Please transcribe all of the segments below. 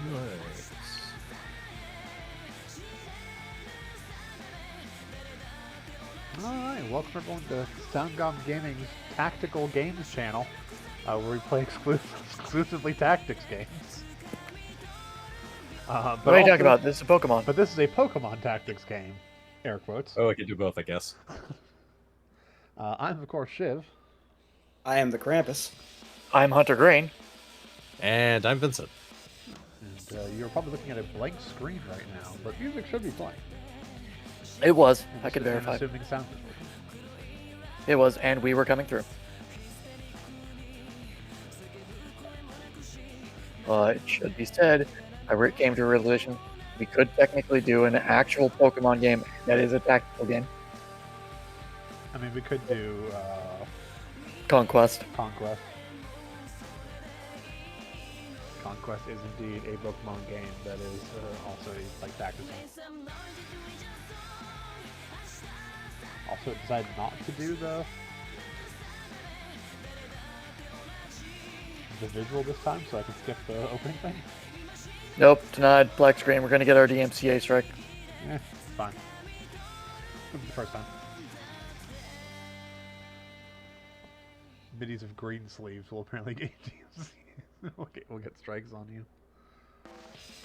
Nice. Alright, welcome everyone to Soundgom Gaming's Tactical Games channel, where we play exclusively tactics games. What are you talking about? This is a Pokemon. But this is a Pokemon tactics game, air quotes. Oh, I can do both, I guess. I'm, of course, Shiv. I am the Krampus. I'm Hunter Green. And I'm Vincent. And you're probably looking at a blank screen right now, but music should be playing. It was. And I can verify. assuming sound is working. It was, and we were coming through. It should be said, I came to a realization we could technically do an actual Pokemon game that is a tactical game. I mean, we could do Conquest. Conquest. Conquest is indeed a Pokemon game that is also like tactical. Also, it decided not to do the visual this time, so I can skip the opening thing. Nope, denied. Black screen. We're gonna get our DMCA strike. Eh, fine. This is the first time. Videos of green sleeves will apparently get we'll get strikes on you.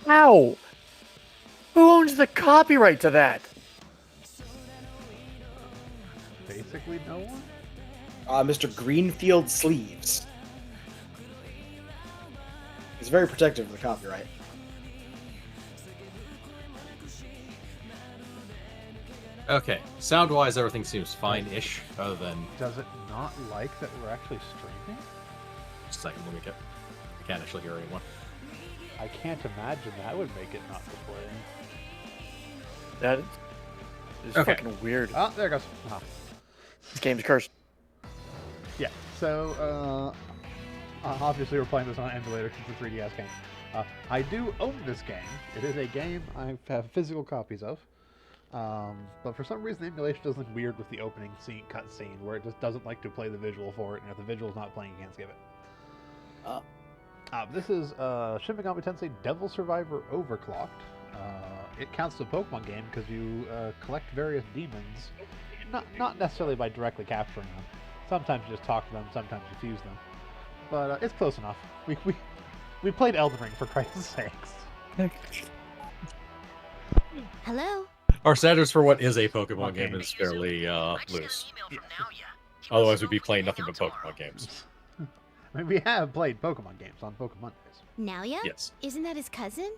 Ow! Who owns the copyright to that? Basically, no one. Mr. Greenfield Sleeves. He's very protective of the copyright. Okay, sound-wise, everything seems fine-ish, other than... Does it not like that we're actually streaming? Just a second, let me get... I can't actually hear anyone. I can't imagine that would make it not to play. That is Okay. fucking weird. Oh, there it goes. Oh. This game's cursed. Yeah, so, obviously we're playing this on an emulator since it's a 3DS game. I do own this game. It is a game I have physical copies of. But for some reason the emulation does look weird with the opening cutscene, where it just doesn't like to play the visual for it, and if the visual's not playing, you can't skip it. This is Shin Megami Tensei Devil Survivor Overclocked. It counts as a Pokemon game because you collect various demons, not necessarily by directly capturing them. Sometimes you just talk to them, sometimes you fuse them. But it's close enough. We played Elden Ring, for Christ's sakes. Hello? Our standards for what is a Pokemon game is fairly loose. Otherwise, we'd be playing nothing but Pokemon games. I mean, we have played Pokemon games on Pokemon days. Naoya? Yes. Isn't that his cousin?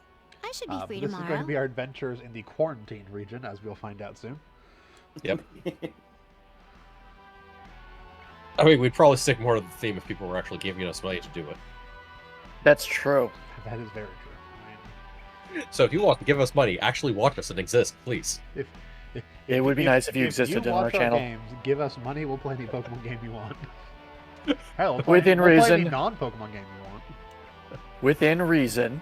I should be free This tomorrow. is going to be our adventures in the quarantine region, as we'll find out soon. Yep. I mean, we'd probably stick more to the theme if people were actually giving us money to do it. That's true. That is very true. I mean, So if you want to give us money, actually watch us and exist, please. It would be nice if you existed in our watch channel. Games, give us money, we'll play any Pokemon game you want. Hell, Within we'll play reason. any non-Pokemon game you want. Within reason.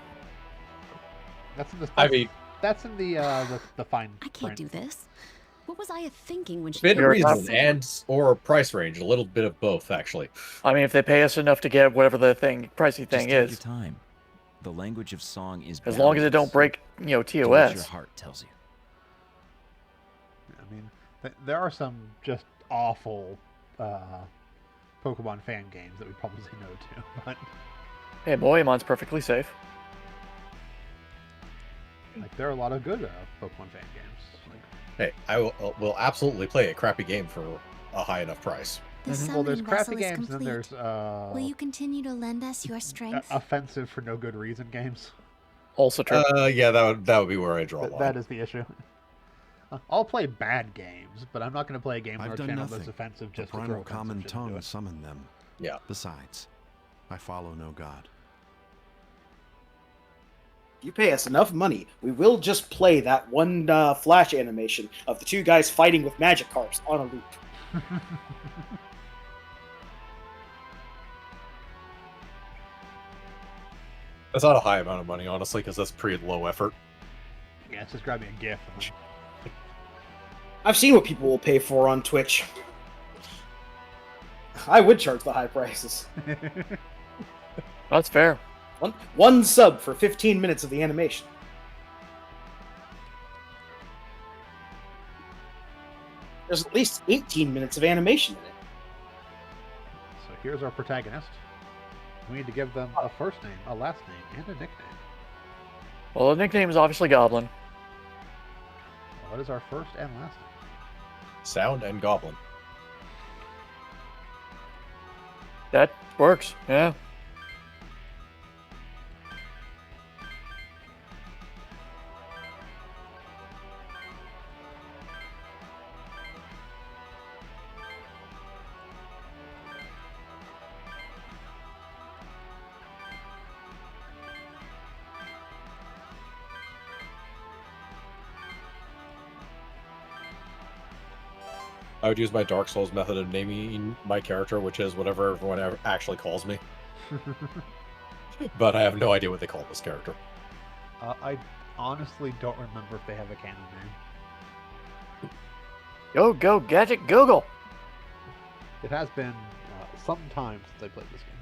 That's in the. I mean, that's in the fine I can't print. do this. What was I thinking when she within You're reason not- and or price range, a little bit of both, actually. I mean, if they pay us enough to get whatever the pricey Just thing take your is, time. The language of song is as long as it don't boundless. break, Do what your TOS. heart tells you. I mean, there are some just awful Pokemon fan games that we probably say no to, but Hey, Boyemon's perfectly safe. like there are a lot of good Pokemon fan games. Like, Hey, I will absolutely play a crappy game for a high enough price. The well, there's summoning crappy vessel is games, and then complete. there's Will you continue to lend us your strength? offensive for no good reason games. Also true. Yeah, that would be where I draw a line. That is the issue. I'll play bad games, but I'm not going to play a game on I've our done channel nothing. that's offensive The just to primal throw common offensive shit into tongue it. summoned them. Yeah. Besides, I follow no god. If you pay us enough money, we will just play that one flash animation of the two guys fighting with magic carps on a loop. That's not a high amount of money, honestly, because that's pretty low effort. Yeah, it's just grab me a GIF. I've seen what people will pay for on Twitch. I would charge the high prices. That's fair. One sub for 15 minutes of the animation. There's at least 18 minutes of animation in it. So here's our protagonist. We need to give them a first name, a last name, and a nickname. Well, the nickname is obviously Goblin. What is our first and last name? Sound and Goblin. That works, yeah. I would use my Dark Souls method of naming my character, which is whatever everyone actually calls me. But I have no idea what they call this character. I honestly don't remember if they have a canon name. Go, Gadget, Google! It has been some time since I played this game.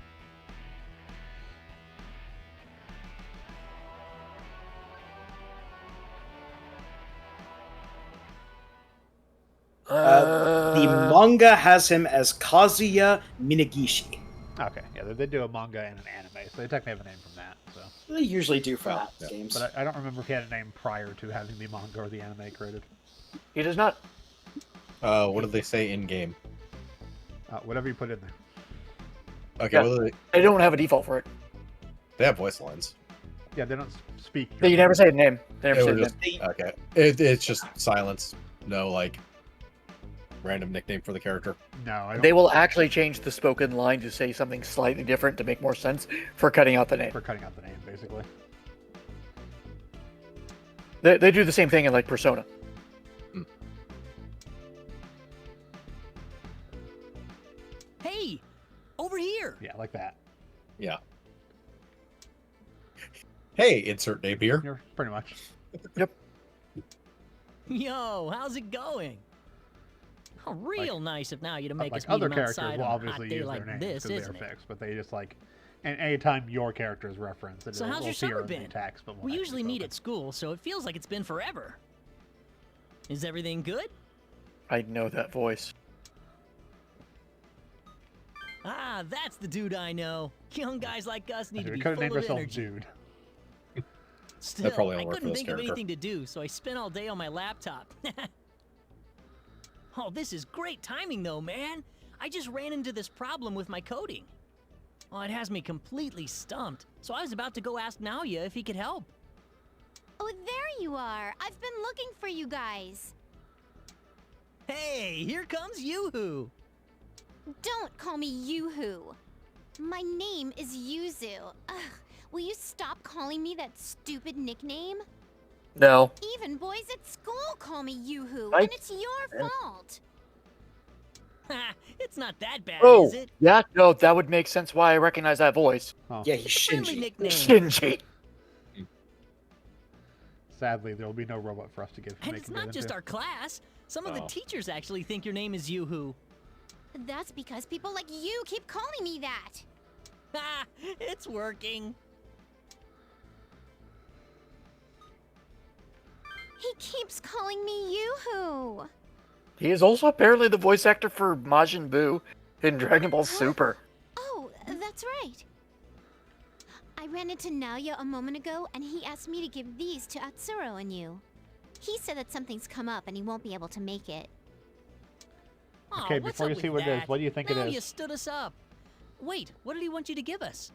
The manga has him as Kazuya Minagishi. Okay, yeah, they do a manga and an anime, so they technically have a name from that. So, They usually do for yeah. games. but I don't remember if he had a name prior to having the manga or the anime created. He does not. What did they say in game? Whatever you put in there. Okay, Yeah. what do They don't have a default for it. they have voice lines. Yeah, they don't speak. You never say a name. They never They say were a just, name. okay. It's just silence. No, like, random nickname for the character. No, I don't. They will actually change the spoken line to say something slightly different to make more sense for cutting out the name. For cutting out the name, basically. They do the same thing in, like, Persona. Hey, over here. Yeah, like that. Yeah. Hey, insert name here. You're pretty much. Yo, how's it going? Oh, real nice of now you to make Like us meet other him characters outside will on a obviously hot day use their like names this, because they isn't are it? fixed, but they just like, and anytime your character is referenced, So it'll how's your appear summer in the been? text. But We usually meet at school, so it feels like it's been forever. Is everything good? I know that voice. Ah, that's the dude I know. Young guys like us need to We be could have full named of ourselves energy. Dude. Still, probably I won't work for couldn't this think of character. anything to do, so I spent all day on my laptop. Oh, this is great timing though, man. I just ran into this problem with my coding. Oh, it has me completely stumped. So I was about to go ask Naoya if he could help. Oh, there you are. I've been looking for you guys. Hey, here comes Yoo-hoo. Don't call me Yoo-hoo. My name is Yuzu. Ugh, will you stop calling me that stupid nickname? No. Even boys at school call me Yoo-hoo, I- and it's your fault. Ha, it's not that bad, Oh, is it? yeah, no, that would make sense why I recognize that voice. Oh, Yeah, he's It's a friendly Shinji. nickname. Shinji. sadly, there will be no robot for us to give. And make it's him get not just into. our class. Some of the Oh. teachers actually think your name is Yoo-hoo. That's because people like you keep calling me that. Ha, it's working. He keeps calling me Yoo-hoo. He is also apparently the voice actor for Majin Buu in Dragon Ball Super. Oh, that's right. I ran into Naoya a moment ago, and he asked me to give these to Atsuro and you. He said that something's come up and he won't be able to make it. Oh, Okay, what's before up you see with what it is, that? what do you think it Naoya is? stood us up. Wait, what did he want you to give us?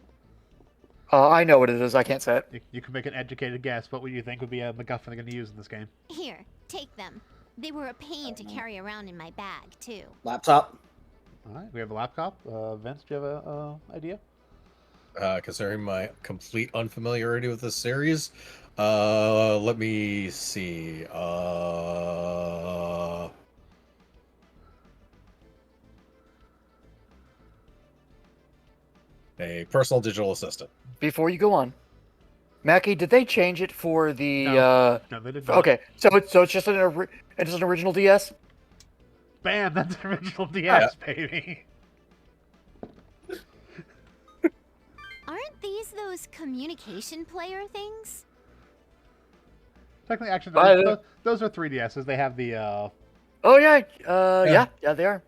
I know what it is, I can't say it. You can make an educated guess. What would you think would be a MacGuffin they're going to use in this game? Here, take them. They were a pain to carry around in my bag, too. Laptop. All right, we have a laptop. Vince, do you have a idea? Considering my complete unfamiliarity with this series, let me see. A personal digital assistant. Before you go on, Mackie, did they change it for the? No, they did not. Okay, so it's just it's an original DS. Bam! That's the original DS, baby. Aren't these those communication player things? Technically, actually, Bye. those are 3DSs. They have the Oh yeah, yeah, they are.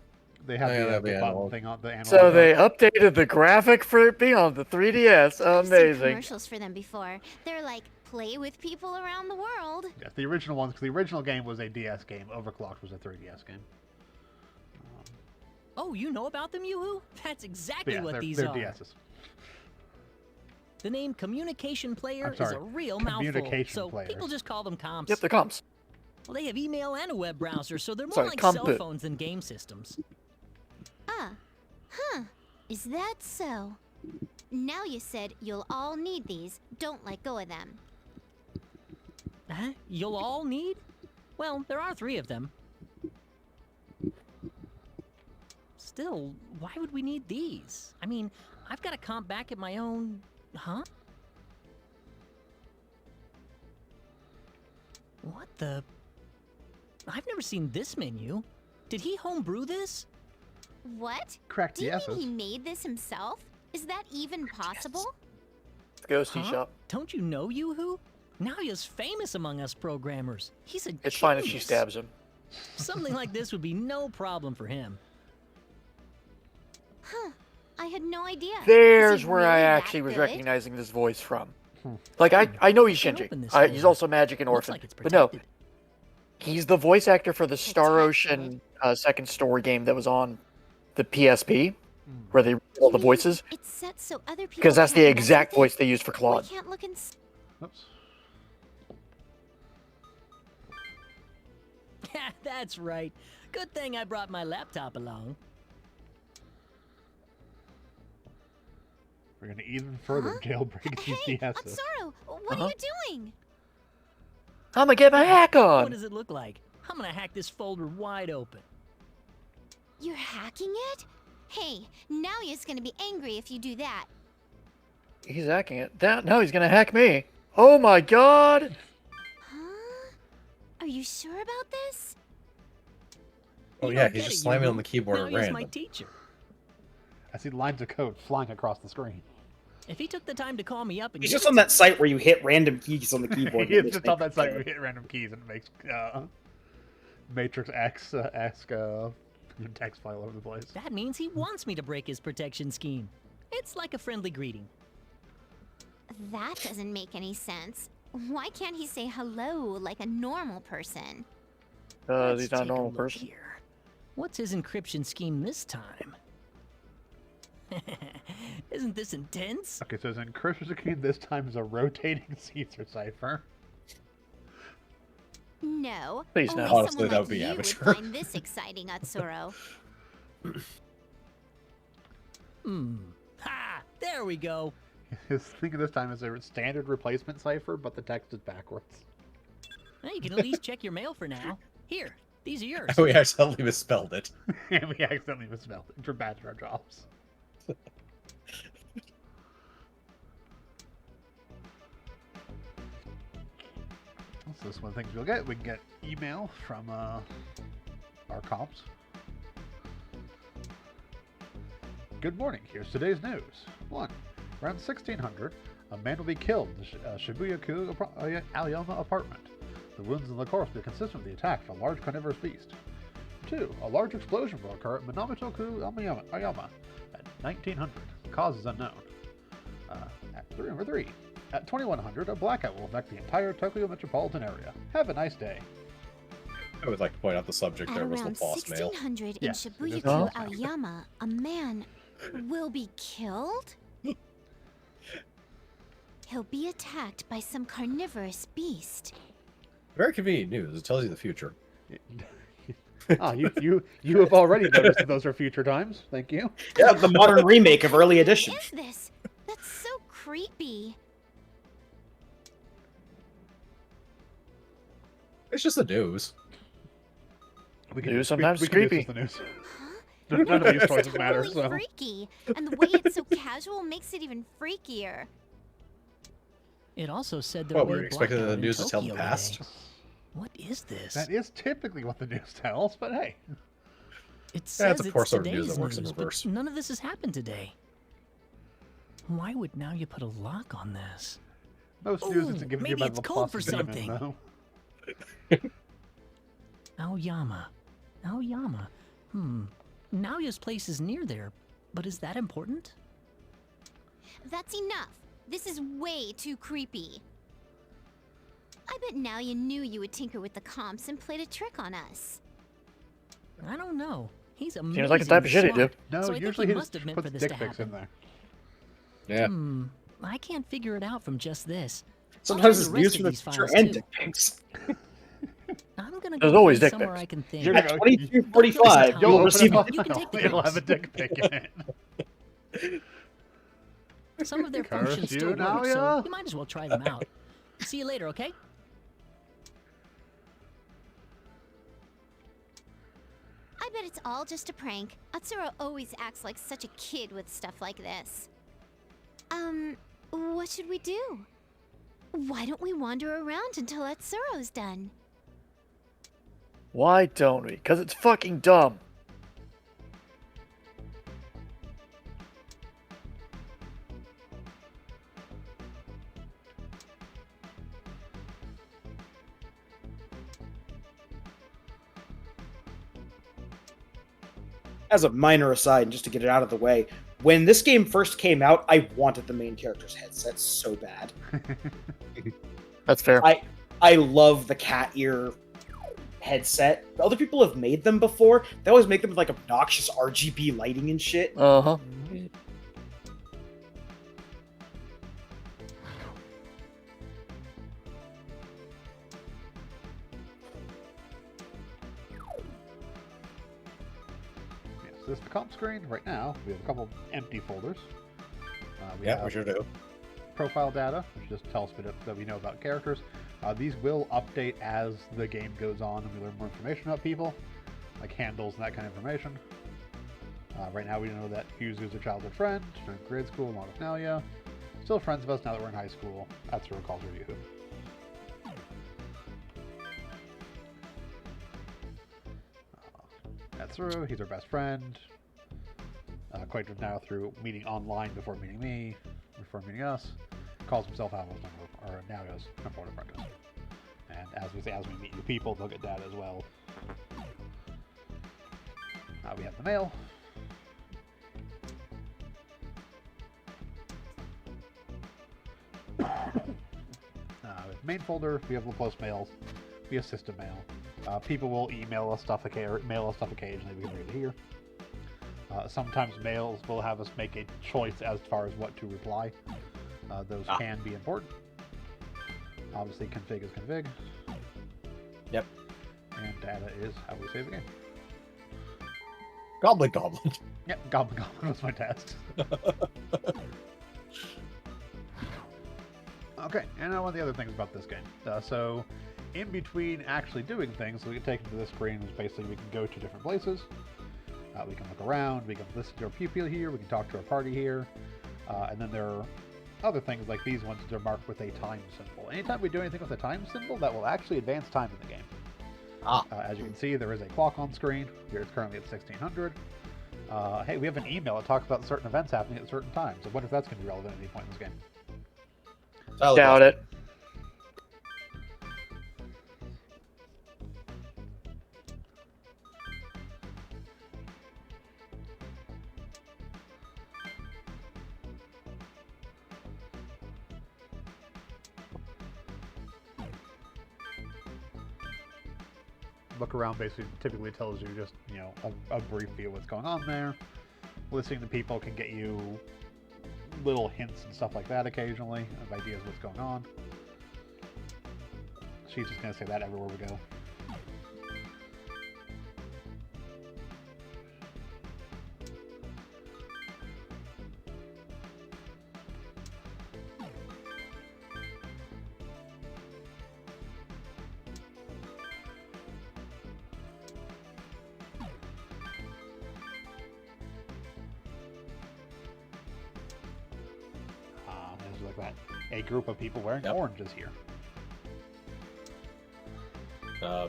they have Oh, yeah, the that'd be button analog. thing on the analog. So they updated the graphic for it being on the 3DS. I've seen Amazing. commercials for them before. They're like, play with people around the world. Yes, the original ones, because the original game was a DS game. Overclocked was a 3DS game. Oh, you know about them, Yoo-hoo? That's exactly Yeah, what these they're are. DSs. The name communication player I'm is sorry, a real mouthful, communication so players. people just call them comps. Yep, the comps. Well, they have email and a web browser, so they're more Sorry, like cell compet. phones than game systems. Is that so? Now you said you'll all need these. Don't let go of them. Huh? You'll all need? Well, there are 3 of them. Still, why would we need these? I mean, I've got a comp back at my own... Huh? What the... I've never seen this menu. Did he homebrew this? What? Correct Do you DSs. mean he made this himself? Is that even possible? Ghosty Huh? shop. Don't you know Yoo-hoo? Naoya's famous among us programmers. He's a It's fine if she genius. stabs him. Something like this would be no problem for him. I had no idea. There's Is he where really I that actually was good? recognizing this voice from. Like, I know he's Can Shinji. open this He's door. also Magic and Looks Orphan. like it's But no, protected. he's the voice actor for the Star Protected. Ocean second story game that was on the PSP, where they read all the You mean voice It's set so other people because that's the can't mess exact with it? voice they used for We Claude. can't look and Oops. Yeah, that's right. Good thing I brought my laptop along. We're gonna even further jailbreak these Hey, DSs. Atsuro, what are you doing? I'm gonna get my hack What on. does it look like? I'm gonna hack this folder wide open. You're hacking it? Hey, Naoya's gonna be angry if you do that. He's hacking it. Now he's gonna hack me. Oh my god! Huh? Are you sure about this? Oh You yeah, don't he's get just it, slamming Yoo-hoo. on the keyboard at Naoya's random. my teacher. I see lines of code flying across the screen. If he took the time to call me up and He's give just it on to that site where you hit random keys on the keyboard. It's just on that site we hit random keys and it makes Matrix X text file all over the place. that means he wants me to break his protection scheme. It's like a friendly greeting. That doesn't make any sense. Why can't he say hello like a normal person? Let's He's not a take normal look person. Here. What's his encryption scheme this time? Isn't this intense? Okay, so his encryption key this time is a rotating Caesar cipher. No. Please, only no. someone Honestly, that would like be you amateur. would find this exciting, Atsuro. Ha! There we go. His thing this time is a standard replacement cipher, but the text is backwards. Well, you can at least check your mail for now. Here, these are yours. We accidentally misspelled it. And we accidentally misspelled it for bad at our jobs. So this is one of the things we'll get. We can get email from our comps. Good morning. Here's today's news. 1. Around 1600, a man will be killed in the Shibuya-ku Aoyama apartment. The wounds in the corpse will be consistent with the attack of a large carnivorous beast. 2. A large explosion will occur at Minamoto-ku Aoyama at 1900. Cause is unknown. Number 3. At 2100, a blackout will affect the entire Tokyo metropolitan area. Have a nice day. I would like to point out the subject At there was the around boss mail. 1600 in Yes, it is Shibuya-ku boss mail. Aoyama, a man will be killed? He'll be attacked by some carnivorous beast. Very convenient news. It tells you the future. You have already noticed that those are future times. Thank you. Yeah, the modern remake of early edition. What is this? That's so creepy. It's just the news. We News sometimes we is can use creepy. the news. Huh? None of these It's choices matter. totally So freaky, and the way it's so casual makes it even freakier. It also said that What, we were you expecting the news to tell the past? What is this? that is typically what the news tells. But hey, It says it's a poor it's sort of today's news that works in news, but reverse. none of this has happened today. Why would now you put a lock on this? Most users to give you maybe a it's level code plus for demon, something. though. Aoyama. Aoyama. Naoya's place is near there, but is that important? That's enough. This is way too creepy. I bet now you knew you would tinker with the comps and played a trick on us. I don't know. He's amazing. Seems like the type of shit he'd do. No, So I think usually he he must have just meant puts for this dick to pics in happen. there. Yeah. I can't figure it out from just this. Sometimes I'll it's try the news rest from the of these future files, and too. dick pics. I'm gonna There's go always find dick somewhere pics. I can think. You're At gonna- 22:45, You'll you'll open receive up a You can take the It'll have a pics. dick pic in it. Some of their Curse functions you, still work, so Naoya. you might as well try them out. See you later, okay? I bet it's all just a prank. Atsuro always acts like such a kid with stuff like this. What should we do? Why don't we wander around until Atsuro's done? Why don't we? Because it's fucking dumb. As a minor aside, and just to get it out of the way, when this game first came out, I wanted the main character's headset so bad. That's fair. I love the cat ear headset. Other people have made them before. They always make them with like obnoxious RGB lighting and shit. Uh-huh. Yes, this is the comp screen. Right now, we have a couple empty folders. We Yeah, have we sure do. profile data, which just tells us that we know about characters. These will update as the game goes on and we learn more information about people, like handles and that kind of information. Right now we know that Yuzu is a childhood friend, during grade school along with Naoya. Still friends of us now that we're in high school. Atsuro calls her Yuhu. Atsuro, he's our best friend. Acquainted now through meeting online before meeting me, before meeting us. Calls himself Naoya's number one apprentice. And as we meet new people, they'll get data as well. We have the mail. Main folder, we have Laplace mail, we have system mail. People will email us stuff, mail us stuff occasionally, we can read it here. Sometimes mails will have us make a choice as far as what to reply. Those can be important. Obviously, config is config. Yep. And data is how we save the game. Goblin. Yep, Goblin was my test. Okay, and now one of the other things about this game. So, in between actually doing things, we can take to this screen is basically we can go to different places. We can look around, we can listen to our people here, we can talk to our party here, and then there are other things like these ones that are marked with a time symbol. Anytime we do anything with a time symbol, that will actually advance time in the game. As you can see, there is a clock on screen. Here it's currently at 1600. Hey, we have an email that talks about certain events happening at certain times. I wonder if that's going to be relevant at any point in this game. Doubt it. Look around basically typically tells you just, a brief view of what's going on there. Listening to people can get you little hints and stuff like that occasionally of ideas of what's going on. She's just going to say that everywhere we go. Like that. A group of people wearing orange is here.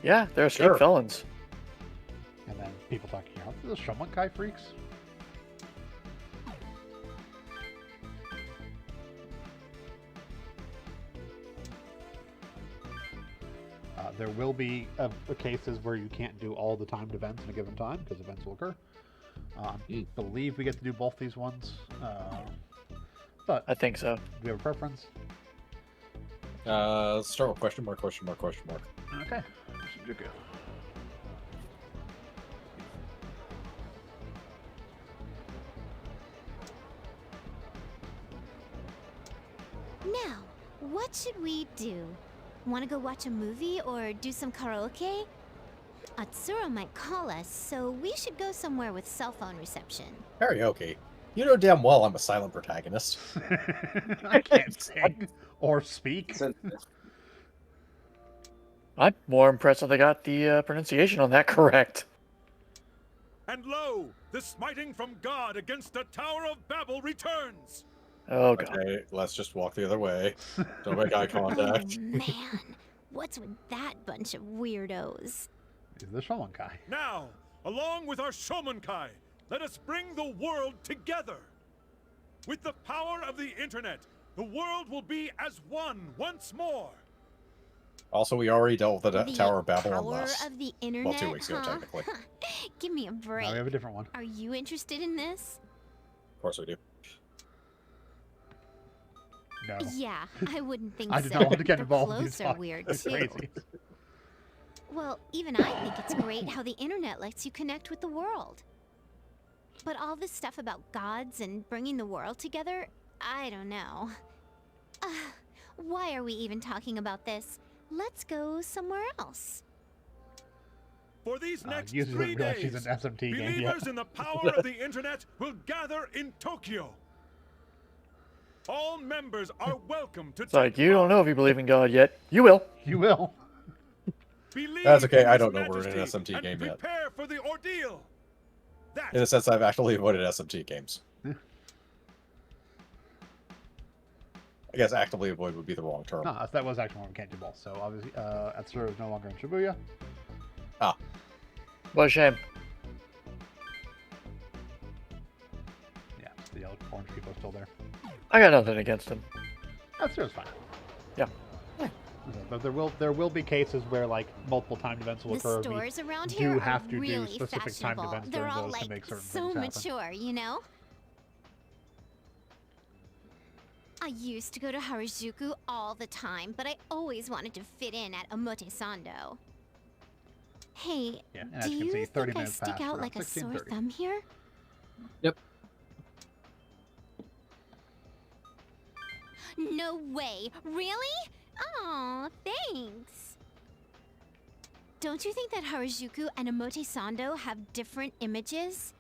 Yeah, they're escaped felons. And then people talking about the Shomonkai freaks. There will be cases where you can't do all the timed events in a given time, because events will occur. I believe we get to do both these ones. But I think so. do you have a preference? Let's start with question mark, question mark, question mark. Okay. Shinjuku. Now, what should we do? Want to go watch a movie or do some karaoke? Atsuro might call us, so we should go somewhere with cell phone reception. Karaoke. You know damn well I'm a silent protagonist. I can't sing or speak. I'm more impressed that they got the pronunciation on that correct. And lo, the smiting from God against the Tower of Babel returns. Oh god. Okay, let's just walk the other way. Don't make eye contact. Oh man, what's with that bunch of weirdos? Is the Shomonkai? Now, along with our Shomonkai, let us bring the world together. With the power of the internet, the world will be as one once more. Also, we already dealt with the Tower of Babel power last. of the internet, 2 weeks ago, huh? technically. Give me a break. Now we have a different one. Are you interested in this? Of course we do. No. Yeah, I wouldn't think I so. did not want to get The involved in clothes these are fights. weird It's too. crazy. Well, even I think it's great how the internet lets you connect with the world. But all this stuff about gods and bringing the world together, I don't know. Why are we even talking about this? Let's go somewhere else. For these next Users 3 didn't realize days, she's an SMT game yet. believers in the power of the internet will gather in Tokyo. All members are welcome to It's like, you don't know if you believe in God yet. You will. You will. Believe That's okay, in I His don't know we're in an majesty SMT and game yet. Prepare for the ordeal. That In a sense, I've actually avoided SMT games. I guess actively avoid would be the wrong term. No, that was actually one we can't do both. So obviously, Atsuro is no longer in Shibuya. Ah, What a shame. Yeah, the yellow orange people are still there. I got nothing against him. Atsuro's fine. Yeah. But there will be cases where like multiple timed events will The occur. stores around do here have are to do really specific timed fashionable. events They're during all those to like make certain so things happen. mature, you know? I used to go to Harajuku all the time, but I always wanted to fit in at Omotesando. Hey, Yeah, and as do you can you see, 30 think I minutes stick passed out around like a sore 16:30. thumb here? Yep. No way! Really? Aw, thanks! Don't you think that Harajuku and Omotesando have different images?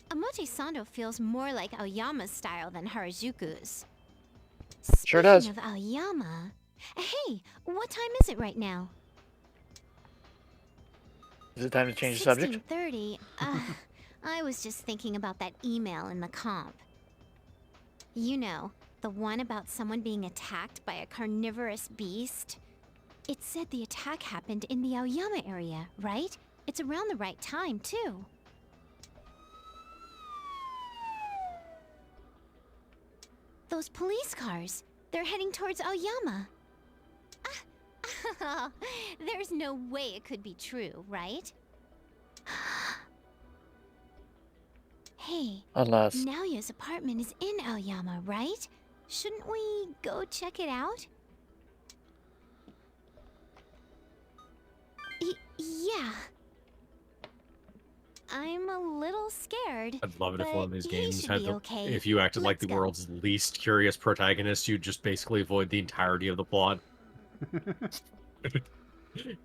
Omotesando feels more like Aoyama's style than Harajuku's. Sure does. Speaking of Aoyama, hey, what time is it right now? Is it time to change the subject? 16:30. I was just thinking about that email in the comp. You know, the one about someone being attacked by a carnivorous beast? It said the attack happened in the Aoyama area, right? It's around the right time, too. Those police cars, they're heading towards Aoyama. There's no way it could be true, right? Hey, Unless. Naoya's apartment is in Aoyama, right? Shouldn't we go check it out? Yeah. I'm a little scared. I'd love it if one of but these he games should had be the. okay. If you acted like Let's the go. world's least curious protagonist, you'd just basically avoid the entirety of the plot.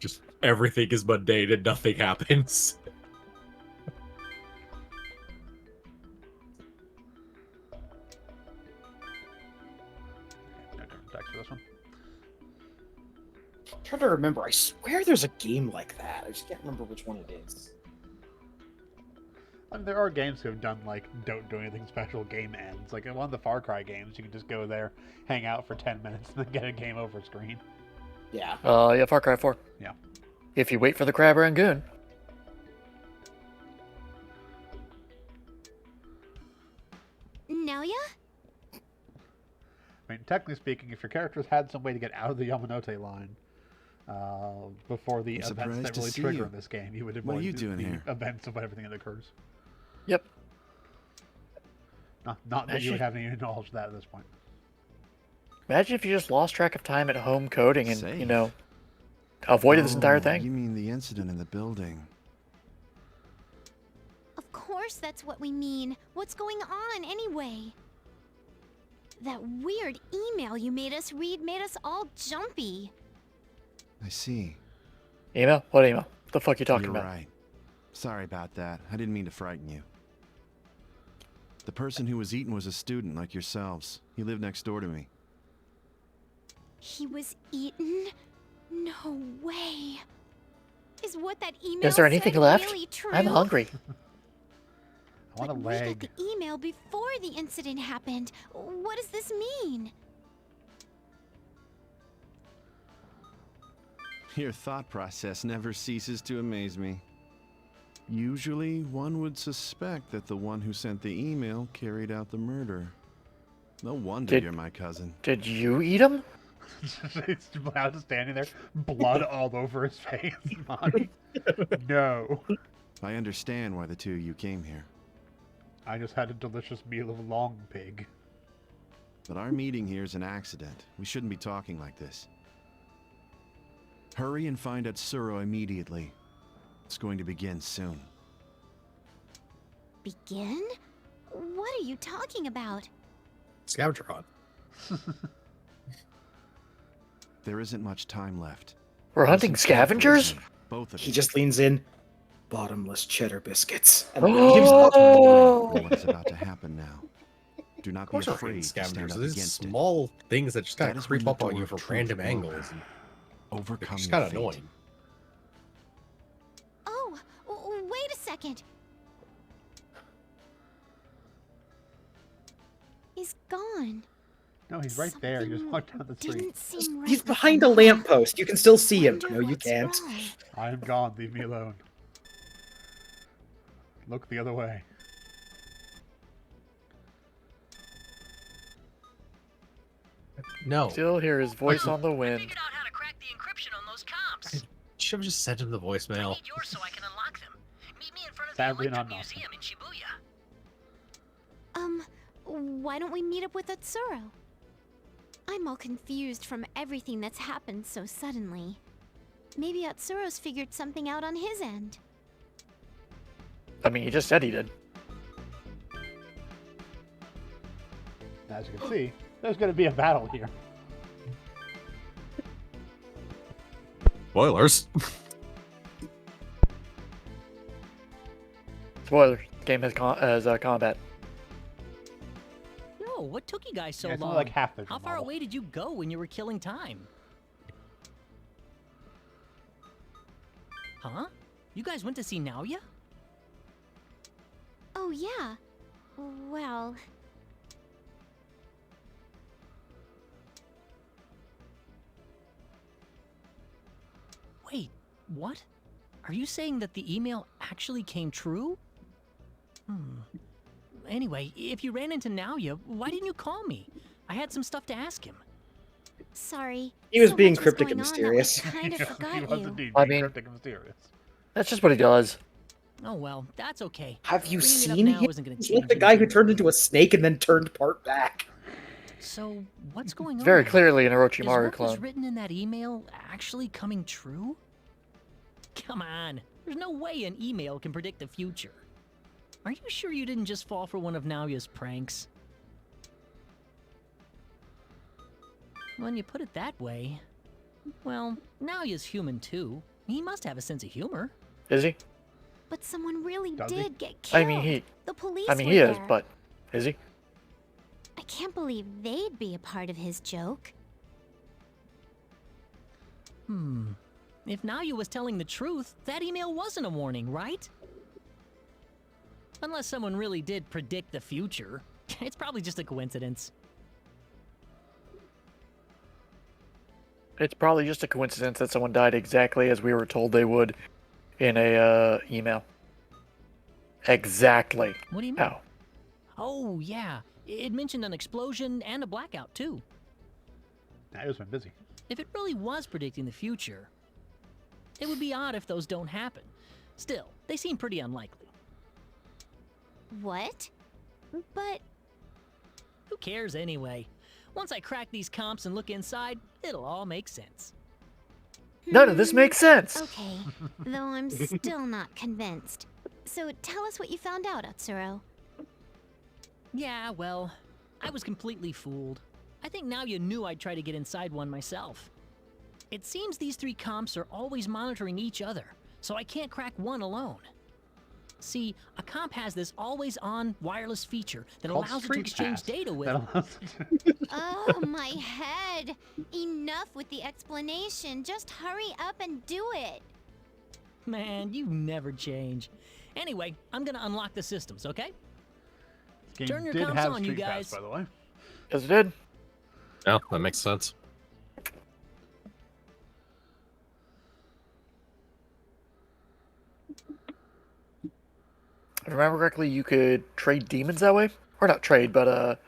Just everything is mundane and nothing happens. No different text for this one. I'm trying to remember. I swear there's a game like that. I just can't remember which one it is. I mean, there are games who have done like don't do anything special game ends. Like in one of the Far Cry games, you can just go there, hang out for 10 minutes, and then get a game over screen. Yeah. Yeah, Far Cry 4. Yeah. If you wait for the Crab Rangoon. Naoya? I mean, technically speaking, if your characters had some way to get out of the Yamanote line, before the I'm events surprised that to really see trigger you. in this game. You would What are avoid you doing the here? events of everything that occurs. Yep. Not that you would Actually- have any knowledge of that at this point. Imagine if you just lost track of time at home coding and, Safe. avoided this entire Oh, thing. You mean the incident in the building? Of course that's what we mean. What's going on anyway? That weird email you made us read made us all jumpy. I see. Email? What email? What the fuck you talking You're about? right. Sorry about that. I didn't mean to frighten you. The person who was eaten was a student like yourselves. He lived next door to me. He was eaten? No way. Is what that email Is there anything said left? really true? I'm hungry. I want a But we leg. got the email before the incident happened. What does this mean? Your thought process never ceases to amaze me. Usually, one would suspect that the one who sent the email carried out the murder. No wonder Did- you're my cousin. Did you eat him? It's just standing there, blood all over his face. Monty. No. I understand why the two of you came here. I just had a delicious meal of long pig. But our meeting here is an accident. We shouldn't be talking like this. Hurry and find Atsuro immediately. It's going to begin soon. Begin? What are you talking about? Scavenger hunt. There isn't much time left. We're hunting Listen carefully to scavengers? me, both of He you. just leans in. Bottomless cheddar biscuits. And Oh! What is about to happen now? Do not be Course we're afraid to stand scavengers. up These against small things that just kind That of is when creep the up on door you of from truth random will angles. open. And it. Overcome it's just your kind of fate. annoying. Oh, wait a second. He's gone. No, he's right there. He just Something walked down the street. Didn't seem right he's with behind the a map. lamppost. You can still see him. Wonder No, you what's can't. wrong. I am gone. Leave me alone. Look the other way. No. Still hear his voice on the wind. Figured out how to crack the encryption on those comps. Should have just sent him the I voicemail. need yours so I can unlock them. Meet me in front of Sadly, the not Electric enough. Museum in Shibuya. Why don't we meet up with Atsuro? I'm all confused from everything that's happened so suddenly. Maybe Atsuro's figured something out on his end. I mean, he just said he did. As you can see, there's going to be a battle here. Spoilers. Spoilers. Game has combat. No, what took you guys so Yeah, it's long? only like half the How far model. away did you go when you were killing time? Huh? You guys went to see Naoya? Oh, yeah. Well, Wait, what? Are you saying that the email actually came true? Anyway, if you ran into Naoya, why didn't you call me? I had some stuff to ask him. sorry. He was So being much cryptic and going on that we mysterious. kind of he forgot was you. indeed I being mean- cryptic and mysterious. That's just what he does. Oh well, that's okay. Have you Bringing it up seen now him? isn't gonna He's change like the guy who anything. turned into a snake and then turned part back. So, what's going on? Very now? clearly an Is Orochimaru what was clone. written in that email actually coming true? Come on, there's no way an email can predict the future. Are you sure you didn't just fall for one of Naoya's pranks? When you put it that way, well, Naoya's human too. He must have a sense of humor. Is he? But someone really Does he? did get killed. I mean, he. The police I mean, were he is, there. but is he? I can't believe they'd be a part of his joke. If Naoya was telling the truth, that email wasn't a warning, right? Unless someone really did predict the future. It's probably just a coincidence. It's probably just a coincidence that someone died exactly as we were told they would in a email. Exactly. What do you mean? How? Oh, yeah. It mentioned an explosion and a blackout, too. Nowya's been busy. If it really was predicting the future, it would be odd if those don't happen. Still, they seem pretty unlikely. What? But Who cares anyway? Once I crack these comps and look inside, it'll all make sense. None of this makes sense. okay, though I'm still not convinced. So tell us what you found out, Utsuro. Yeah, well, I was completely fooled. I think now you knew I'd try to get inside one myself. It seems these three comps are always monitoring each other, so I can't crack one alone. See, a comp has this always-on wireless feature that Called allows it to Street exchange Pass. data with. That allows it to- Oh, my head. Enough with the explanation. Just hurry up and do it. Man, you never change. Anyway, I'm gonna unlock the systems, okay? This game Turn your did comms have on, you Street Pass, guys. by the way. Yes, it did. Yeah, that makes sense. If I remember correctly, you could trade demons that way, or not trade, but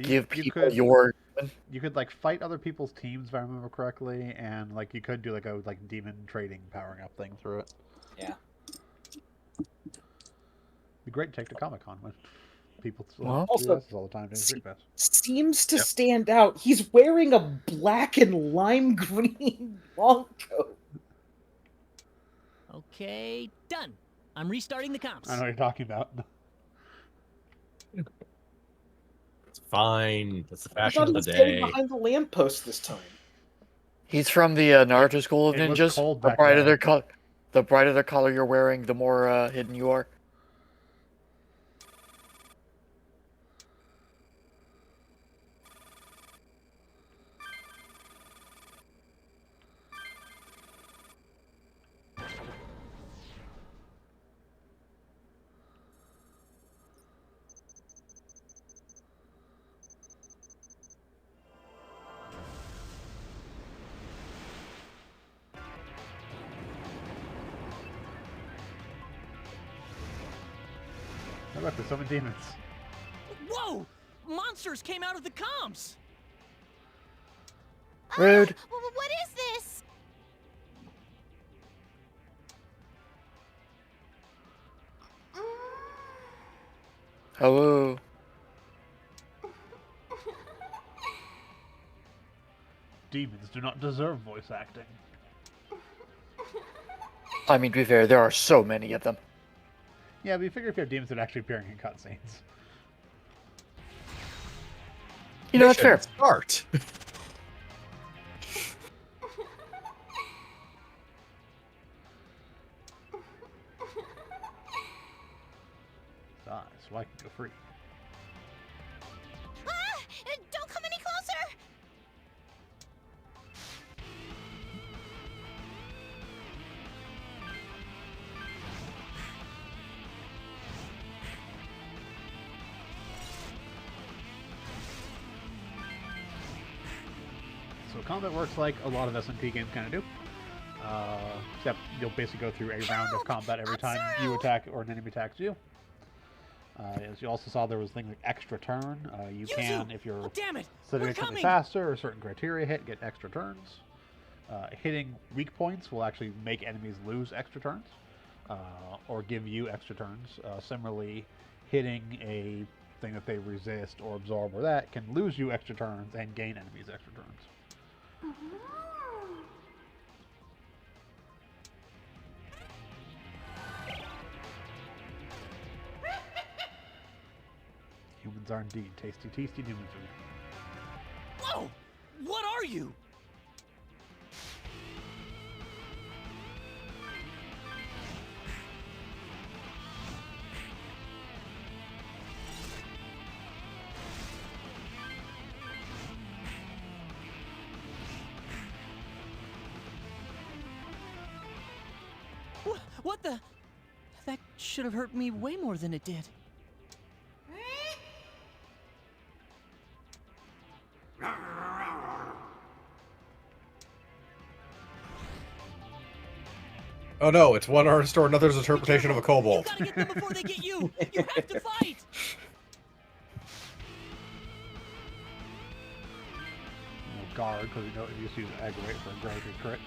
give people your. You could like fight other people's teams, if I remember correctly, and like you could do like a demon trading powering up thing through it. Yeah. Be great to take to Comic-Con when people Well, do also, this all the time doing Street Pass. Seems to Yep. stand out. He's wearing a black and lime green long coat. Okay, done. I'm restarting the comps. I know what you're talking about. It's fine. That's the I fashion thought of he the was standing day. behind the lamppost this time. He's from the Naruto School of It was Ninjas. cold The back brighter then. their color, the brighter their color you're wearing, the more hidden you are. How about the summon demons? Whoa! Monsters came out of the comps! Rude. What is this? Hello. Demons do not deserve voice acting. I mean, to be fair, there are so many of them. Yeah, but you figure if you have demons that are actually appearing in cutscenes. You know, that's fair. Mission Start. So I can go free. Ah! Don't come any closer! So combat works like a lot of SMT games kind of do. Except you'll basically go through a round of combat every time you attack or an enemy attacks you. As you also saw, there was things like extra turn. You can, if you're Oh, damn it! setting We're it something coming! faster or certain criteria hit, get extra turns. Hitting weak points will actually make enemies lose extra turns, or give you extra turns. Similarly, hitting a thing that they resist or absorb or that can lose you extra turns and gain enemies extra turns. Humans are indeed tasty demon food. Whoa! What are you? What the? That should have hurt me way more than it did. Oh no, it's one artist or another's interpretation of a kobold. You gotta get them before they get you! You have to fight! guard because you know you just use aggravate for a greater crit.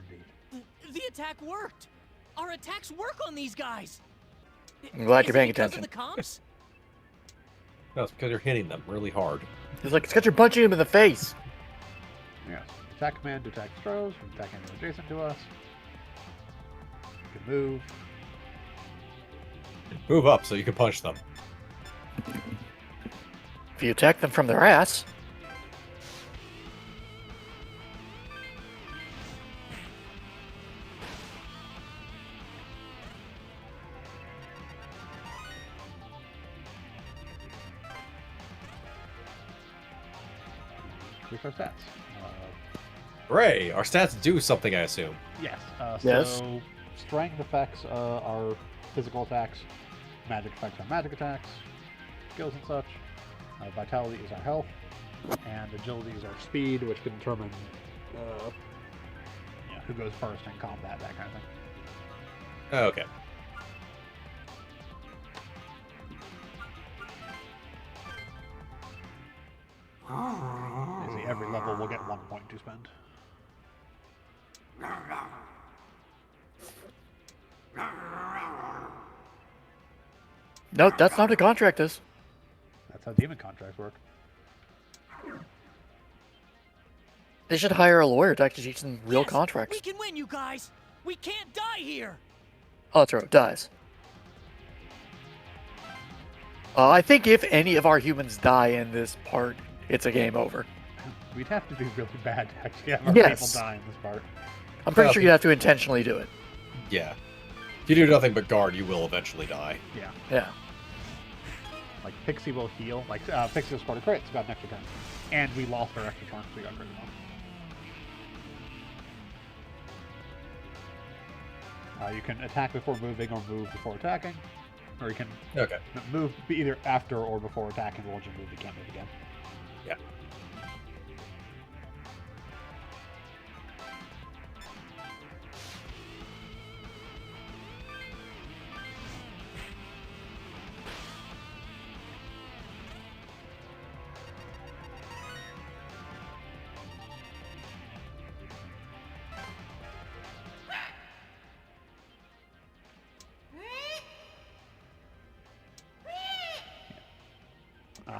Indeed. The attack worked. Our attacks work on these guys. I'm glad Is you're it paying because attention. of the comps? No, it's because you're hitting them really hard. He's like, it's because you're punching him in the face. Yes. Attack command to attack throws, from attack anyone adjacent to us. You can move. Move up so you can punch them. If you attack them from their ass, Increase our stats. Hooray! Our stats do something, I assume. Yes. Yes. So, strength affects our physical attacks. Magic affects our magic attacks. Skills and such. Vitality is our health. And agility is our speed, which can determine who goes first in combat, that kind of thing. Okay. Basically, every level will get 1 point to spend. no, that's not what a contract is. That's how demon contracts work. They should hire a lawyer to actually teach them real Yes, contracts. We can win, you guys. We can't die here. Oh, that's right, dies. I think if any of our humans die in this part, it's a game over. We'd have to do really bad to actually have our Yes. people die in this part. I'm pretty Well, sure you have to intentionally do it. Yeah. If you do nothing but guard, you will eventually die. Yeah. Yeah. Like, Pixie will heal. Like, Pixie will score a crit, so got an extra turn. And we lost our extra turn, so we got crit off. You can attack before moving or move before attacking. Or you can Okay. move either after or before attacking, but once you move, you can't move again. Yeah.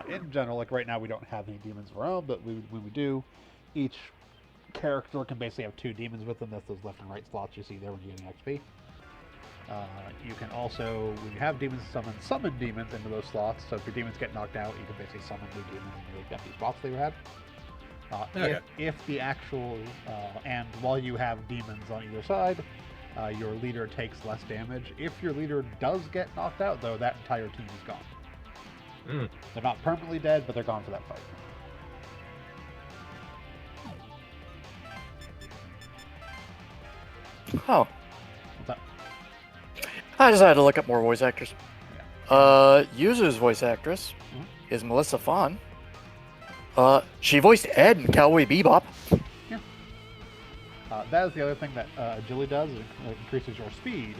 In general, like right now, we don't have any demons of our own, but when we do, each character can basically have 2 demons with them. That's those left and right slots you see there when you're getting XP. You can also, when you have demons, summon demons into those slots. So if your demons get knocked out, you can basically summon new demons in the empty spots they had. Okay. If the actual, and while you have demons on either side, your leader takes less damage. If your leader does get knocked out, though, that entire team is gone. Mm. They're not permanently dead, but they're gone for that fight. Oh. What's up? I decided to look up more voice actors. Yuzu's voice actress is Melissa Fawn. She voiced Ed in Cowboy Bebop. That is the other thing that agility does. It increases your speed.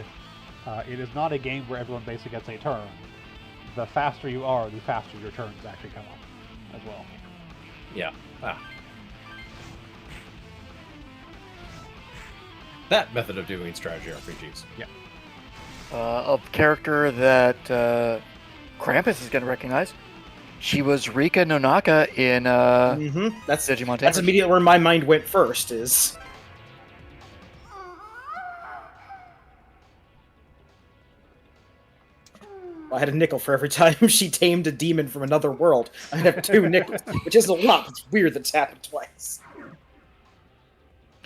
It is not a game where everyone basically gets a turn. The faster you are, the faster your turns actually come up as well. Yeah. That method of doing strategy RPGs. Yeah. A character that Krampus is going to recognize. She was Rika Nonaka in That's Digimon That's Tamers. immediately where my mind went first. Is I had a nickel for every time she tamed a demon from another world. I have 2 nickels, which isn't a lot. It's weird that's happened twice.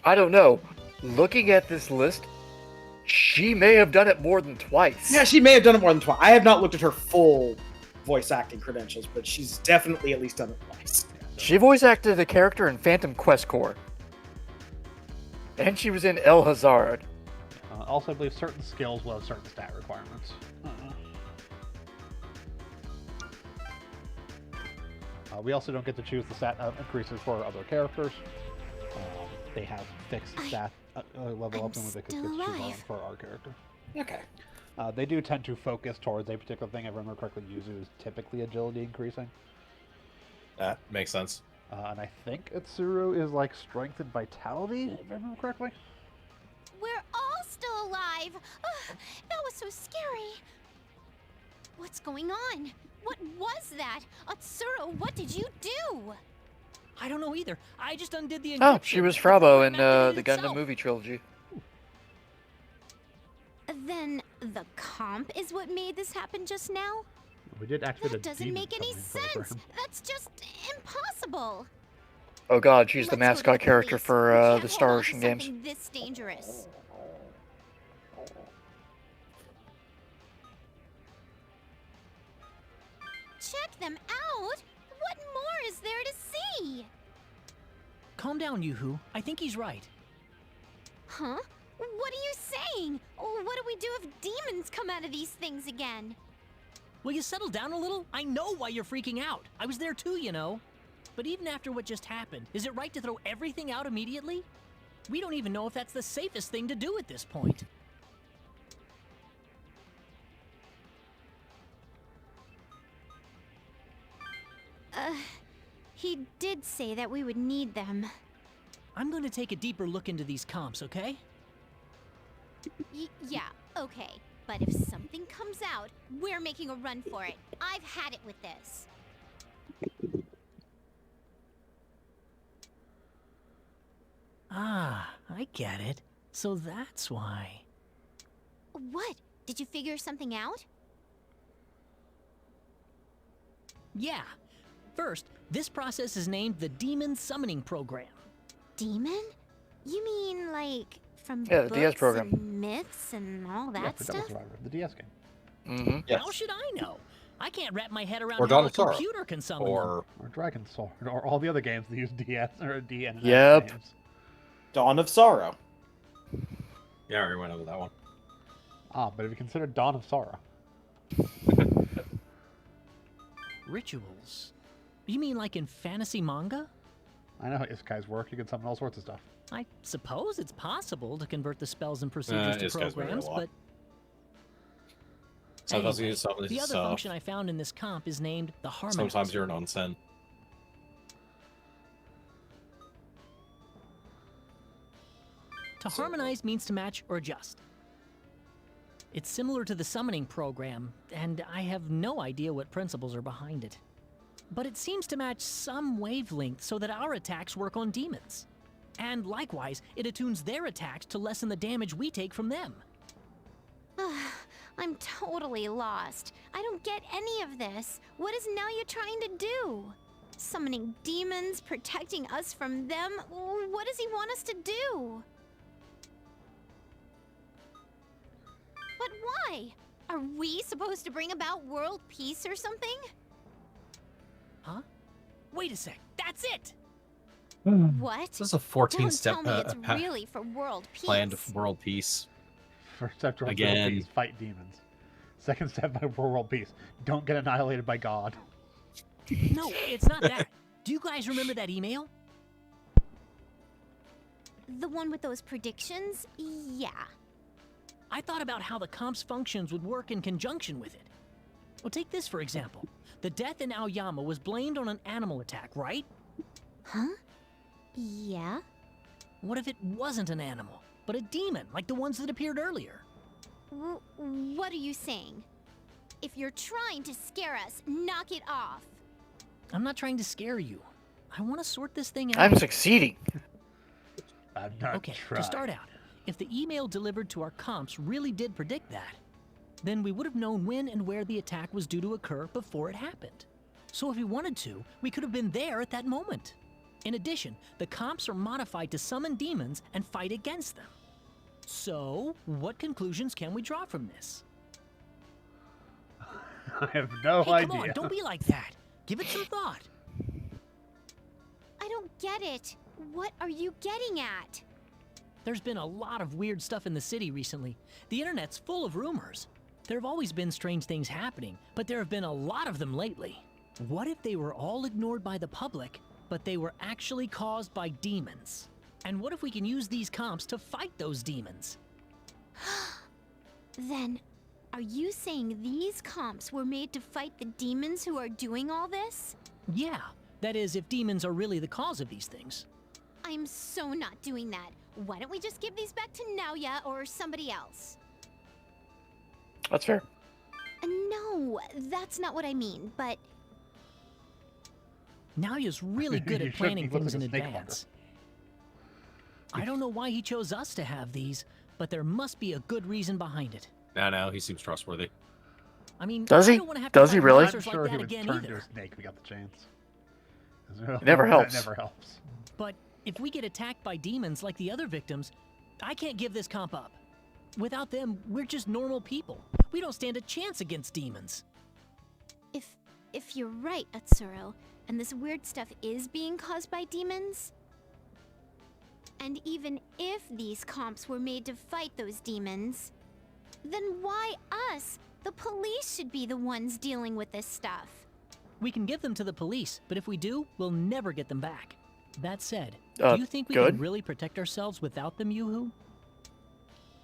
I don't know. Looking at this list, she may have done it more than twice. Yeah, she may have done it more than twice. I have not looked at her full voice acting credentials, but she's definitely at least done it twice. She voice acted a character in Phantom Quest Corps. And she was in El Hazard. Also, I believe certain skills will have certain stat requirements. We also don't get to choose the stat increases for other characters. They have fixed stat level up limit that gets too low for our character. Okay. They do tend to focus towards a particular thing. If I remember correctly, Yuzu is typically agility increasing. That makes sense. And I think Itsuru is like strength and vitality, if I remember correctly. We're all still alive. Ugh, that was so scary. What's going on? What was that? Atsuro, what did you do? I don't know either. I just undid the Oh, encryption. she was Frabo in Activated the Gundam itself. movie trilogy. Then the comp is what made this happen just now? We did activate That a doesn't demon make any summoning sense. program. That's just impossible. Oh god, she's the Let's go to mascot character police. for We can't the hold Star on to Ocean games. something this dangerous. Check them out. What more is there to see? Calm down, Yoo-hoo. I think he's right. Huh? What are you saying? What do we do if demons come out of these things again? Will you settle down a little? I know why you're freaking out. I was there too, you know. But even after what just happened, is it right to throw everything out immediately? We don't even know if that's the safest thing to do at this point. He did say that we would need them. I'm going to take a deeper look into these comps, okay? Yeah, okay. But if something comes out, we're making a run for it. I've had it with this. Ah, I get it. So that's why. What? Did you figure something out? Yeah. First, this process is named the Demon Summoning Program. Demon? You mean like from Yeah, the DS books program. and myths and all Yeah, that for Devil stuff? Survivor, the DS game. Mm-hmm. Yes. How should I know? I can't wrap my head around Or how Dawn a of Sorrow. computer can summon them. Or Or Dragon Sword, or all the other games that use DS or D and Yep. names. Dawn of Sorrow. yeah, I already went over that one. Ah, but if you consider Dawn of Sorrow, Rituals? You mean like in fantasy manga? I know how isekais work. You can summon all sorts of stuff. I suppose it's possible to convert the spells and procedures to this guy's very programs, a lot. but Sometimes anyway, you summon the other stuff. function I found in this comp is named the Harmonizer. Sometimes you're an onsen. To harmonize means to match or adjust. It's similar to the summoning program, and I have no idea what principles are behind it. But it seems to match some wavelength so that our attacks work on demons. And likewise, it attunes their attacks to lessen the damage we take from them. I'm totally lost. I don't get any of this. What is Naoya trying to do? Summoning demons, protecting us from them? What does he want us to do? But why? Are we supposed to bring about world peace or something? Huh? Wait a sec, that's it! What? This is a Don't 14-step tell me it's really for world peace. planned world peace. First step towards Again. world peace, fight demons. Second step by world peace, don't get annihilated by God. No, it's not that. Do you guys remember that email? The one with those predictions? Yeah. I thought about how the comp's functions would work in conjunction with it. Well, take this for example. The death in Aoyama was blamed on an animal attack, right? Huh? Yeah? What if it wasn't an animal, but a demon, like the ones that appeared earlier? What are you saying? If you're trying to scare us, knock it off. I'm not trying to scare you. I want to sort this thing out. I'm succeeding. I'm not Okay, trying. to start out, if the email delivered to our comps really did predict that, then we would have known when and where the attack was due to occur before it happened. So if we wanted to, we could have been there at that moment. In addition, the comps are modified to summon demons and fight against them. So, what conclusions can we draw from this? I have no Hey, idea. come on, don't be like that. Give it some thought. I don't get it. What are you getting at? There's been a lot of weird stuff in the city recently. The internet's full of rumors. There have always been strange things happening, but there have been a lot of them lately. What if they were all ignored by the public, but they were actually caused by demons? And what if we can use these comps to fight those demons? Then, are you saying these comps were made to fight the demons who are doing all this? Yeah, that is, if demons are really the cause of these things. I'm so not doing that. Why don't we just give these back to Naoya or somebody else? That's fair. No, that's not what I mean, but Naoya's really good You at should- planning he looks things in like a snake advance. I don't know why he chose us to have these, but there must be a good reason behind it. No, he seems trustworthy. I mean, Does he? I don't want to have to Does he fight really? I'm monsters sure like he that would again turn into either. a snake if we got the chance. It never helps. That never helps. But if we get attacked by demons like the other victims, I can't give this comp up. Without them, we're just normal people. We don't stand a chance against demons. if you're right, Atsuro, and this weird stuff is being caused by demons, and even if these comps were made to fight those demons, then why us? The police should be the ones dealing with this stuff. We can give them to the police, but if we do, we'll never get them back. That said, Uh, do you think we good. can really protect ourselves without them, Yoo-hoo?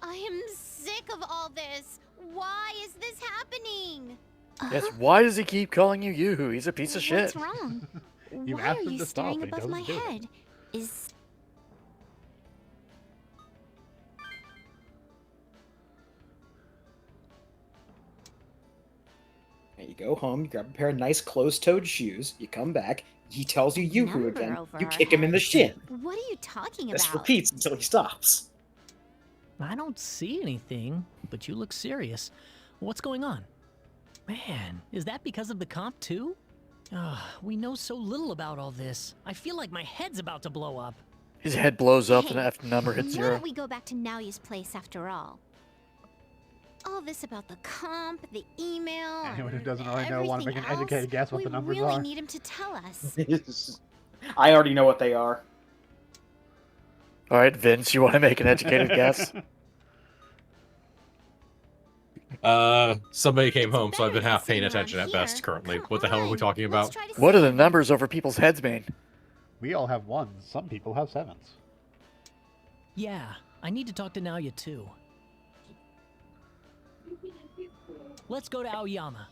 I am sick of all this. Why is this happening? Yes, why does he keep calling you Yoo-hoo? He's a piece of shit. What's wrong? You Why asked are him you to stop, staring and he above my doesn't do it. head? Is You go home, you grab a pair of nice closed-toed shoes, you come back, he tells you Yoo-hoo Number again, over you our kick him in the heads. shin. What are you talking This about? repeats until he stops. I don't see anything, but you look serious. What's going on? Man, is that because of the comp too? We know so little about all this. I feel like my head's about to blow up. His head blows up and Hey, after number hits Why 0. don't we go back to Naoya's place after all? All this about the comp, the email. Anyone who and doesn't already know want to make an everything educated else, guess what we the numbers really are. need him to tell us. I already know what they are. All right, Vince, you want to make an educated guess? Somebody came It's home, so I've been better half than paying sitting attention around at best here. currently. Come What the hell are we on, talking let's about? try to What do save the him. numbers over people's heads mean? We all have ones. Some people have sevens. Yeah, I need to talk to Naoya too. Let's go to Aoyama.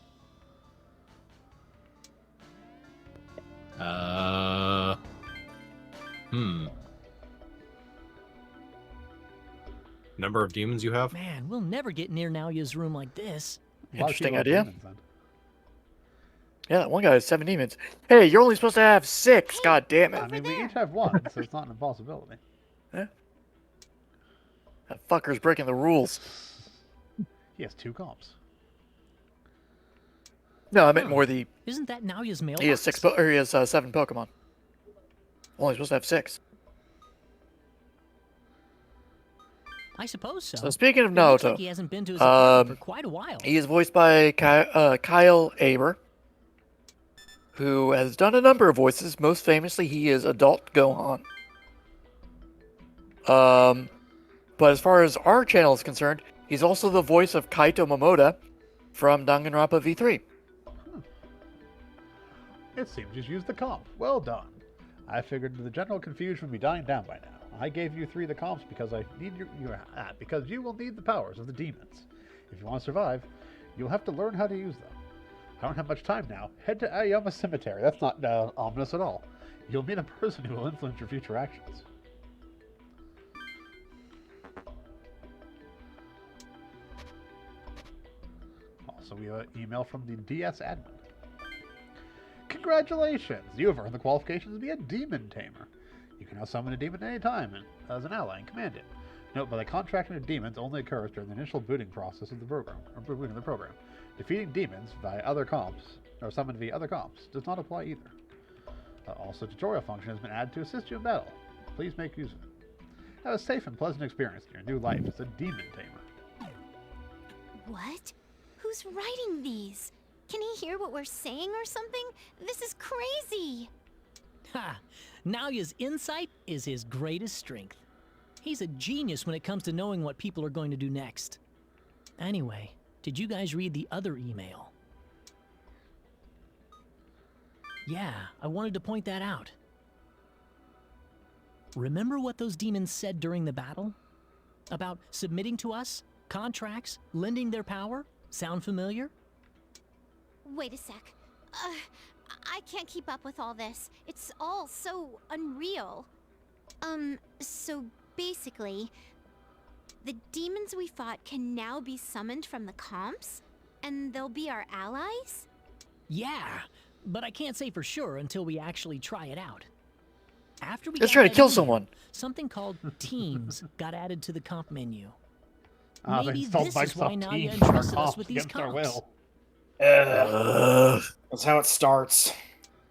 Number of demons you have? Man, we'll never get near Naoya's room like this. A lot of Interesting people have idea. demons, then. Yeah, that one guy has 7 demons. Hey, you're only supposed to have 6. Hey, God damn it. I mean, we there. each have one, so it's not an impossibility. That fucker's breaking the rules. He has 2 comps. No, I meant more the. Isn't that Naoya's mailbox? He has 7 Pokemon. Only supposed to have 6. I suppose so. So speaking of It looks Naruto, like he hasn't been to his apartment um, for quite a while. he is voiced by Kyle Aber, who has done a number of voices. Most famously, he is Adult Gohan. But as far as our channel is concerned, he's also the voice of Kaito Momoda from Danganronpa V3. It seems you've used the comp. Well done. I figured the general confusion would be dying down by now. I gave you 3 of the comps because I need because you will need the powers of the demons. If you want to survive, you'll have to learn how to use them. I don't have much time now. Head to Aoyama Cemetery. That's not ominous at all. You'll meet a person who will influence your future actions. Also, we have an email from the DS admin. Congratulations! You have earned the qualifications to be a demon tamer. You can now summon a demon at any time as an ally and command it. Note, by the contracting of demons only occurs during the initial booting process of the program, Defeating demons via other comps, or summoned via other comps, does not apply either. Also, tutorial function has been added to assist you in battle. Please make use of it. Have a safe and pleasant experience in your new life as a demon tamer. What? Who's writing these? Can he hear what we're saying or something? This is crazy. Ha! Naoya's insight is his greatest strength. He's a genius when it comes to knowing what people are going to do next. Anyway, did you guys read the other email? Yeah, I wanted to point that out. Remember what those demons said during the battle? About submitting to us? Contracts? Lending their power? Sound familiar? Wait a sec. I can't keep up with all this. It's all so unreal. So basically, the demons we fought can now be summoned from the comps? And they'll be our allies? Yeah, but I can't say for sure until we actually try it out. After we Let's got try to that kill email, someone. Something called Teams got added to the comp menu. They Maybe installed this is why Microsoft Nadia Teams on our entrusted us comps with these against our comps. will. That's how it starts.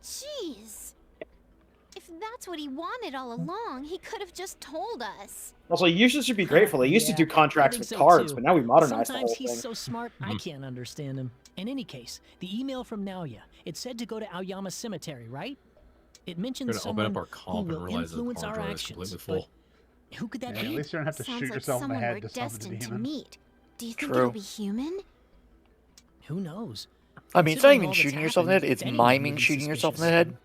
Jeez. If that's what he wanted all along, he could have just told us. Also, users should be grateful. They used to Yeah, do contracts I think with so cards, too. but now we modernized Sometimes the whole he's thing. so smart, I can't understand him. In any case, the email from Naoya, it said to go to Aoyama Cemetery, right? It We're mentions gonna open someone up our who comp and will realize that the influence hard our drive is actions. completely But full. who could that Yeah, be? at least you don't have to Sounds shoot like yourself in the someone head we're to summon the destined to demon. meet. Do you think True. it'll be human? Who knows? I mean, it's not Considering even all that's shooting yourself in the head, happened, it's anyone miming would be shooting yourself in the suspicious. head.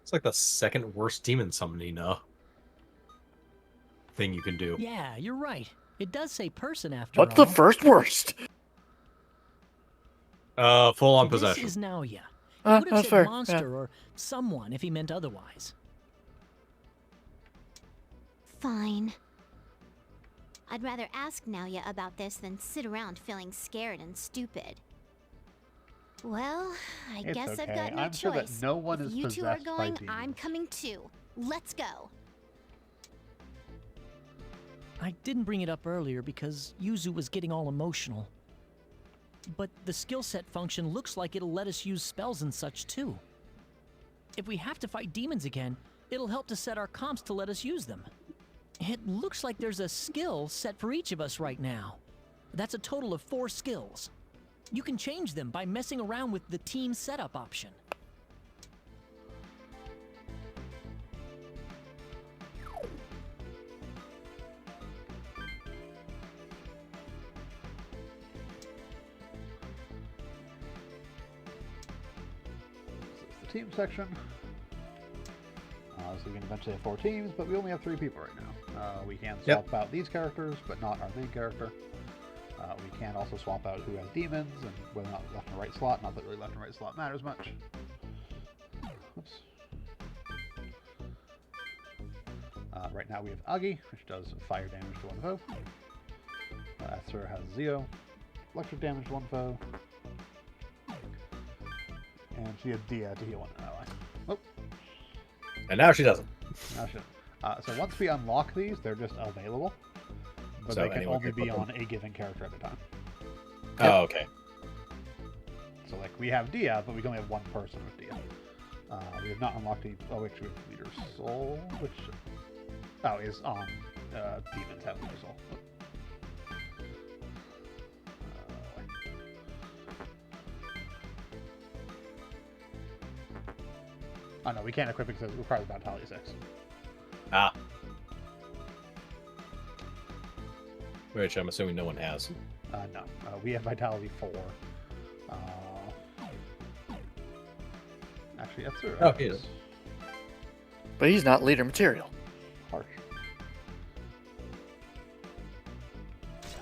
It's like the second worst demon summoning thing you can do. Yeah, you're right. It does say person after What's all. the first worst? Full on This possession. is Naoya. He would have That's said fair. monster or someone if he meant otherwise. Fine. I'd rather ask Naoya about this than sit around feeling scared and stupid. Well, I It's guess I've okay. got no I'm choice. sure that no one If is you two are possessed by going, demons. I'm coming too. Let's go. I didn't bring it up earlier because Yuzu was getting all emotional. But the skill set function looks like it'll let us use spells and such too. If we have to fight demons again, it'll help to set our comps to let us use them. It looks like there's a skill set for each of us right now. That's a total of 4 skills. You can change them by messing around with the team setup option. This is the team section. So we can eventually have 4 teams, but we only have 3 people right now. We can swap out these characters, but not our main character. We can also swap out who has demons and whether or not left and right slot. Not that really left and right slot matters much. Oops. Right now we have Agi, which does fire damage to one foe. Esther has Zio, electric damage to one foe. And she has Dia to heal one ally. Oh. And now she doesn't. Now she doesn't. So once we unlock these, they're just available. But So they can anyone only can be put on a given character at a time. Oh, okay. So like we have Dia, but we can only have one person with Dia. We have not unlocked the actually we have Leader's Soul, which is on demons have Leader's Soul. Oh no, we can't equip it because it requires Vitality 6. Ah. Which I'm assuming no one has. No, we have Vitality 4. Actually, that's Oh, he is. But he's not leader material. Harsh.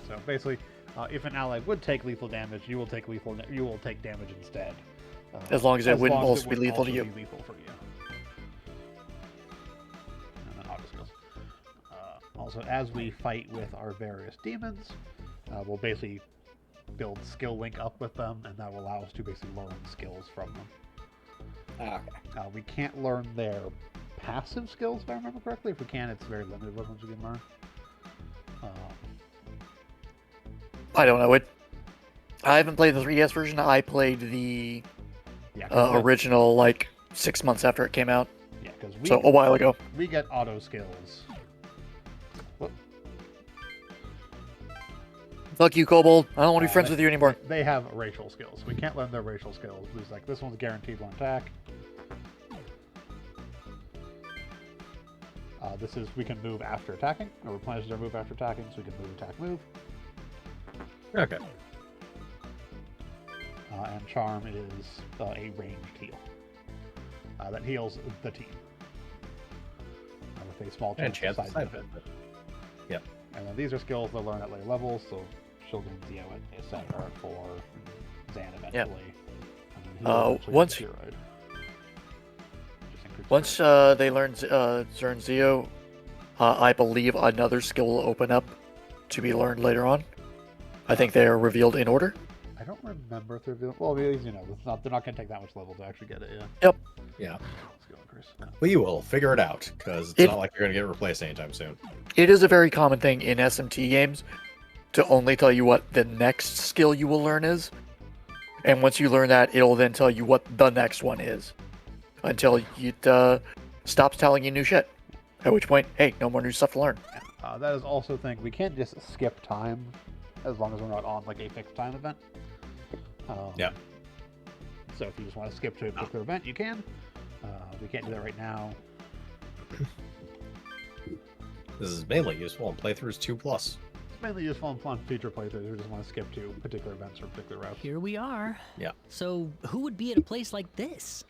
So basically, if an ally would take lethal damage, you will take you will take damage instead. As long as it wouldn't also be wouldn't lethal to also you. be lethal for you. And then auto skills. Also, as we fight with our various demons, we'll basically build skill link up with them, and that will allow us to basically learn skills from them. Okay. We can't learn their passive skills, if I remember correctly. If we can, it's very limited what ones we can learn. I don't know it. I haven't played the 3DS version. I played the original like 6 months after it came out. Yeah, because so a while ago. We get auto skills. Whoop. Fuck you, Kobold. I don't want to be friends with you anymore. They have racial skills. We can't learn their racial skills. It's like this one's guaranteed 1 attack. This is we can move after attacking, or replenishes our move after attacking, so we can move, attack, move. Okay. And charm is a ranged heal. that heals the team. With a small And chance chance of side side benefit. benefit. Yep. And then these are skills they'll learn at later levels, so she'll gain Zio at a set or 4, Zan eventually. And then he'll eventually once- get Zeroed. Just increase Once rate. they learn Zio, I believe another skill will open up to be learned later on. I think they are revealed in order. I don't remember if they're well, because, you know, they're not going to take that much level to actually get it. Yeah. Yep. Yeah. Skill increase. We will figure it out, because it's It- not like you're going to get replaced anytime soon. It is a very common thing in SMT games to only tell you what the next skill you will learn is. And once you learn that, it'll then tell you what the next one is. Until it stops telling you new shit. At which point, hey, no more new stuff to learn. That is also a thing. We can't just skip time as long as we're not on like a fixed time event. Yeah. So if you just want to skip to a particular event, you can. We can't do that right now. This is mainly useful in playthroughs 2+. It's mainly useful in fun future playthroughs who just want to skip to particular events or particular routes. Here we are. Yeah. So, who would be at a place like this?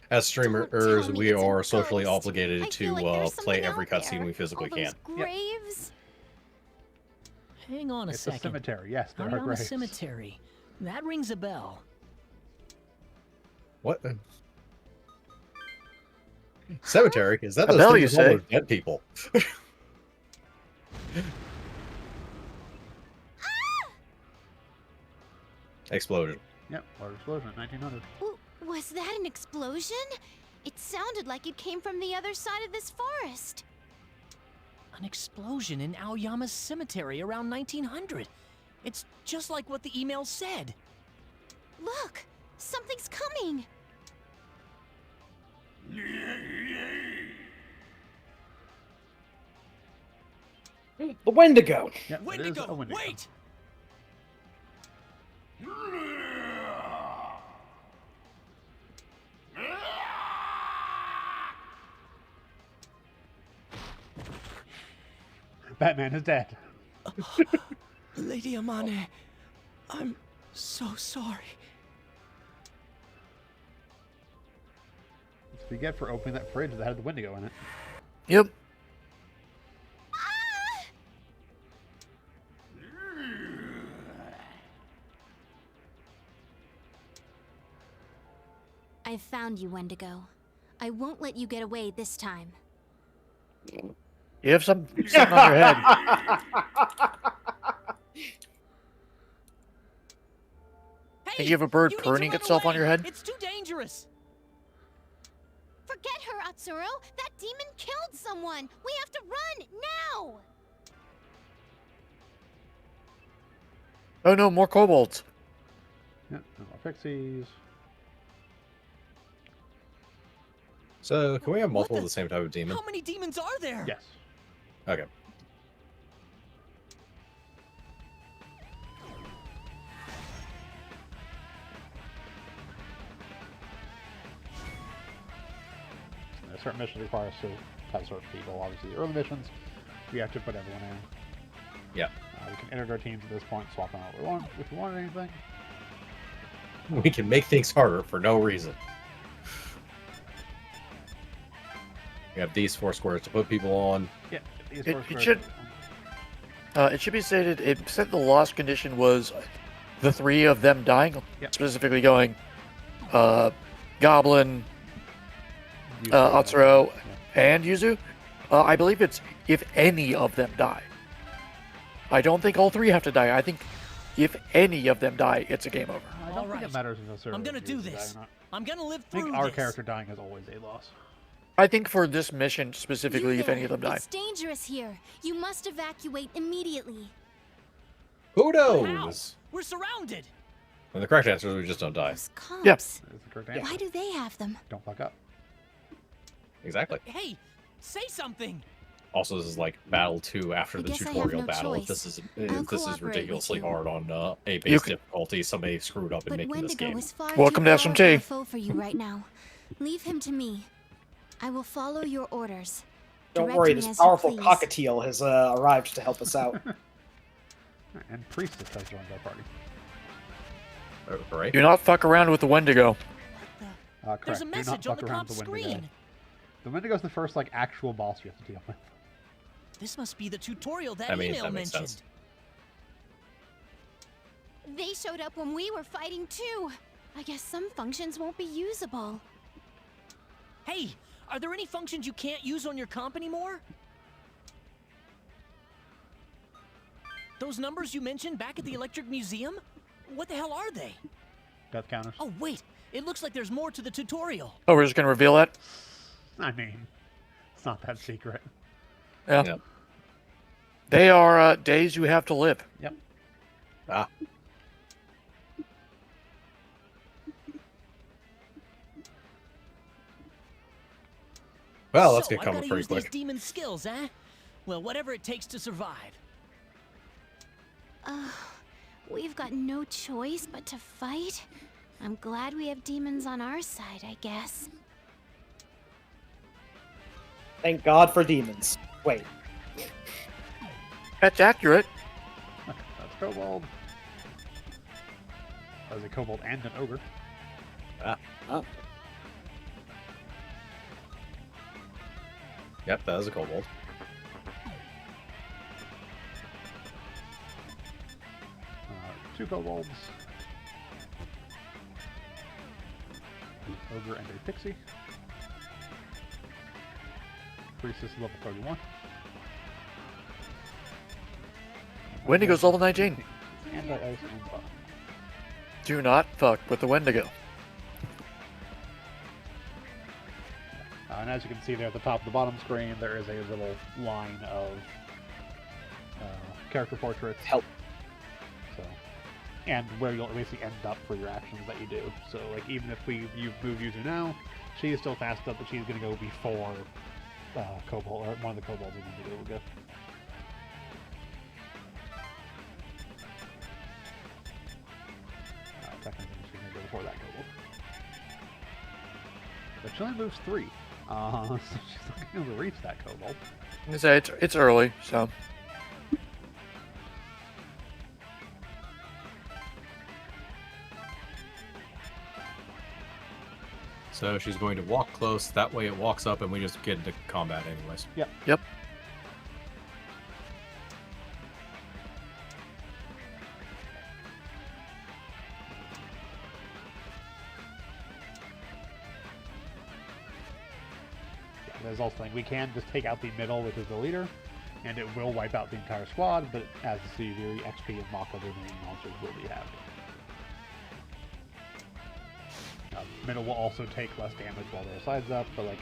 As streamers, Don't tell me we it's a are socially ghost. obligated I to feel like there's play something every out cutscene there. we physically All can. those graves? Hang on a It's a second. cemetery. Yes, there are Ariana graves. Cemetery. That rings a bell. What? Cemetery? Is that A those bell, things you with all say? those dead people? Explosion. Yep, large explosion at 1900. Was that an explosion? It sounded like it came from the other side of this forest. An explosion in Aoyama's cemetery around 1900. It's just like what the email said. Look, something's coming. The Wendigo. Yep, it is a Wendigo, Wendigo. wait! Batman is dead. Lady Amane, I'm so sorry. That's what you get for opening that fridge that had the Wendigo in it. Yep. I've found you, Wendigo. I won't let you get away this time. You have something on your head. Hey, you have a bird you need pruning to run itself on away. your head? It's too dangerous. Forget her, Atsuro! That demon killed someone! We have to run, now! Oh no, more kobolds. Yep, no more pixies. So, can we have multiple the- of the same type of demon? How many demons are there? Yes. Okay. There's certain missions require us to have certain people. Obviously, the early missions, we have to put everyone in. Yeah. We can edit our teams at this point, swap them out if we want. If we want anything. We can make things harder for no reason. We have these 4 squares to put people on. Yeah. These It- first it squares- should- It should be stated, it said the loss condition was the 3 of them dying, Yep. specifically going Goblin, Yuzu, Atsuro, yeah. and Yuzu. I believe it's if any of them die. I don't think all 3 have to die. I think if any of them die, it's a game over. I don't think Alright. it matters if necessarily. I'm gonna if do Yuzu die this. or not. I'm gonna live I think through our this. character dying is always a loss. I think for this mission specifically, You if any of there. them die. It's dangerous here. You must evacuate immediately. Who How? knows? We're surrounded. And the correct answer is we just don't die. Those comps. Yep. That is the correct answer. Why do they have them? Don't fuck up. Exactly. Hey, say something. Also, this is like Battle 2 after I the guess I have tutorial no battle. choice. This is I'll this is cooperate with ridiculously you. hard on a You base can- difficulty. Somebody screwed up in But making this Wendigo game. is far Welcome too to powerful SMT. a foe for you right now. Leave him to me. I will follow your orders. Don't Direct worry, me this as you powerful please. cockatiel has arrived to help us out. And Priestess has joined our party. Right? Do not fuck around with the Wendigo. Correct. There's a Do not message on fuck the around comp with the Wendigo. screen. The Wendigo's the first like actual boss you have to deal with. This must be the tutorial that I mean, email that makes mentioned. sense. They showed up when we were fighting too. I guess some functions won't be usable. Hey, are there any functions you can't use on your comp anymore? Those numbers you mentioned back at the Electric Museum? What the hell are they? Death counters. Oh, wait. It looks like there's more to the tutorial. Oh, we're just gonna reveal that? I mean, it's not that secret. Yeah. Yep. They are days you have to live. Yep. Ah. Well, let's So, get I've coming gotta pretty use these quick. demon skills, eh? Well, whatever it takes to survive. We've got no choice but to fight. I'm glad we have demons on our side, I guess. Thank God for demons. Wait. That's accurate. That's Kobold. That was a Kobold and an Ogre. Oh. Yep, that is a kobold. Two Kobolds. An Ogre and a Pixie. Priestess level 31. Wendigo's level 19. Anti-ice and buff. Do not fuck with the Wendigo. And as you can see there at the top of the bottom screen, there is a little line of character portraits. Help. So, and where you'll basically end up for your actions that you do. So, like, even if you move user now, she is still fast enough that she's going to go before Kobold, or one of the Kobolds in the video will go. Technically, she's going to go before that Kobold. But she only moves 3. So she's not going to be able to reach that Kobold. I say it's early, so So she's going to walk close. That way it walks up and we just get into combat anyways. Yep. Yep. There's also thing we can just take out the middle, which is the leader, and it will wipe out the entire squad. But as the CV, XP and mock other remaining monsters will be halved. Middle will also take less damage while their sides up, but like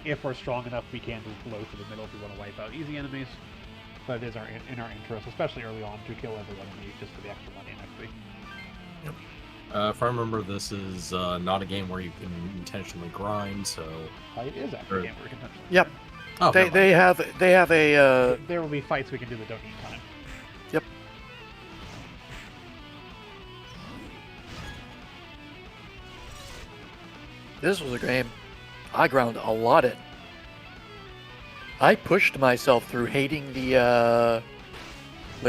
if we're strong enough, we can just blow through the middle if we want to wipe out easy enemies. But it is in our interest, especially early on, to kill every enemy just for the extra money and XP. If I remember, this is not a game where you can intentionally grind, so... It is actually a game where we can touch them. yep. Oh, They have a There will be fights we can do that don't need time. yep. This was a game I ground a lot in. I pushed myself through hating the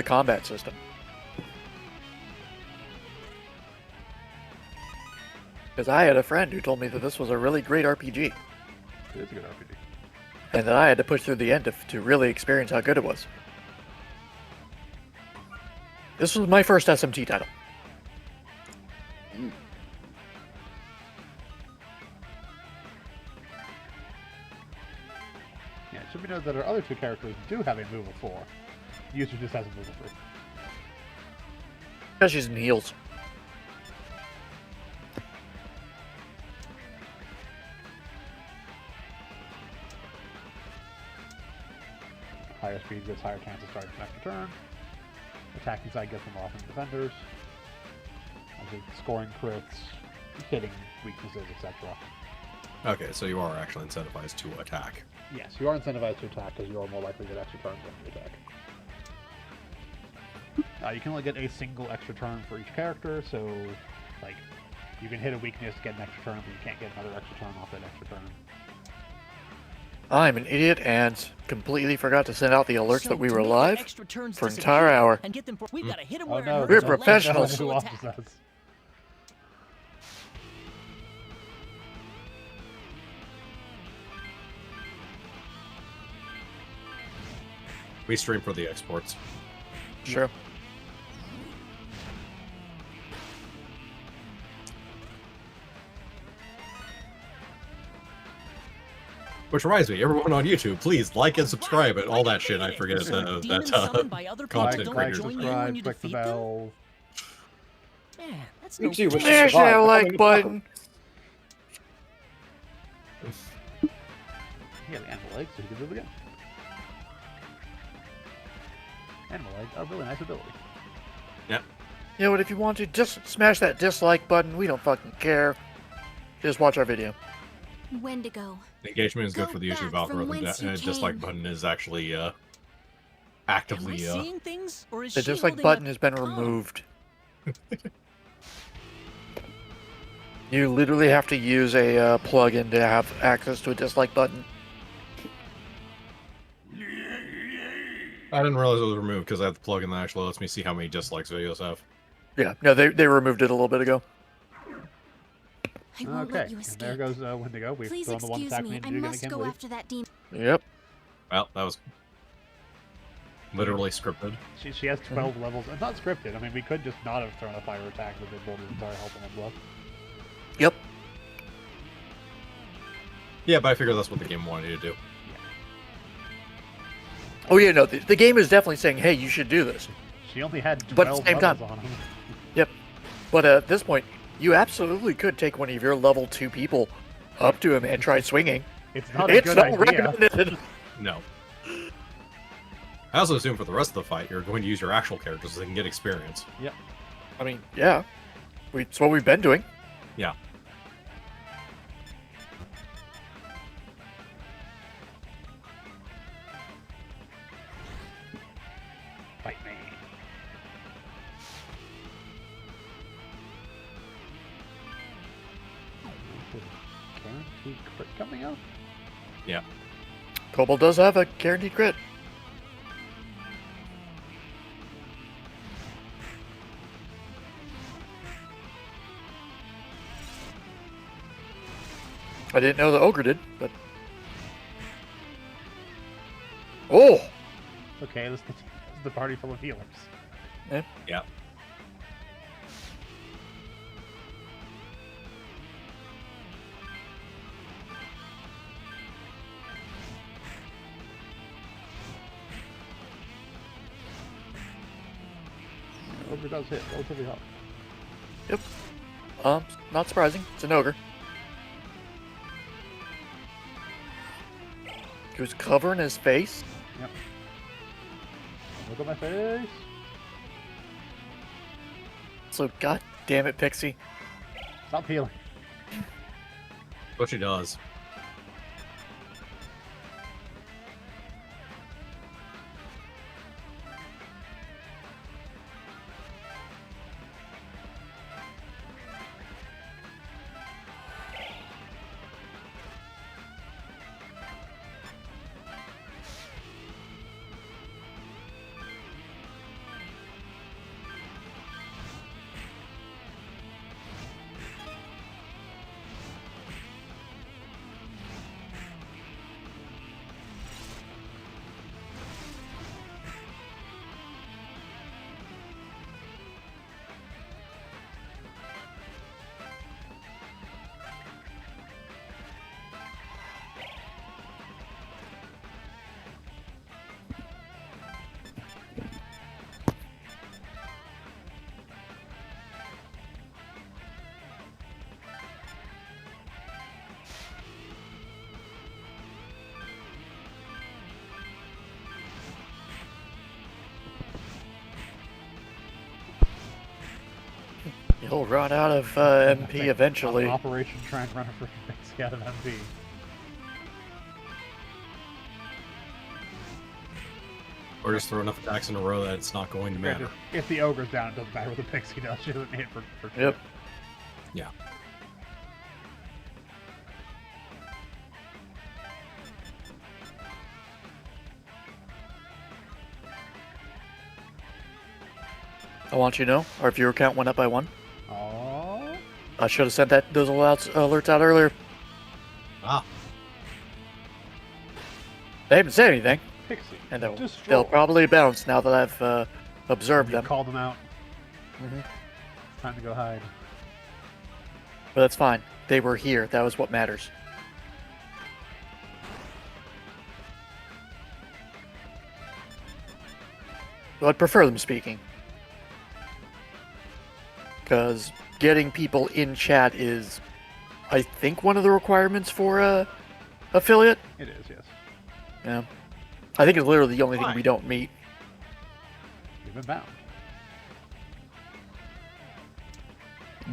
combat system. Because I had a friend who told me that this was a really great RPG. It is a good RPG. And that I had to push through the end to really experience how good it was. This was my first SMT title. Yeah, it should be noted that our other two characters do have a move of 4. The user just has a move of 3. Because she's in heels. Higher speed gives higher chance of starting next turn. Attacking side gets them off in defenders. Scoring crits, hitting weaknesses, etc. Okay, so you are actually incentivized to attack. Yes, you are incentivized to attack because you are more likely to get extra turns when you attack. You can only get a single extra turn for each character, so like you can hit a weakness, get an extra turn, but you can't get another extra turn off that extra turn. I'm an idiot and completely forgot to send out the alerts So that we to were make the live extra turns for an disappear entire hour. And get them we've got to hit them Oh where no, it We're hurts and let professionals. them Who attack. watches us? We stream for the exports. Sure. Which reminds me, everyone on YouTube, please like and subscribe and all that shit. I forget Demons summoned by other people content don't creators. join you subscribe, when you click the defeat them? bell. Man, that's You no two wish to Smash survive, that but like having a button. Yeah, the animal legs, so you can do it again. Animal legs are a really nice ability. Yep. You know what? If you want to, just smash that dislike button. We don't fucking care. Just watch our video. Wendigo. Engagement is good Go for the YouTube back from algorithm. whence you Dislike came. button is actually Am I actively seeing things, or is The she dislike holding button a has been comb? removed. You literally have to use a plugin to have access to a dislike button. I didn't realize it was removed because I have the plugin that actually lets me see how many dislikes videos have. Yeah, no, they removed it a little bit ago. I won't Okay, let you and escape. there goes Wendigo. We've Please thrown the one excuse attack me. we I needed to do, and it must can't go leave. after that demon. Yep. Well, that was literally scripted. She has 12 levels. It's not scripted. I mean, we could just not have thrown a fire attack with the build entire help on the bluff. Yep. Yeah, but I figured that's what the game wanted you to do. Oh yeah, no, the game is definitely saying, hey, you should do this. She only had 12 But at the same levels time- on him. Yep. But at this point, you absolutely could take one of your level 2 people up to him and try swinging. It's not a It's good not idea. recommended. No. I also assume for the rest of the fight, you're going to use your actual characters so they can get experience. Yep. I mean, yeah. It's what we've been doing. Yeah. Fight me. Guaranteed crit coming up? Yeah. Kobold does have a guaranteed crit. I didn't know the ogre did, but... Oh! Okay, this is the party full of healers. Yeah. Ogre does hit relatively hard. Yep. Not surprising. It's an ogre. He was covering his face. Yep. Look at my face. So, god damn it, Pixie. Stop healing. What she does. He'll run out of MP Think eventually. Operation try and run a freaking Pixie out of MP. Or just throw enough attacks in a row that it's not going to matter. If the ogre's down, it doesn't matter what the Pixie does. She doesn't hit for Yep. Yeah. I want you to know, our viewer count went up by 1. Oh. I should have sent those alerts out earlier. Ah. They haven't said anything. Pixie. And they'll Destroy. probably bounce now that I've observed You them. called them out. Mhm. Time to go hide. But that's fine. They were here. That was what matters. Well, I'd prefer them speaking. Because getting people in chat is, I think, one of the requirements for affiliate. It is, yes. Yeah. I think it's literally the only thing we don't meet. You've been bound.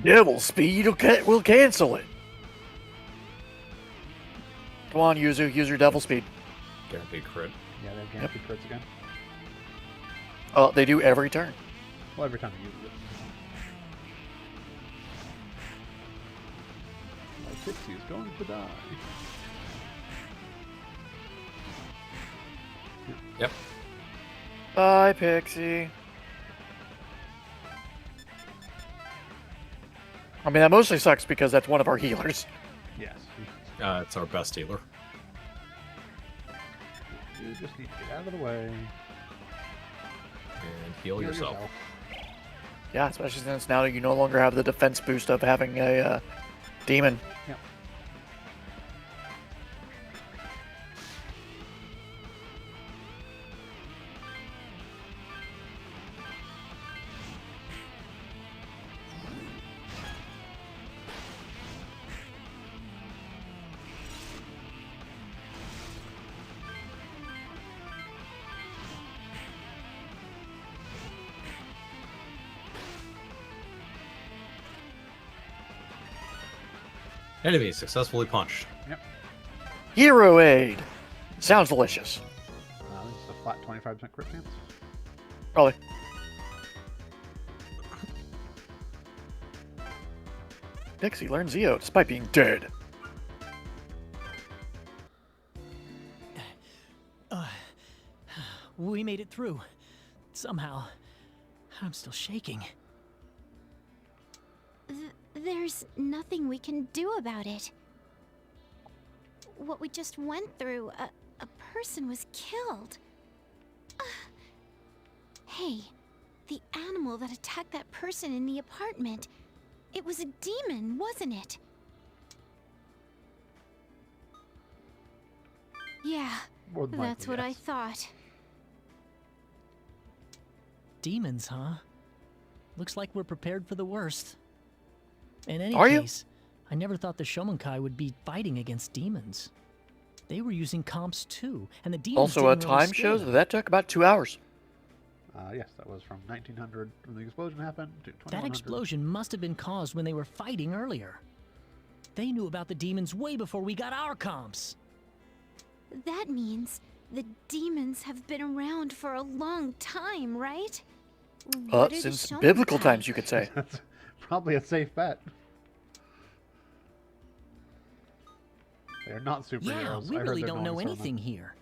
Devil speed will cancel it. Come on, Yuzu. Use your devil speed. Guaranteed crit. Yeah, they have guaranteed crits again. Oh, they do every turn. Well, every time you use it. My Pixie is going to die. Yep. Bye, Pixie. I mean, that mostly sucks because that's one of our healers. Yes. It's our best healer. You just need to get out of the way. And heal yourself. Yeah, especially since now you no longer have the defense boost of having a demon. Yep. Enemy successfully punched. Yep. Hero aid. Sounds delicious. This is a flat 25% crit chance. Probably. Pixie learns Zeo despite being dead. We made it through. Somehow. I'm still shaking. There's nothing we can do about it. What we just went through, a person was killed. Hey, the animal that attacked that person in the apartment, it was a demon, wasn't it? Yeah, More than that's likely, what I yes. thought. Demons, huh? Looks like we're prepared for the worst. In any Are you? case, I never thought the Shomonkai would be fighting against demons. They were using comps too, and the demons Also, a didn't really time scare shows them. that took about 2 hours. Yes, that was from 1900 when the explosion happened to 2100. That explosion must have been caused when they were fighting earlier. They knew about the demons way before we got our comps. That means the demons have been around for a long time, right? What are the Since biblical Shomonkai? times, you could say. That's probably a safe bet. They're not superheroes. Yeah, we I heard really they're don't know going anything here.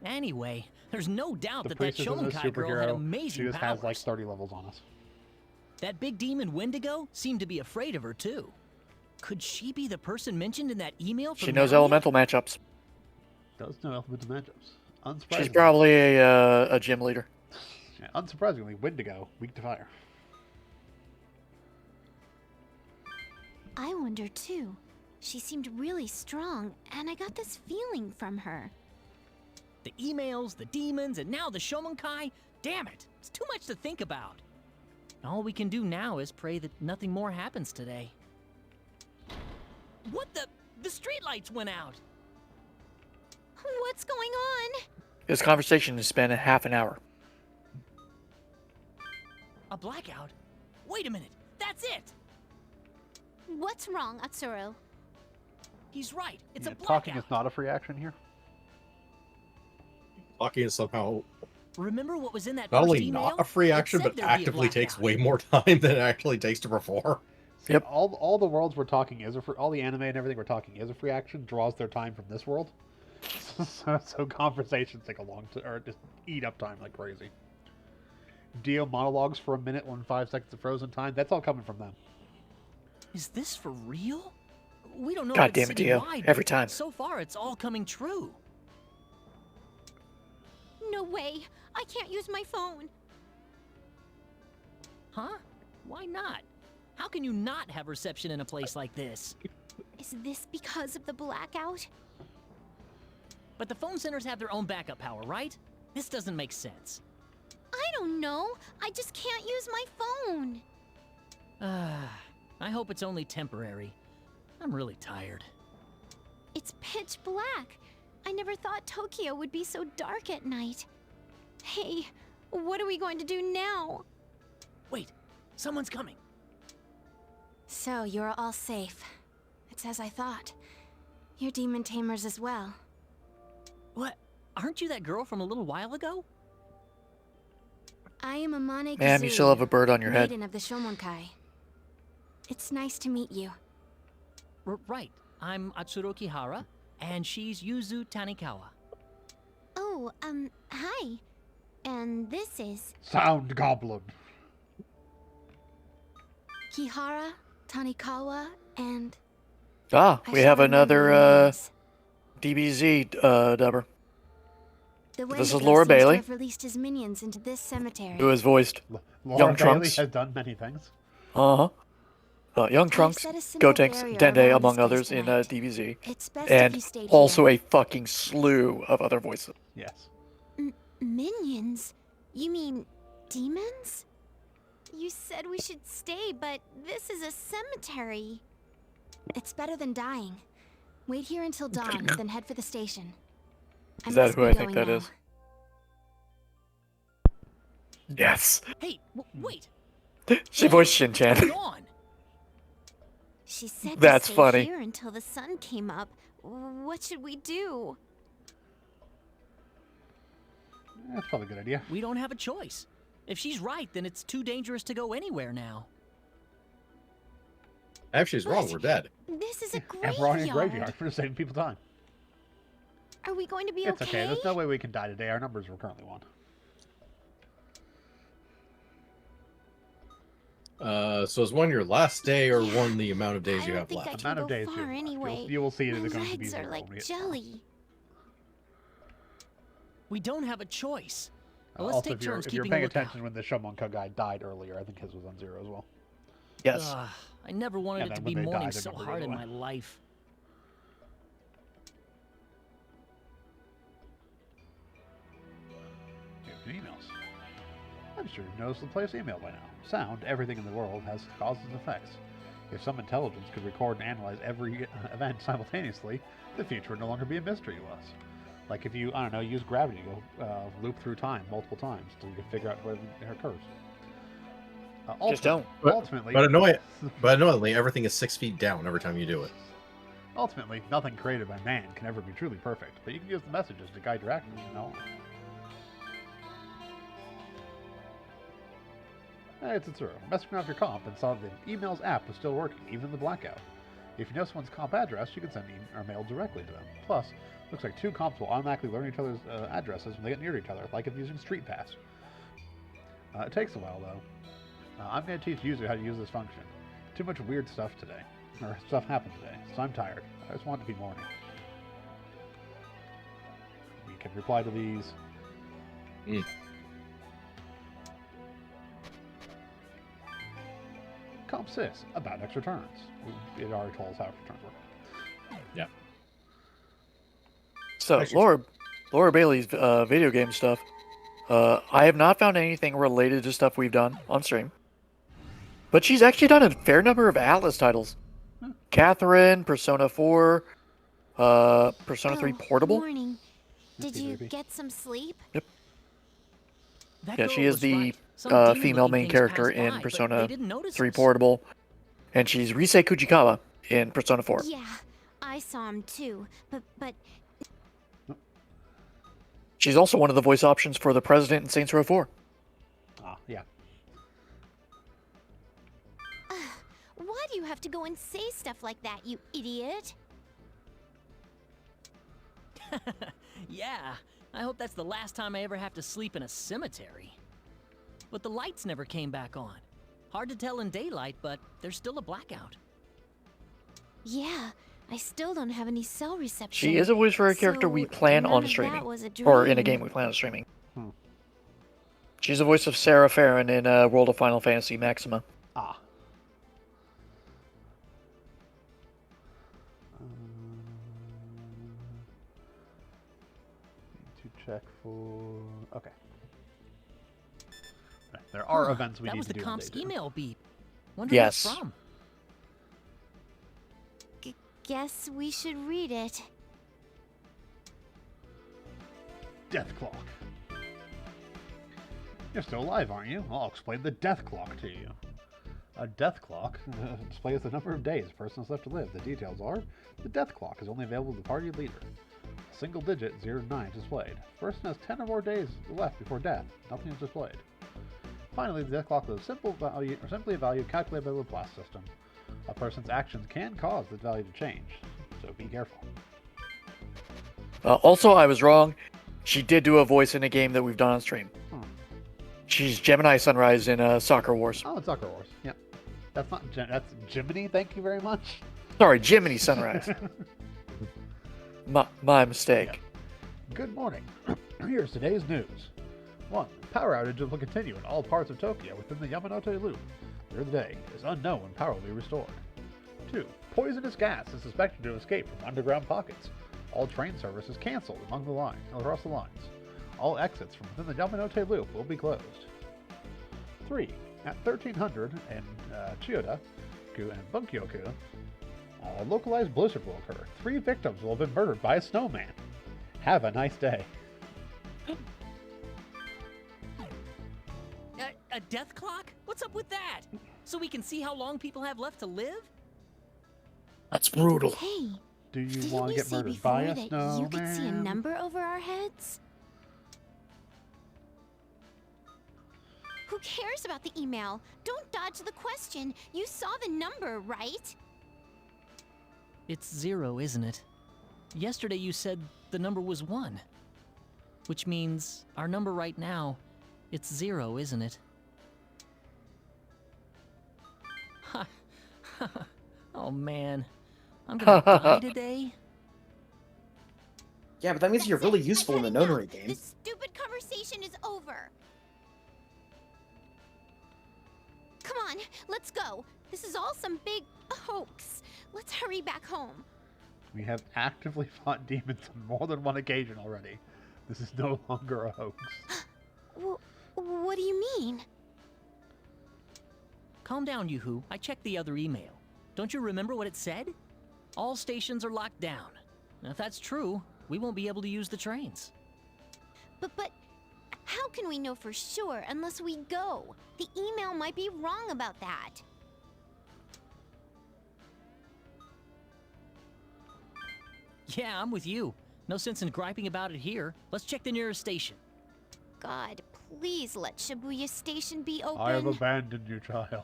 Anyway, there's no doubt The that priest isn't a Shomonkai girl had superhero. amazing She just powers. has like 30 levels on us. That big demon Wendigo seemed to be afraid of her too. Could she be the person mentioned in that email from She knows Nalia? elemental matchups. Does know elemental matchups. Unsurprisingly. She's probably a gym leader. Yeah, unsurprisingly, Wendigo, weak to fire. I wonder too. She seemed really strong, and I got this feeling from her. The emails, the demons, and now the Shomonkai? Damn it, it's too much to think about. All we can do now is pray that nothing more happens today. What the? The streetlights went out! What's going on? This conversation has spent a half an hour. A blackout? Wait a minute, that's it! What's wrong, Atsuro? He's right, it's Yeah, a talking blackout. is not a free action here. Talking is somehow Remember what was in that not first only email? not a free It action, said but there'd be a actively takes blackout. way more time than it actually takes to perform. See, Yep. all the worlds we're talking is all the anime and everything we're talking is a free action. Draws their time from this world, so conversations take a long or just eat up time like crazy. Dio monologues for a minute when 5 seconds of frozen time. That's all coming from them. Is this for real? We don't know God if it's damn it, Dio. citywide, Every but time. So far, it's all coming true. No way. I can't use my phone. Huh? Why not? How can you not have reception in a place like this? Is this because of the blackout? But the phone centers have their own backup power, right? This doesn't make sense. I don't know. I just can't use my phone. I hope it's only temporary. I'm really tired. It's pitch black. I never thought Tokyo would be so dark at night. Hey, what are we going to do now? Wait, someone's coming. So, you're all safe. It's as I thought. You're demon tamers as well. What? Aren't you that girl from a little while ago? I am Amane Ma'am, you still have a bird on your head. maiden of the Shomonkai. It's nice to meet you. Right. I'm Atsuro Kihara, and she's Yuzu Tanikawa. Oh, hi. And this is Sound Goblin. Kihara, Tanikawa, and... Ah, I we shall have remember another your names. DBZ dubber, The this is Wendigo Laura seems to Bailey. have released his minions into this cemetery. who has voiced Laura Young Bailey Trunks. has done many things. Young Trunks, set a simple Gotenks, barrier Dende, around among this place others in tonight. DBZ, It's best if and you stayed also here. a fucking slew of other voices. Yes. Minions? You mean demons? You said we should stay, but this is a cemetery. It's better than dying. Wait here until dawn, then head for the station. Is that must who be I think going that now. is? Yes. Hey, wait. She voiced What's Shin-chan. going on? She said That's to stay funny. here until the sun came up. What should we do? That's probably a good idea. We don't have a choice. If she's right, then it's too dangerous to go anywhere now. Actually, she's wrong. We're dead. This is a And we're on a graveyard. graveyard for saving people time. Are we going to be It's okay. There's no way we can die today. Our numbers are currently 1. So is one your last day or one the amount of days I you don't have think I left? can Amount of go days far you have left. anyway. You will see it My is going to be legs are 0 like when we hit tomorrow. jelly. We don't have a choice. Well, let's Also, take turns if you're keeping paying a lookout. attention when the Shomonka guy died earlier, I think his was on 0 as well. Yes. I never wanted And it to then be when they mourning died, I so remember hard the in other my life. You have emails. I'm sure you've noticed the place email by now. Sound, everything in the world, has causes and effects. If some intelligence could record and analyze every event simultaneously, the future would no longer be a mystery to us. Like if you, I don't know, use gravity to go loop through time multiple times so you can figure out what occurs. Just don't. Ultimately, But annoyingly, everything is 6 feet down every time you do it. ultimately, nothing created by man can ever be truly perfect, but you can use the messages to guide your actions, you know? Hey, it's Atsuro. Messing around with your comp and saw the emails app was still working, even in the blackout. If you know someone's comp address, you can send or mail directly to them. Plus, looks like 2 comps will automatically learn each other's addresses when they get near to each other, like if using Street Pass. It takes a while, though. I'm going to teach user how to use this function. Too much weird stuff today. Or stuff happened today, so I'm tired. I just want it to be morning. We can reply to these. Comp 6, about extra turns. It already told us how extra turns work. Yeah. So Laura Bailey's video game stuff. I have not found anything related to stuff we've done on stream, but she's actually done a fair number of Atlas titles. Catherine, Persona 4, Persona 3 Portable. Morning. Did you creepy. get some sleep? Yep. That Yeah, girl she is was the right. Some demon-looking female main things character passed in by, but Persona they didn't notice 3 us. Portable, and she's Rise Kujikawa in Persona 4. Yeah, I saw him too. But She's also one of the voice options for the President in Saints Row 4. Ah, yeah. why do you have to go and say stuff like that, you idiot? Yeah, I hope that's the last time I ever have to sleep in a cemetery. But the lights never came back on. Hard to tell in daylight, but there's still a blackout. Yeah, I still don't have any cell reception. She is a voice for a character So we plan none on of streaming, that was a or in a dream. game we plan on streaming. She's the voice of Sarah Farron in World of Final Fantasy Maxima. Ah. Need to check for... Okay. There are events we that need was to the do on comp's day 2. email beep. Wonder Yes. who it's from. Guess we should read it. Death Clock. You're still alive, aren't you? I'll explain the Death Clock to you. A death clock displays the number of days a person has left to live. The details are, the death clock is only available to the party leader. A single digit, 0 to 9, is displayed. The person has 10 or more days left before death. Nothing is displayed. Finally, the death clock is simply a value calculated by the Laplace system. A person's actions can cause the value to change, so be careful. Also, I was wrong. She did do a voice in a game that we've done on stream. She's Gemini Sunrise in Soccer Wars. Oh, it's Soccer Wars. Yep. That's not that's Jiminy. Thank you very much. Sorry, Jiminy Sunrise. my mistake. Yeah. Good morning. Here's today's news. 1. Power outages will continue in all parts of Tokyo within the Yamanote Loop. Through the day, it is unknown when power will be restored. 2. Poisonous gas is suspected to have escaped from underground pockets. All train service is cancelled across the lines. All exits from within the Yamanote Loop will be closed. 3. At 1300 in Chiyoda-ku and Bunkyo-ku, a localized blizzard will occur. 3 victims will have been murdered by a snowman. Have a nice day. A death clock? What's up with that? So we can see how long people have left to live? That's brutal. Hey, Do you didn't want we to get say murdered before by a that snowman? you could see a number over our heads? Who cares about the email? Don't dodge the question. You saw the number, right? It's 0, isn't it? Yesterday you said the number was 1. Which means our number right now, it's 0, isn't it? Ha! Oh man. I'm gonna die today? Yeah, but that means you're That's really it. useful in the I'm heading notary out. game. This stupid conversation is over. Come on, let's go. This is all some big hoax. Let's hurry back home. We have actively fought demons on more than one occasion already. This is no longer a hoax. What do you mean? Calm down, Yoo-hoo. I checked the other email. Don't you remember what it said? All stations are locked down. Now, if that's true, we won't be able to use the trains. But how can we know for sure unless we go? The email might be wrong about that. Yeah, I'm with you. No sense in griping about it here. Let's check the nearest station. God, please let Shibuya Station be open. I have abandoned you, child.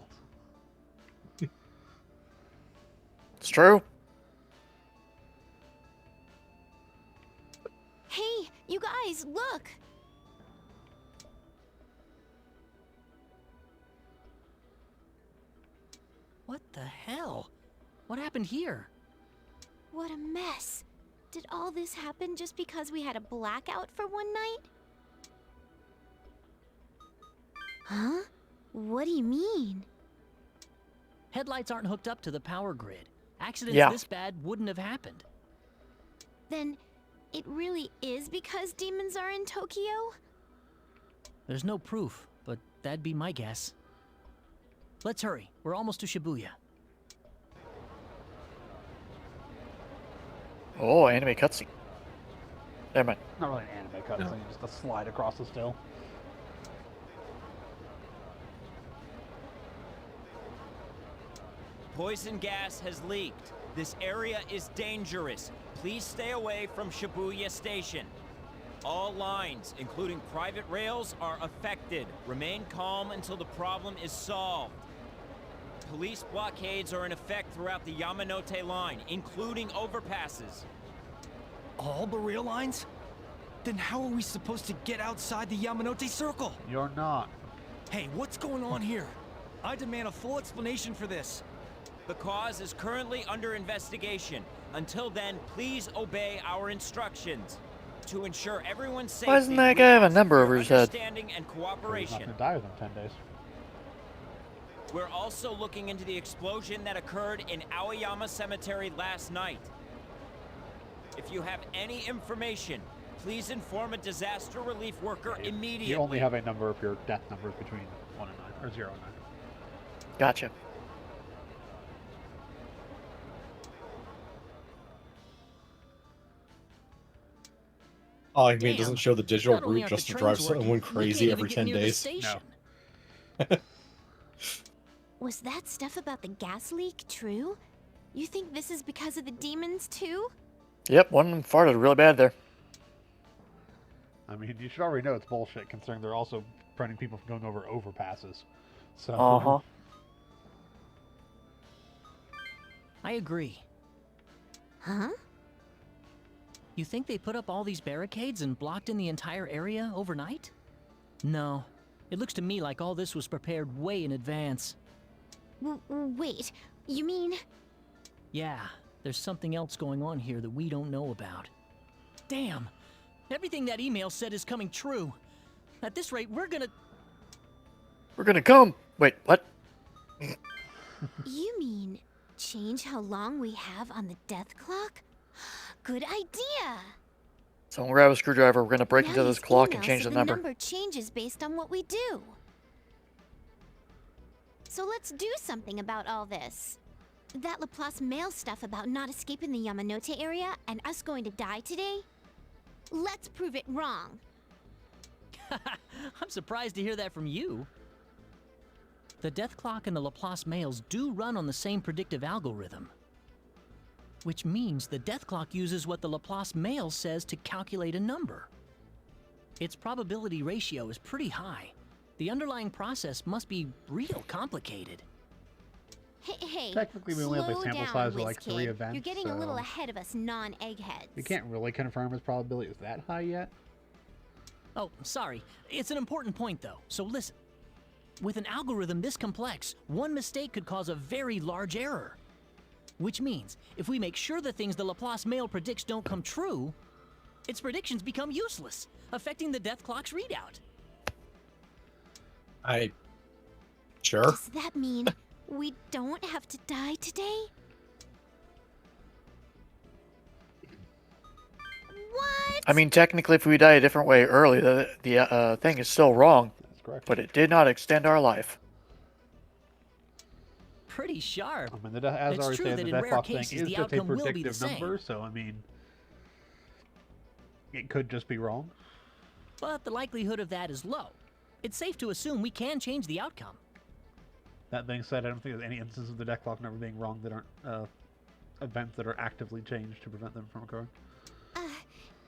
It's true. Hey, you guys, look! What the hell? What happened here? What a mess. Did all this happen just because we had a blackout for one night? Huh? What do you mean? Headlights aren't hooked up to the power grid. Accidents Yeah. this bad wouldn't have happened. Then it really is because demons are in Tokyo? There's no proof, but that'd be my guess. Let's hurry. We're almost to Shibuya. Oh, anime cutscene. Never mind. Not really an anime cutscene, just a slide across the still. Poison gas has leaked. This area is dangerous. Please stay away from Shibuya Station. All lines, including private rails, are affected. Remain calm until the problem is solved. Police blockades are in effect throughout the Yamanote line, including overpasses. All the rail lines? Then how are we supposed to get outside the Yamanote Circle? You're not. Hey, what's going on here? I demand a full explanation for this. The cause is currently under investigation. Until then, please obey our instructions. To ensure everyone's safety, Why doesn't that we guy have a ask number for over your his head? understanding and He's not cooperation. going to die within 10 days. We're also looking into the explosion that occurred in Aoyama Cemetery last night. If you have any information, please inform a disaster relief worker immediately. You only have a number of your death numbers between 1 and 9, or 0 and 9. Gotcha. Oh, I mean, it Damn. doesn't show the digital Not only route aren't the just to trains drive working, someone we crazy can't every even get 10 near the days. station. Was that stuff about the gas leak true? You think this is because of the demons too? Yep, one of them farted really bad there. I mean, you should already know it's bullshit, considering they're also preventing people from going over overpasses. So, Uh-huh. I agree. Huh? You think they put up all these barricades and blocked in the entire area overnight? No. It looks to me like all this was prepared way in advance. Wait, you mean... Yeah, there's something else going on here that we don't know about. Damn! Everything that email said is coming true. At this rate, we're gonna come. Wait, what? You mean change how long we have on the death clock? Good idea! Someone grab a screwdriver. We're gonna break Now into this these clock and emails change say the number. The number changes based on what we do. So let's do something about all this. That Laplace mail stuff about not escaping the Yamanote area and us going to die today? Let's prove it wrong. I'm surprised to hear that from you. The death clock and the Laplace mails do run on the same predictive algorithm. Which means the death clock uses what the Laplace mail says to calculate a number. Its probability ratio is pretty high. The underlying process must be real complicated. Hey, technically, we only have a slow sample down, size of like WizKid. 3 events. You're getting a little so ahead of us non-eggheads. we can't really confirm his probability is that high yet. Oh, sorry. It's an important point, though, so listen. With an algorithm this complex, one mistake could cause a very large error. Which means, if we make sure the things the Laplace mail predicts don't come true, its predictions become useless, affecting the death clock's readout. Sure. Does that mean we don't have to die today? What? I mean, technically, if we die a different way early, the thing is still wrong. That's correct. But it did not extend our life. Pretty sharp. I mean, as It's already true said, that the in death rare clock thing cases, is the just a outcome will be the predictive same. number, so I mean, it could just be wrong. But the likelihood of that is low. It's safe to assume we can change the outcome. That being said, I don't think there's any instances of the death clock number being wrong that aren't events that are actively changed to prevent them from occurring.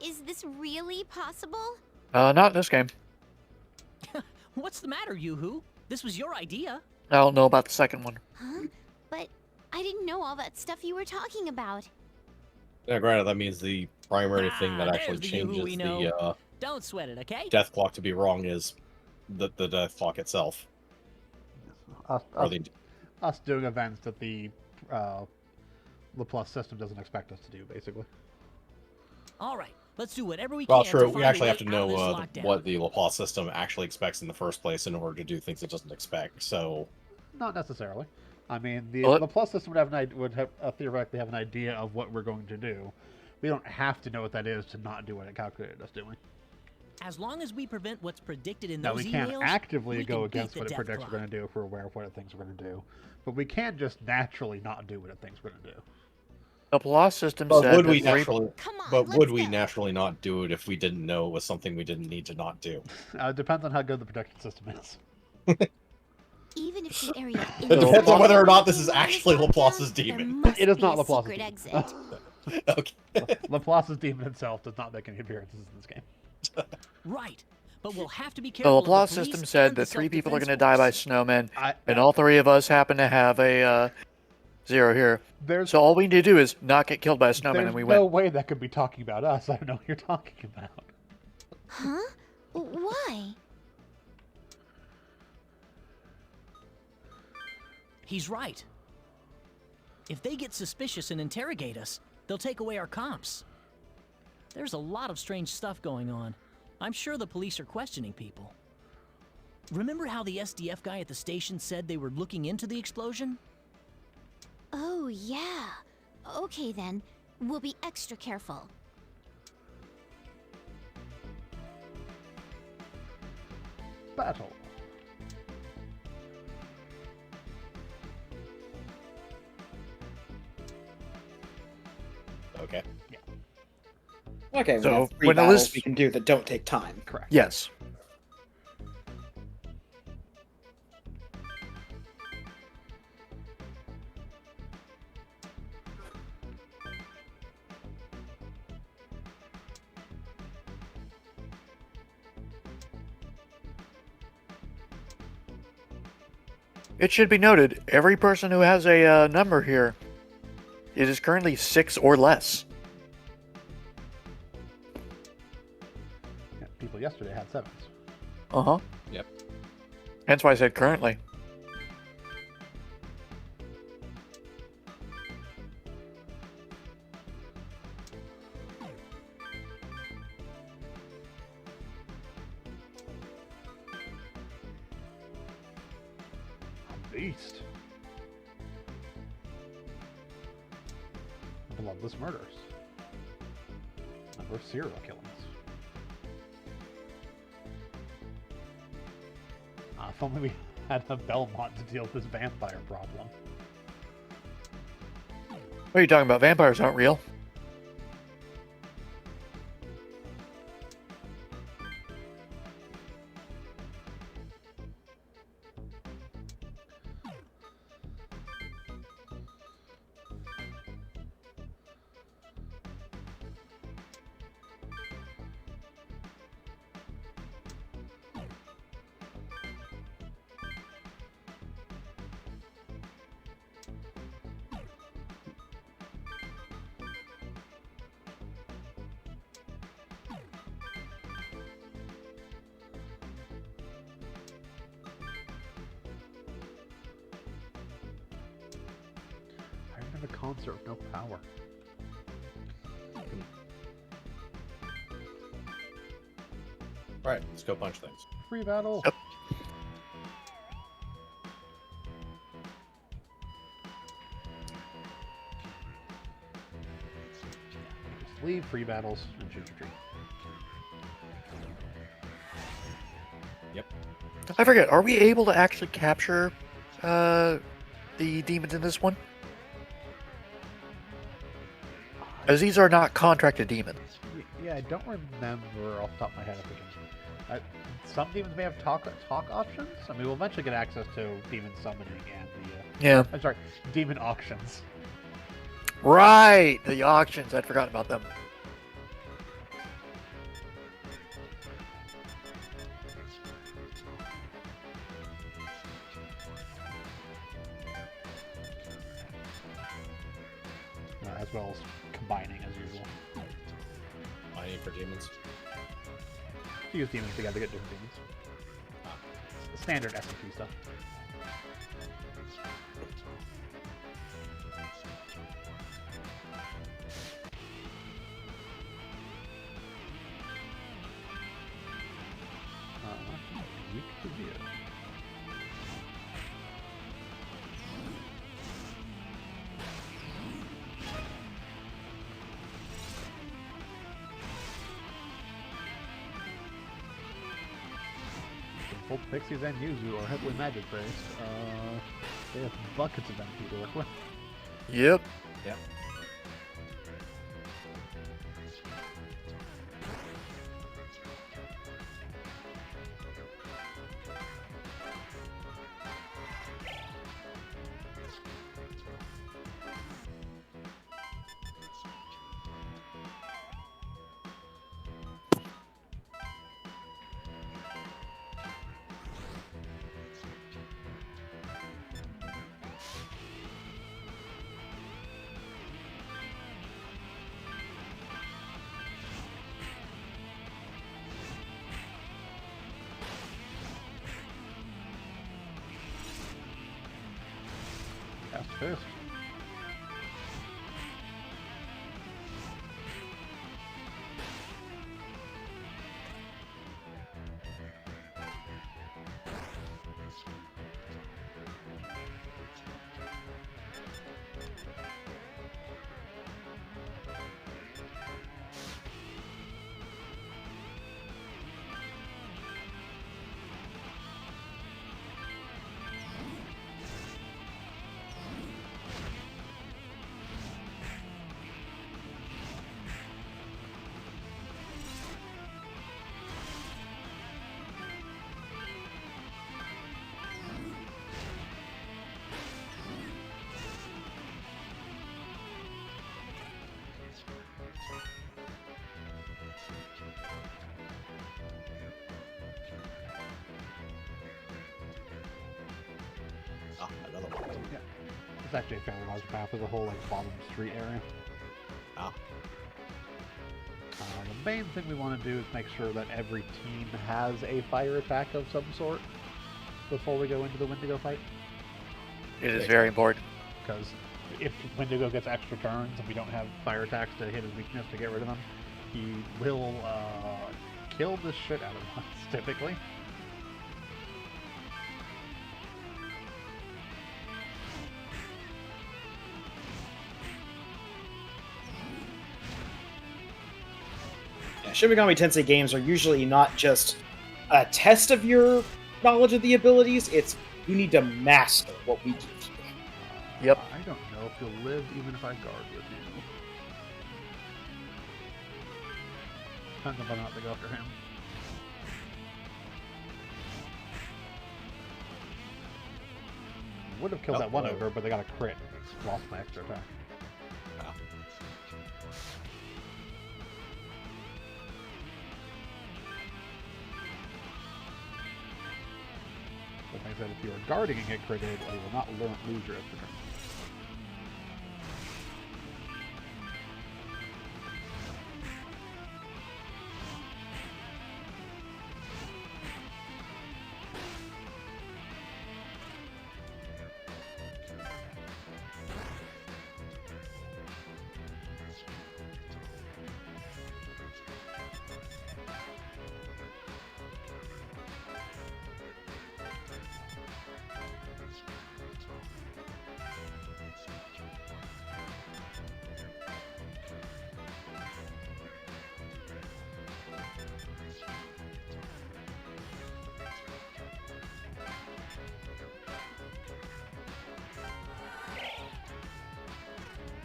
Is this really possible? Not in this game. What's the matter, Yoo-hoo? This was your idea. I don't know about the second one. Huh? But I didn't know all that stuff you were talking about. Yeah, granted, that means the primary thing that Ah, actually there's the Yoo-hoo we changes know. the Don't sweat it, okay? death clock to be wrong is the death clock itself. Us doing events that the Laplace system doesn't expect us to do, basically. All right, let's do whatever we Well, can. true. To We find a actually way have to out know of this lockdown. what the Laplace system actually expects in the first place in order to do things it doesn't expect. So, Not necessarily. I mean, the What? Laplace system would have theoretically have an idea of what we're going to do. We don't have to know what that is to not do what it calculated us doing. As long as we prevent what's predicted in Now, those we can't emails, actively we go can beat against the what it death predicts we're clock. going to do if we're aware of what it thinks we're going to do. But we can't just naturally not do what it thinks we're going to do. The Laplace system but said would we that three- naturally? Come on, But let's would we go. naturally not do it if we didn't know it was something we didn't need to not do? It depends on how good the protection system is. Even if the area It depends on whether or not this is locked actually down, Laplace's there demon. must It is be not a Laplace's secret demon. exit. Okay. Laplace's demon itself does not make any appearances in this game. Right, but we'll have to be the careful. of Laplace police system said and the that 3 people are self-defense going to die by force. snowmen, and all 3 of us happen to have a 0 here. There's So all we need to do is not get killed by a snowman, There's and we no win. way that could be talking about us. I don't know what you're talking about. Huh? Why? He's right. If they get suspicious and interrogate us, they'll take away our comps. There's a lot of strange stuff going on. I'm sure the police are questioning people. Remember how the SDF guy at the station said they were looking into the explosion? Oh, yeah. Okay, then. We'll be extra careful. Battle. Okay. Okay, we So, have 3 when battles Elizabeth- we can do that don't take time. Correct. Yes. It should be noted, every person who has a number here, it is currently 6 or less. Yeah, people yesterday had 7s. Uh-huh. Yep. Hence why I said currently. Beast. Bloodless murders. Number of serial killings. If only we had a Belmont to deal with this vampire problem. What are you talking about? Vampires aren't real. I have a concert with no power. Alright, let's go punch things. Free battle. Yep. Just leave free battles and shoot your tree. Yep. I forget, are we able to actually capture the demons in this one? As these are not contracted demons. Yeah, I don't remember off the top of my head. Some demons may have talk options. I mean, we'll eventually get access to demon summoning and the. Yeah. I'm sorry, demon auctions. Right! The auctions, I'd forgotten about them. As well as combining as usual. Mining for demons. Use demons together to get different demons. Standard SMT stuff. Weak to view. Both Pixies and Yuzu are heavily magic based. They have buckets of MP to work with. Yep. Yep. Fast fist. Ah, another one. Yeah. It's actually a fairly large map with a whole like bottom street area. Ah. The main thing we want to do is make sure that every team has a fire attack of some sort before we go into the Wendigo fight. It is very important. Because if Wendigo gets extra turns and we don't have fire attacks to hit his weakness to get rid of them, he will kill the shit out of us, typically. Yeah, Shin Megami Tensei games are usually not just a test of your knowledge of the abilities, it's you need to master what we give you. Yep. I don't know if you'll live even if I guard with you. Depends on whether or not they go after him. Would have killed that one ogre, but they got a crit. Lost my extra attack. But like I said, if you are guarding and get critted, you will not lose your extra turn.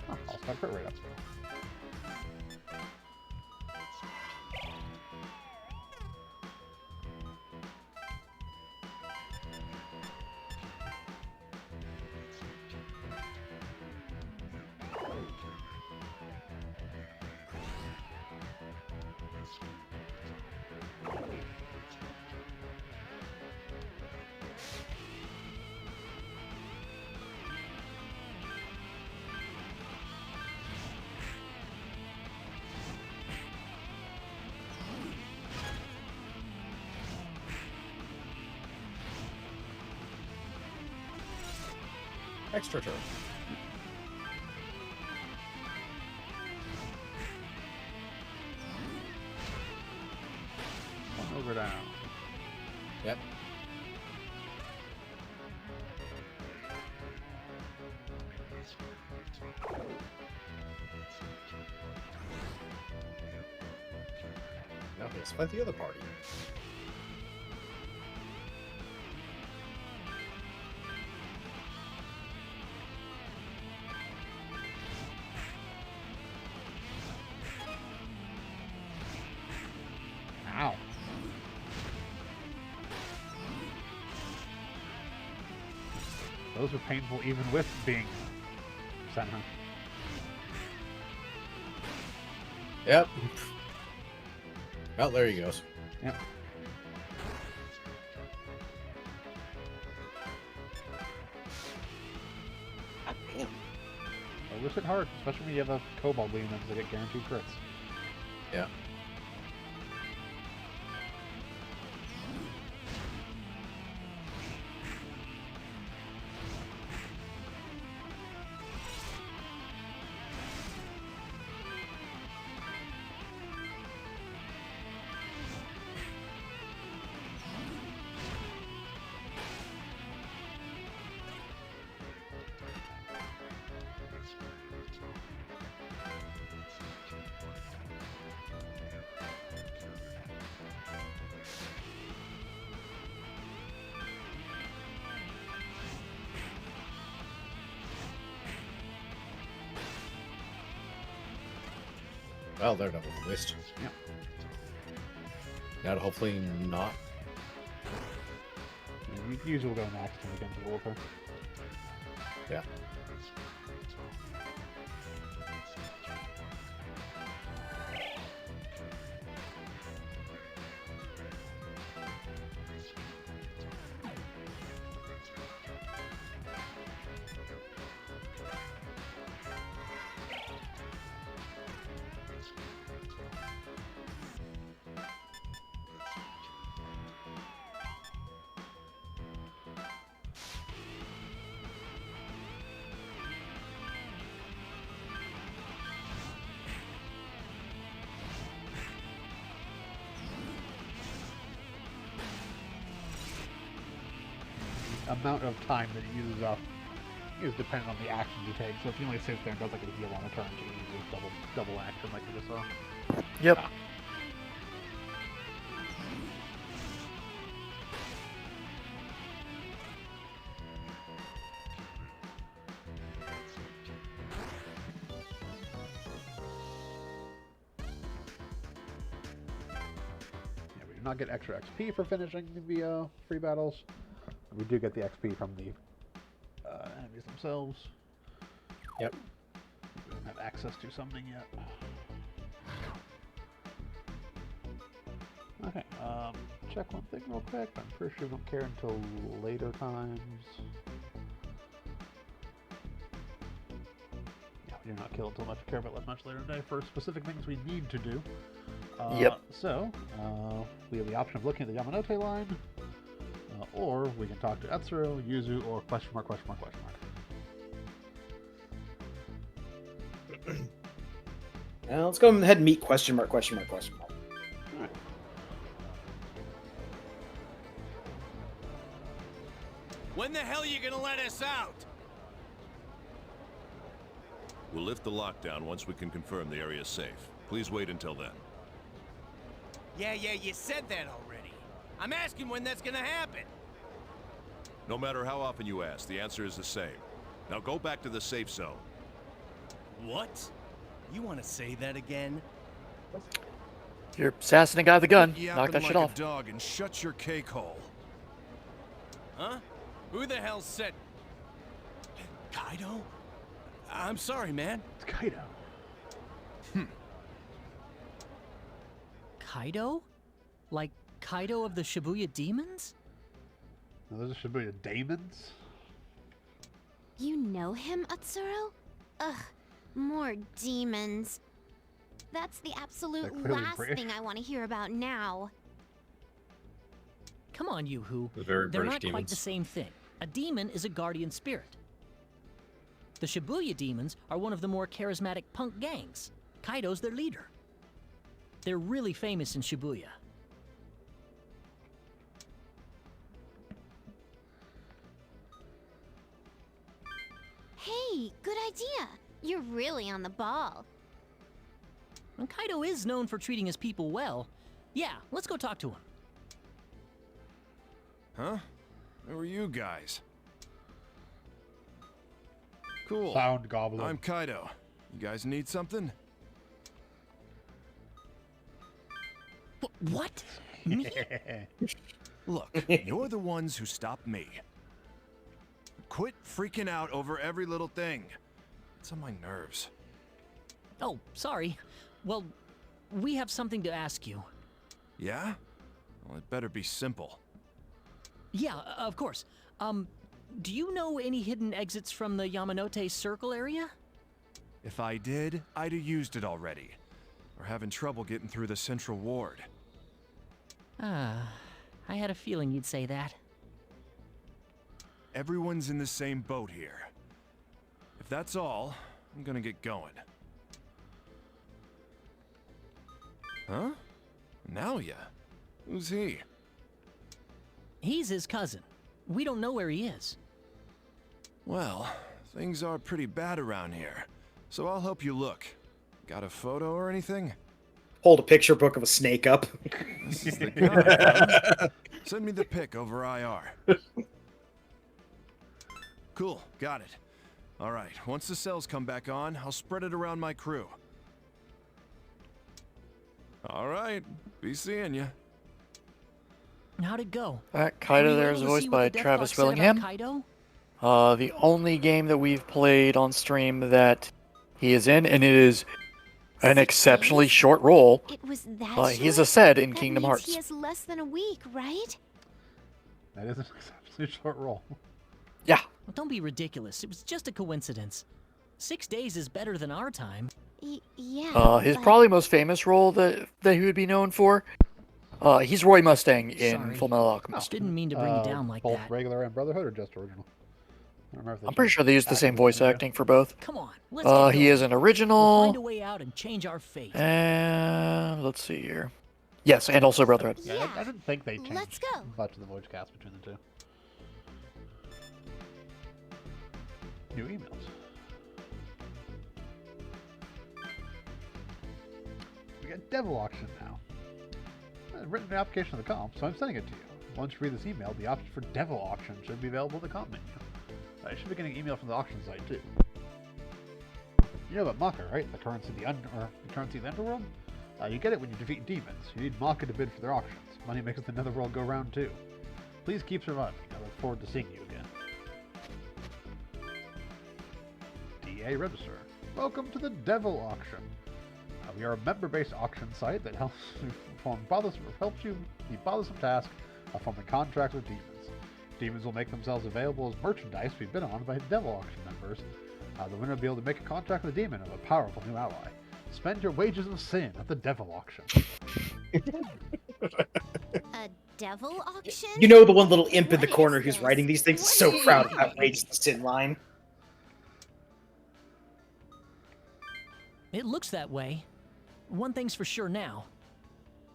Oh, I'll start crit rate up. Extra turn. One over down. Yep. Now let's fight the other party. Ow. Those are painful even with being sent, huh? Yep. Well, there he goes. Yep. God damn. Ogres hit hard, especially when you have a kobold leading them because they get guaranteed crits. Yeah. Well, they're double released. Yeah. Now, hopefully not. Usually we'll go next and we can deal with her. Yeah. amount of time that it uses up is dependent on the actions you take. So if you only sit there and does like a heal on a turn, you can use double action like you just saw. Yep. Yeah, we do not get extra XP for finishing the free battles. We do get the XP from the enemies themselves. Yep. We don't have access to something yet. Okay, check one thing real quick. I'm pretty sure we don't care until later times. Yeah, we do not kill until care about much later in the day for specific things we need to do. Yep. So, we have the option of looking at the Yamanote line, or we can talk to Etsuro, Yuzu, or question mark. Now let's go ahead and meet question mark. Alright. When the hell are you gonna let us out? We'll lift the lockdown once we can confirm the area's safe. Please wait until then. Yeah, you said that already. I'm asking when that's gonna happen. No matter how often you ask, the answer is the same. Now go back to the safe zone. What? You want to say that again? You're sassing a guy with a gun. Quit Knock that yapping shit like off. a dog and shut your cake hole. Huh? Who the hell said... Kaido? I'm sorry, man. It's Kaido. Kaido? Like Kaido of the Shibuya Demons? Now, those should be demons. You know him, Atsuro? Ugh, more demons. That's the They're absolute clearly last British. thing I want to hear about now. Come on, Yoo-hoo. The very They're British not quite demons. the same thing. A demon is a guardian spirit. The Shibuya Demons are one of the more charismatic punk gangs. Kaido's their leader. They're really famous in Shibuya. Hey, good idea. You're really on the ball. And Kaido is known for treating his people well. Yeah, let's go talk to him. Huh? Who are you guys? Cool. Sound goblin. I'm Kaido. You guys need something? What? Me? Look, you're the ones who stopped me. Quit freaking out over every little thing. It's on my nerves. Oh, sorry. Well, we have something to ask you. Yeah? Well, it better be simple. Yeah, of course. Do you know any hidden exits from the Yamanote Circle area? If I did, I'd have used it already. We're having trouble getting through the central ward. Ah, I had a feeling you'd say that. Everyone's in the same boat here. If that's all, I'm gonna get going. Huh? Naoya? Who's he? He's his cousin. We don't know where he is. Well, things are pretty bad around here, so I'll help you look. Got a photo or anything? Hold a picture book of a snake up. This is the guy, huh? Send me the pic over IR. Cool, got it. All right, once the cells come back on, I'll spread it around my crew. All right, be seeing ya. How'd it go? Kaido Were you there able is to voiced see what by the Death Travis Box said about Willingham. Kaido? The only game that we've played on stream that he is in, and it is an exceptionally short role. It was that He's a short? said in That Kingdom means Hearts. he has less than a week, right? That is an exceptionally short roll. Yeah. Well, don't be ridiculous. It was just a coincidence. 6 days is better than our time. Yeah. His but- probably most famous role that he would be known for. He's Roy Mustang in Sorry. Full Metal Alchemist. Didn't mean to bring you down like both that. regular and Brotherhood, or just original? I don't remember if they I'm pretty changed sure they use the same actors voice in there. acting for both. Come on, let's get He going. is an We'll original. find a way out and change our fate. And let's see here. Yes, and also Brotherhood. Yeah, I didn't think they changed Let's go. much of the voice cast between the two. New emails. We got Devil Auction now. I've written the application of the comp, so I'm sending it to you. Once you read this email, the option for Devil Auction should be available in the comp menu. You should be getting an email from the auction site too. You know about Maka, right? The currency of the underworld? You get it when you defeat demons. You need Maka to bid for their auctions. Money makes the netherworld go round too. Please keep surviving. I look forward to seeing you again. DA Register. Welcome to the Devil Auction. We are a member-based auction site that helps you the bothersome task of forming contracts with demons. Demons will make themselves available as merchandise to be bid on by Devil Auction members. The winner will be able to make a contract with a demon of a powerful new ally. Spend your wages of sin at the Devil Auction. A devil auction? You know the one little imp in the What corner is who's this? writing these things is What so are you proud of that doing? wages of sin line. It looks that way. One thing's for sure now.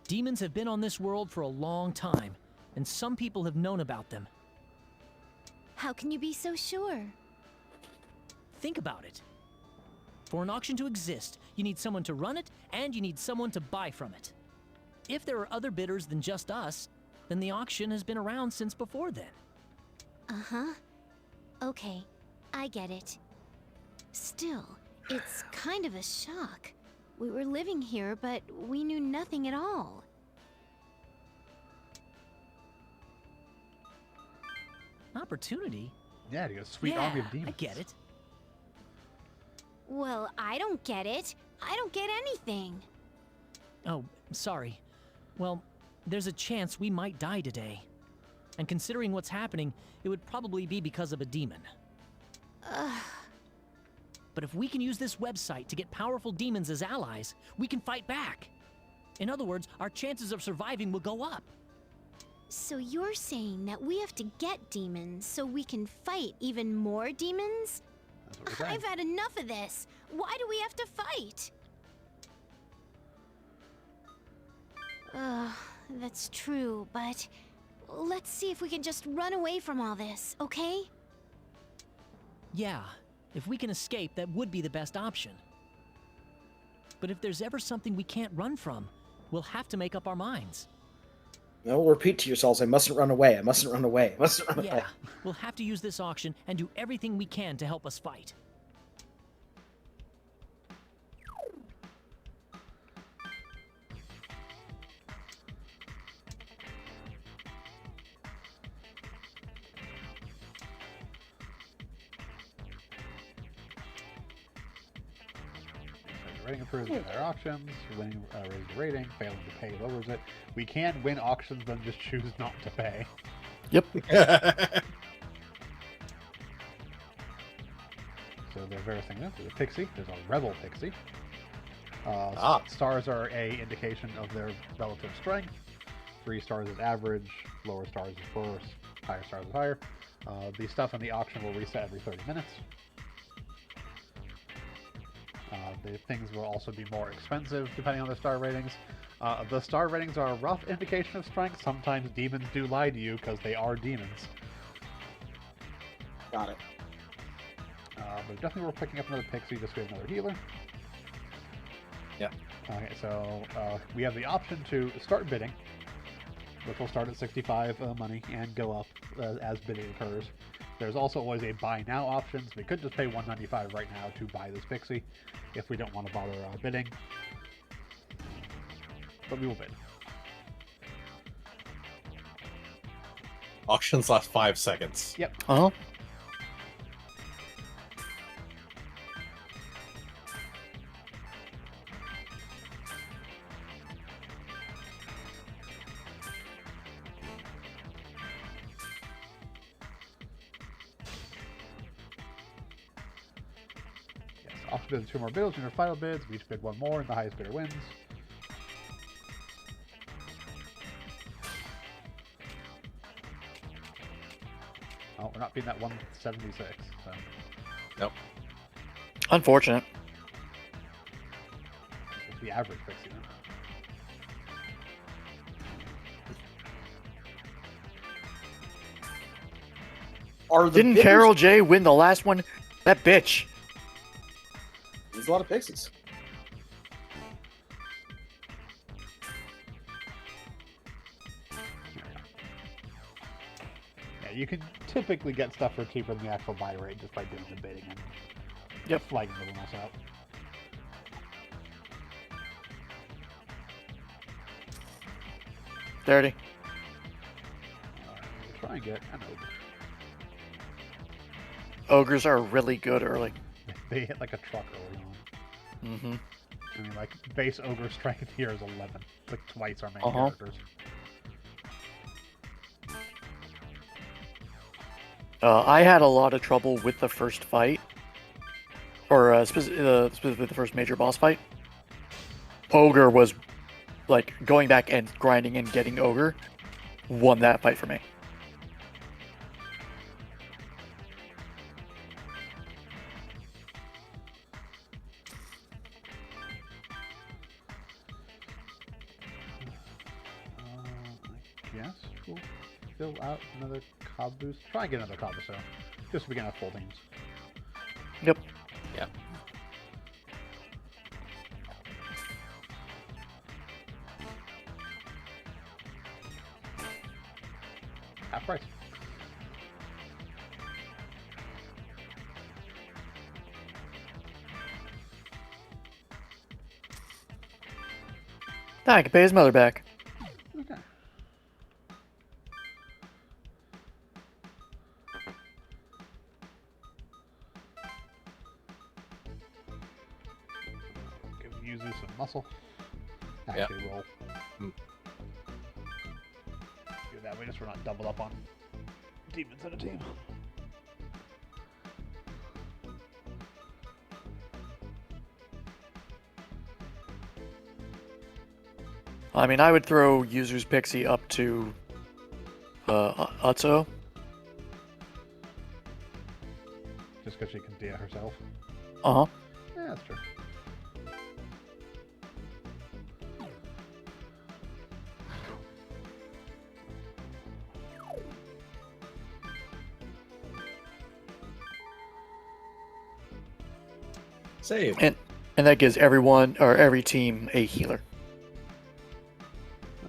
Demons have been on this world for a long time, and some people have known about them. How can you be so sure? Think about it. For an auction to exist, you need someone to run it, and you need someone to buy from it. If there are other bidders than just us, then the auction has been around since before then. Uh-huh. Okay, I get it. Still, it's kind of a shock. We were living here, but we knew nothing at all. Opportunity? Yeah, to get a sweet Yeah, army of demons. I get it. Well, I don't get it. I don't get anything. Oh, sorry. Well, there's a chance we might die today. And considering what's happening, it would probably be because of a demon. Ugh. But if we can use this website to get powerful demons as allies, we can fight back. In other words, our chances of surviving will go up. So you're saying that we have to get demons so we can fight even more demons? That's what we're saying. I've had enough of this. Why do we have to fight? That's true, but let's see if we can just run away from all this, okay? Yeah, if we can escape, that would be the best option. But if there's ever something we can't run from, we'll have to make up our minds. No, repeat to yourselves, I mustn't run away, I mustn't run away, I mustn't run away. Yeah, we'll have to use this auction and do everything we can to help us fight. Rating improves their auctions. Winning raises the rating. Failing to pay lowers it. We can win auctions, then just choose not to pay. Yep. So there's various things. There's a pixie. There's a rebel pixie. Stars are a indication of their relative strength. 3 stars is average. Lower stars is worse. Higher stars is higher. The stuff in the auction will reset every 30 minutes. The things will also be more expensive depending on their star ratings. The star ratings are a rough indication of strength. Sometimes demons do lie to you because they are demons. Got it. But definitely we're picking up another pixie just to get another healer. Yeah. Okay, so we have the option to start bidding, which will start at 65 money and go up as bidding occurs. There's also always a buy now option, so we could just pay $195 right now to buy this pixie if we don't want to bother bidding. But we will bid. Auctions last 5 seconds. Yep. Uh-huh. Auction bids 2 more bids, and your final bids. We each bid 1 more, and the highest bidder wins. Oh, we're not beating that 176. So. Nope. Unfortunate. It's the average pixie. No? Are the Didn't bidders- Carol J win the last one That bitch. There's a lot of pixies. Yeah, you can typically get stuff for cheaper than the actual buy rate just by doing the bidding and flagging everyone else out. Dirty. We'll try and get an ogre. Ogres are really good early. They hit like a truck early on. Mm-hmm. I mean, like, base ogre strength here is 11. It's like twice our main characters. I had a lot of trouble with the first fight, or specifically the first major boss fight. Ogre was, like, going back and grinding and getting Ogre won that fight for me. I guess we'll fill out another cob boost. Try and get another cob so just so we can have full teams. Yep. Yeah. Half price. I can pay his mother back. Okay. Give Yuzu some muscle. Actually, roll. Do that way just we're not doubled up on demons in a team. I mean, I would throw Yuzu's Pixie up to Utso. Just because she can do it herself. Uh-huh. Yeah, that's true. Save. And that gives everyone, or every team, a healer.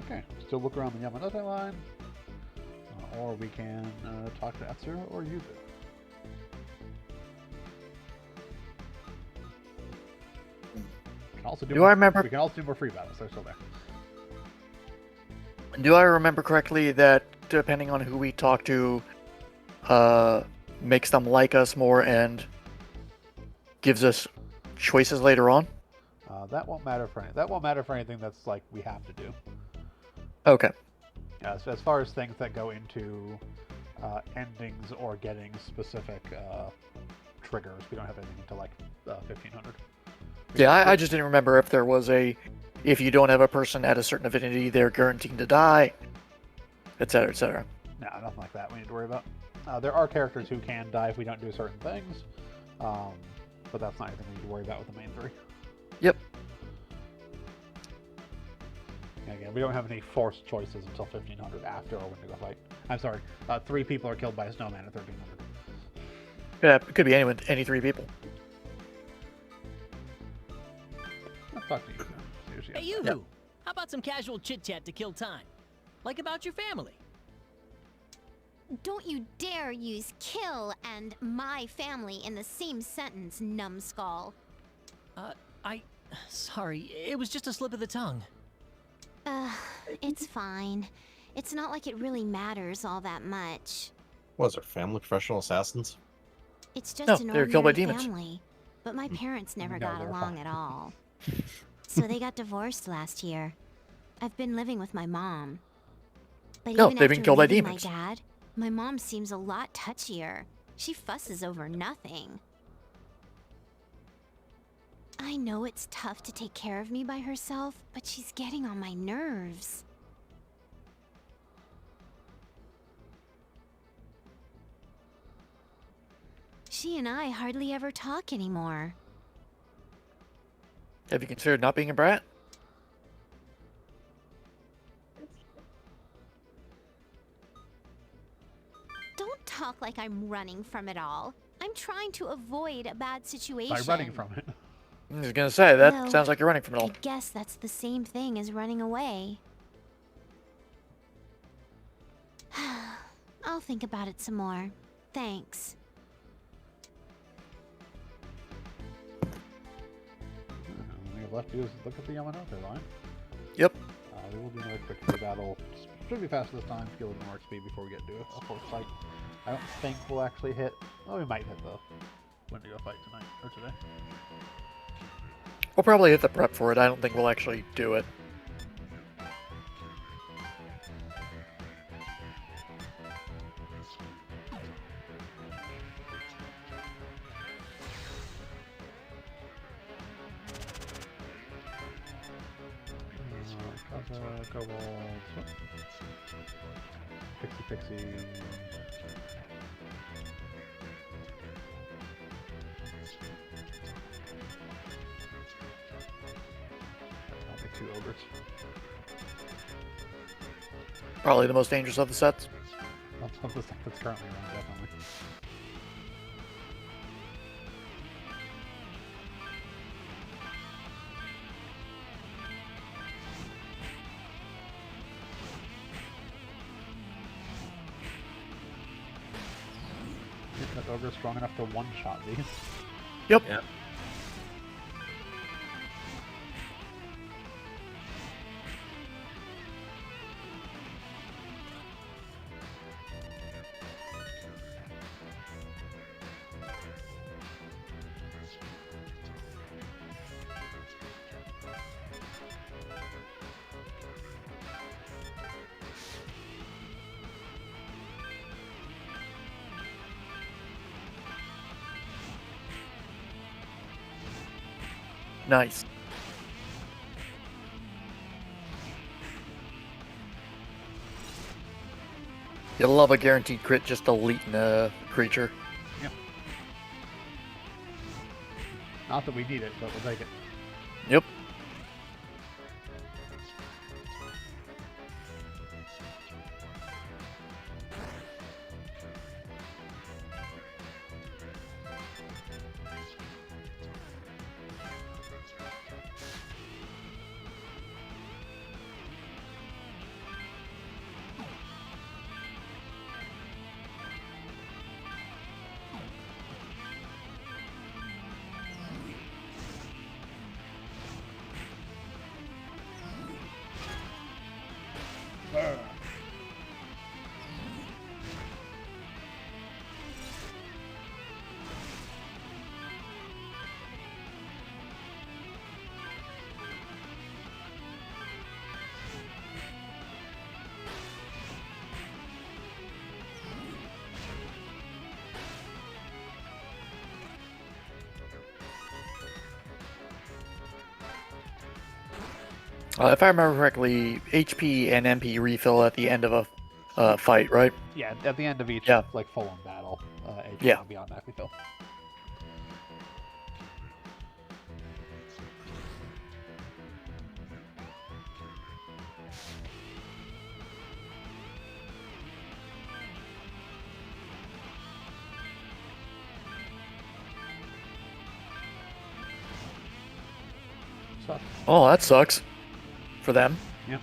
Okay, still look around the Yamanote line. Or we can talk to Atsura or Yuzu. We can also do Do more, I remember- We can also do more free battles. They're still there. Do I remember correctly that depending on who we talk to, makes them like us more and gives us choices later on? That won't matter for anything. That won't matter for anything that's like we have to do. Okay. Yeah, so as far as things that go into endings or getting specific triggers, we don't have anything until like 1500. Yeah, I just didn't remember if there was if you don't have a person at a certain affinity, they're guaranteed to die, etc., etc. No, nothing like that we need to worry about. There are characters who can die if we don't do certain things, but that's not anything we need to worry about with the main three. Yep. And again, we don't have any forced choices until 1500 after our Wendigo fight. I'm sorry, 3 people are killed by a snowman at 1300. Yeah, it could be anyone, any 3 people. Let's talk to you. Hey, Yoo-hoo! How about some casual chit-chat to kill time? Like about your family. Don't you dare use kill and my family in the same sentence, numbskull. Sorry, it was just a slip of the tongue. It's fine. It's not like it really matters all that much. Was our family professional assassins? It's just No, an they were killed by ordinary demons. family. But my parents never No, got they're along fine. at all. So they got divorced last year. I've been living with my mom. But No, even they've been after killed by leaving demons. my dad, my mom seems a lot touchier. She fusses over nothing. I know it's tough to take care of me by herself, but she's getting on my nerves. She and I hardly ever talk anymore. Have you considered not being a brat? Don't talk like I'm running from it all. I'm trying to avoid a bad situation. By running from it. I was gonna say, that Well, sounds like you're running from it I all. guess that's the same thing as running away. I'll think about it some more. Thanks. All we have left to do is look at the Yamanote line. Yep. We will do another quick free battle. Should be faster this time. Get a little more XP before we get to a full fight. I don't think we'll actually hit. Oh, we might hit the Wendigo fight tonight or today. We'll probably hit the prep for it. I don't think we'll actually do it. Kobold. Pixie. Only 2 ogres. Probably the most dangerous of the sets. Of the stuff that's currently around, definitely. That ogre's strong enough to one-shot these. Yep. Yeah. Nice. You'll love a guaranteed crit just deleting a creature. Yep. Not that we need it, but we'll take it. Yep. If I remember correctly, HP and MP refill at the end of a fight, right? Yeah, at the end of each like full-on battle, HP will be automatically filled. Sucks. Oh, that sucks. For them. Yep.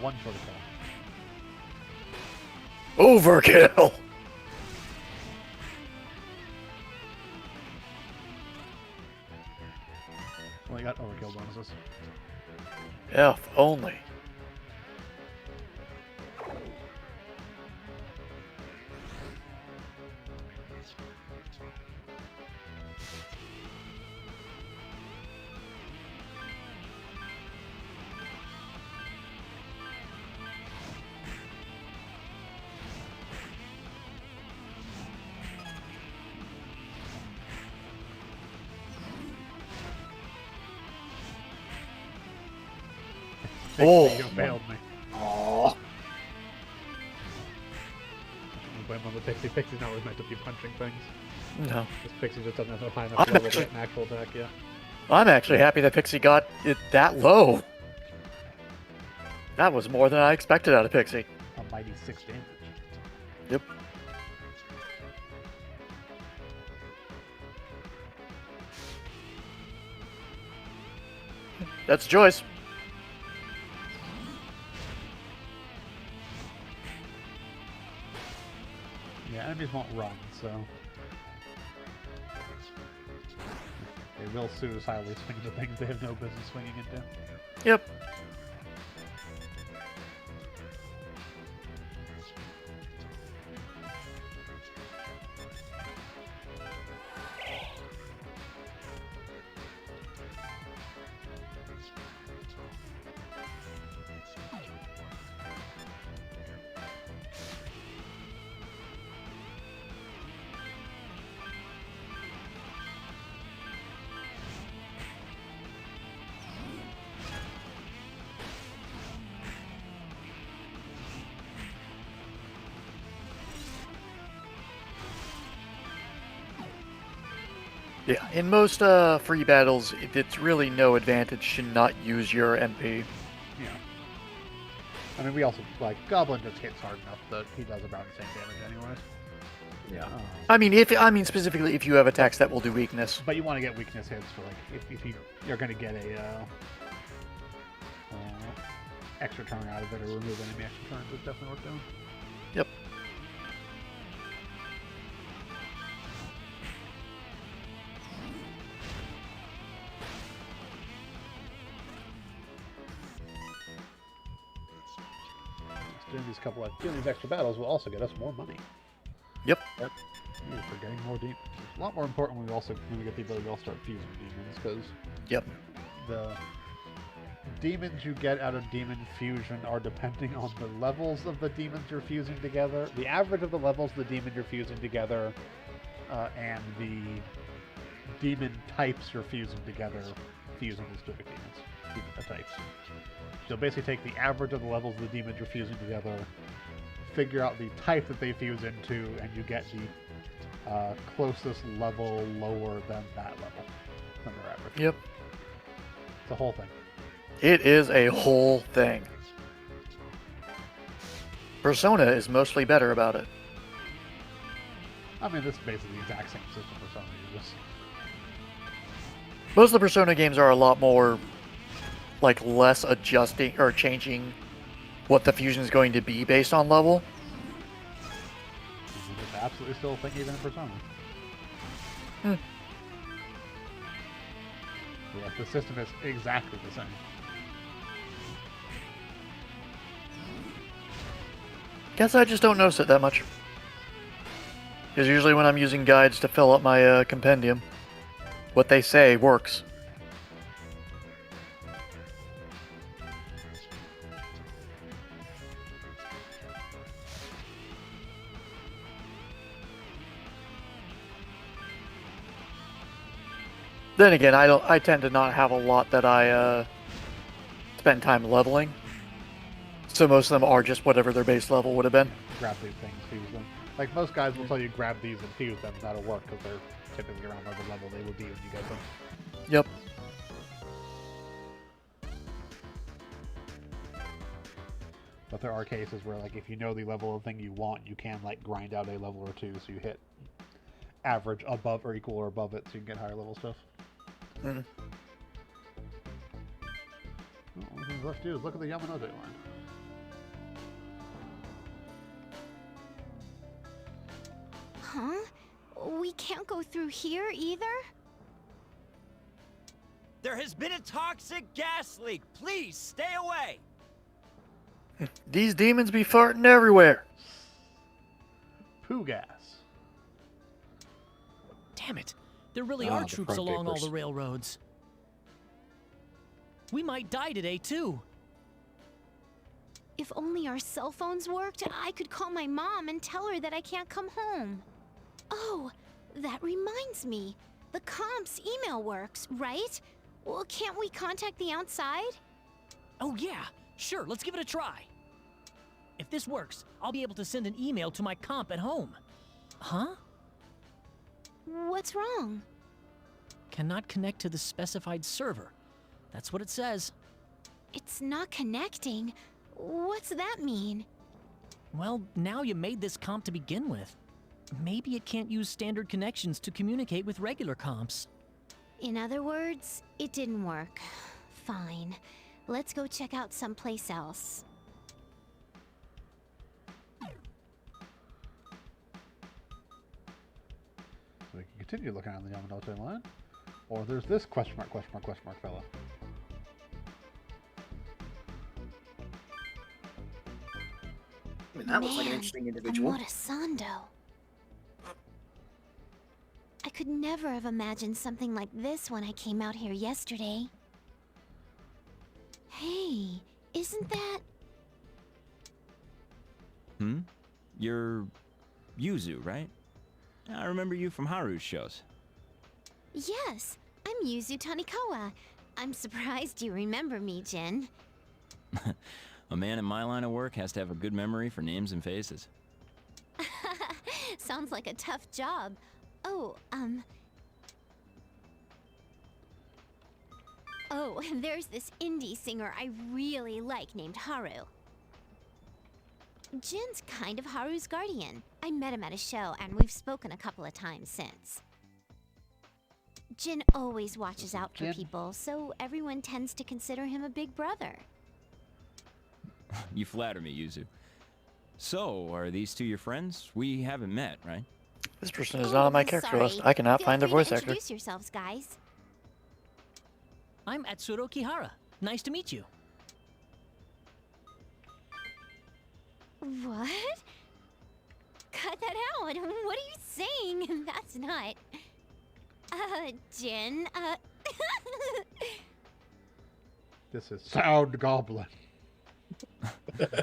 One short of kill. Overkill! Well, you got overkill bonuses. Yeah, if only. Oh, you failed me. Oh. Blame on the Pixie. Pixie's not really meant to be punching things. No. This Pixie just doesn't have a high enough level to get an actual attack yet. I'm actually happy that Pixie got it that low. That was more than I expected out of Pixie. A mighty 6 damage. Yep. That's a choice. Yeah, enemies won't run, so they will suicidally swing into things they have no business swinging into. Yep. Yeah, in most free battles, it's really no advantage to not use your MP. Yeah. I mean, we also, like, Goblin just hits hard enough that he does about the same damage anyways. Yeah. I mean specifically if you have attacks that will do weakness. But you want to get weakness hits for, like, if you're going to get a extra turn out of it or remove enemy extra turns, it's definitely worth doing. Yep. Doing these extra battles will also get us more money. Yep. We're getting more demons. It's a lot more important when we get the ability to all start fusing demons, because yep, the demons you get out of demon fusion are depending on the levels of the demons you're fusing together, the average of the levels of the demon you're fusing together, and the demon types you're fusing together, fusing the specific demon types. So basically take the average of the levels of the demons you're fusing together, figure out the type that they fuse into, and you get the closest level lower than that level, than their average. Yep. It's a whole thing. It is a whole thing. Persona is mostly better about it. I mean, this is basically the exact same system for some reasons. Most of the Persona games are a lot more, like, less adjusting or changing what the fusion is going to be based on level. It's absolutely still a thing even in Persona. Hmm. Yeah, the system is exactly the same. Guess I just don't notice it that much. Because usually when I'm using guides to fill up my compendium, what they say works. Then again, I tend to not have a lot that I spend time leveling. So most of them are just whatever their base level would have been. Grab these things, fuse them. Like, most guys will tell you grab these and fuse them, and that'll work because they're typically around whatever level they would be when you get them. Yep. But there are cases where, like, if you know the level of thing you want, you can, like, grind out a level or two so you hit average above or equal or above it so you can get higher level stuff. Mm-hmm. Well, all things left to do is look at the Yamanote line. Huh? We can't go through here either? There has been a toxic gas leak. Please stay away. These demons be farting everywhere. Poo gas. Damn it. There really are the troops front along all papers. the railroads. We might die today, too. If only our cell phones worked, I could call my mom and tell her that I can't come home. Oh, that reminds me. The comp's email works, right? Well, can't we contact the outside? Oh, yeah. Sure, let's give it a try. If this works, I'll be able to send an email to my comp at home. Huh? What's wrong? Cannot connect to the specified server. That's what it says. It's not connecting. What's that mean? Well, now you made this comp to begin with. Maybe it can't use standard connections to communicate with regular comps. In other words, it didn't work. Fine. Let's go check out someplace else. So we can continue looking on the Yamanote line. Or there's this question mark fella. I mean, that looks like an interesting individual. Amorosando. I could never have imagined something like this when I came out here yesterday. Hey, isn't that... You're Yuzu, right? I remember you from Haru's shows. Yes, I'm Yuzu Tanikawa. I'm surprised you remember me, Jin. A man in my line of work has to have a good memory for names and faces. Sounds like a tough job. Oh, Oh, there's this indie singer I really like named Haru. Jin's kind of Haru's guardian. I met him at a show, and we've spoken a couple of times since. Jin always watches out for people, so everyone tends to consider him a big brother. You flatter me, Yuzu. So, are these two your friends? We haven't met, right? This person is not on my character list. I cannot find their voice actor. Introduce yourselves, guys. I'm Atsuro Kihara. Nice to meet you. What? Cut that out. What are you saying? That's not... Jin, This is Sound Goblin.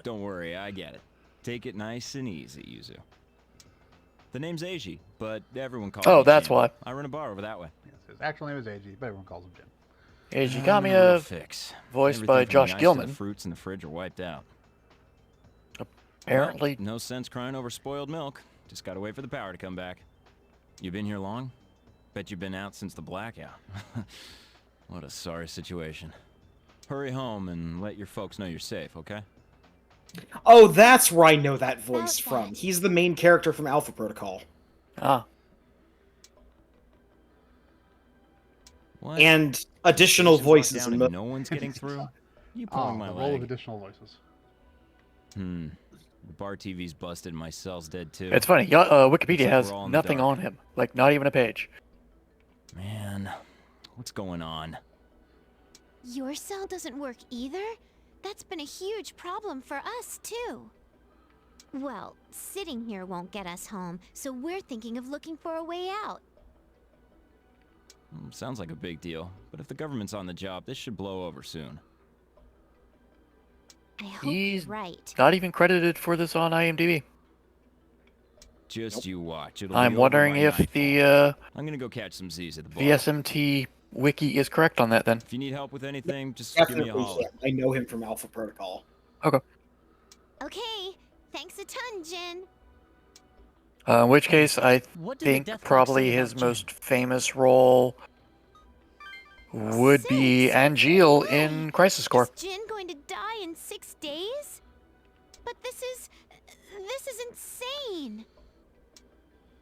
Don't worry, I get it. Take it nice and easy, Yuzu. The name's Eiji, but everyone calls me Oh, that's Jin. why. I run a bar over that way. Yes, his actual name is Eiji, but everyone calls him Jin. Eiji No Kamiya, fix. voiced Everything by from Josh the ice to Gilman. The fruits in the fridge are wiped out. Apparently. Well, no sense crying over spoiled milk. Just gotta wait for the power to come back. You been here long? Bet you've been out since the blackout. What a sorry situation. Hurry home and let your folks know you're safe, okay? Oh, that's where I know that voice from. He's the main character from Alpha Protocol. Ah. What? And additional You walk voices. down In and no one's getting through? You pulling my the role of leg. additional voices. The bar TV's busted and my cell's dead too. It's funny. Wikipedia Looks like has we're all in the nothing dark. on him. Like, not even a page. Man, what's going on? your cell doesn't work either? That's been a huge problem for us, too. Well, sitting here won't get us home, so we're thinking of looking for a way out. Sounds like a big deal, but if the government's on the job, this should blow over soon. I hope He's you're right. not even credited for this on IMDb. Just you watch. It'll I'm be over wondering by if nightfall. the I'm gonna go catch some Z's at the bar. the SMT wiki is correct on that then. If you need help with anything, just give me a Definitely holler. him. I know him from Alpha Protocol. Okay. Okay, thanks a ton, Jin. In which case, I What did the think Death Clock probably say his about Jin? most famous role would be Angeal in Crisis Core. Is Jin going to die in 6 days? But this is insane.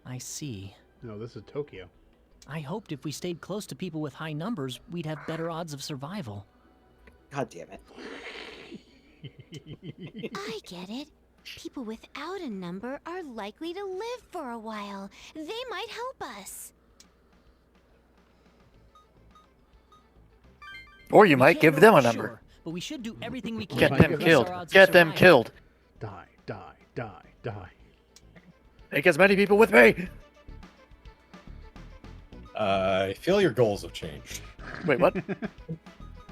I see. No, this is Tokyo. I hoped if we stayed close to people with high numbers, we'd have better odds of survival. God damn it. I get it. People without a number are likely to live for a while. They might help us. Or you We might can't give know them a for number. sure, but we should do everything we can Get to them increase our killed. odds of Get them survival. killed. Die, die, die, die, die. Take as many people with me. I feel your goals have changed. Wait, what?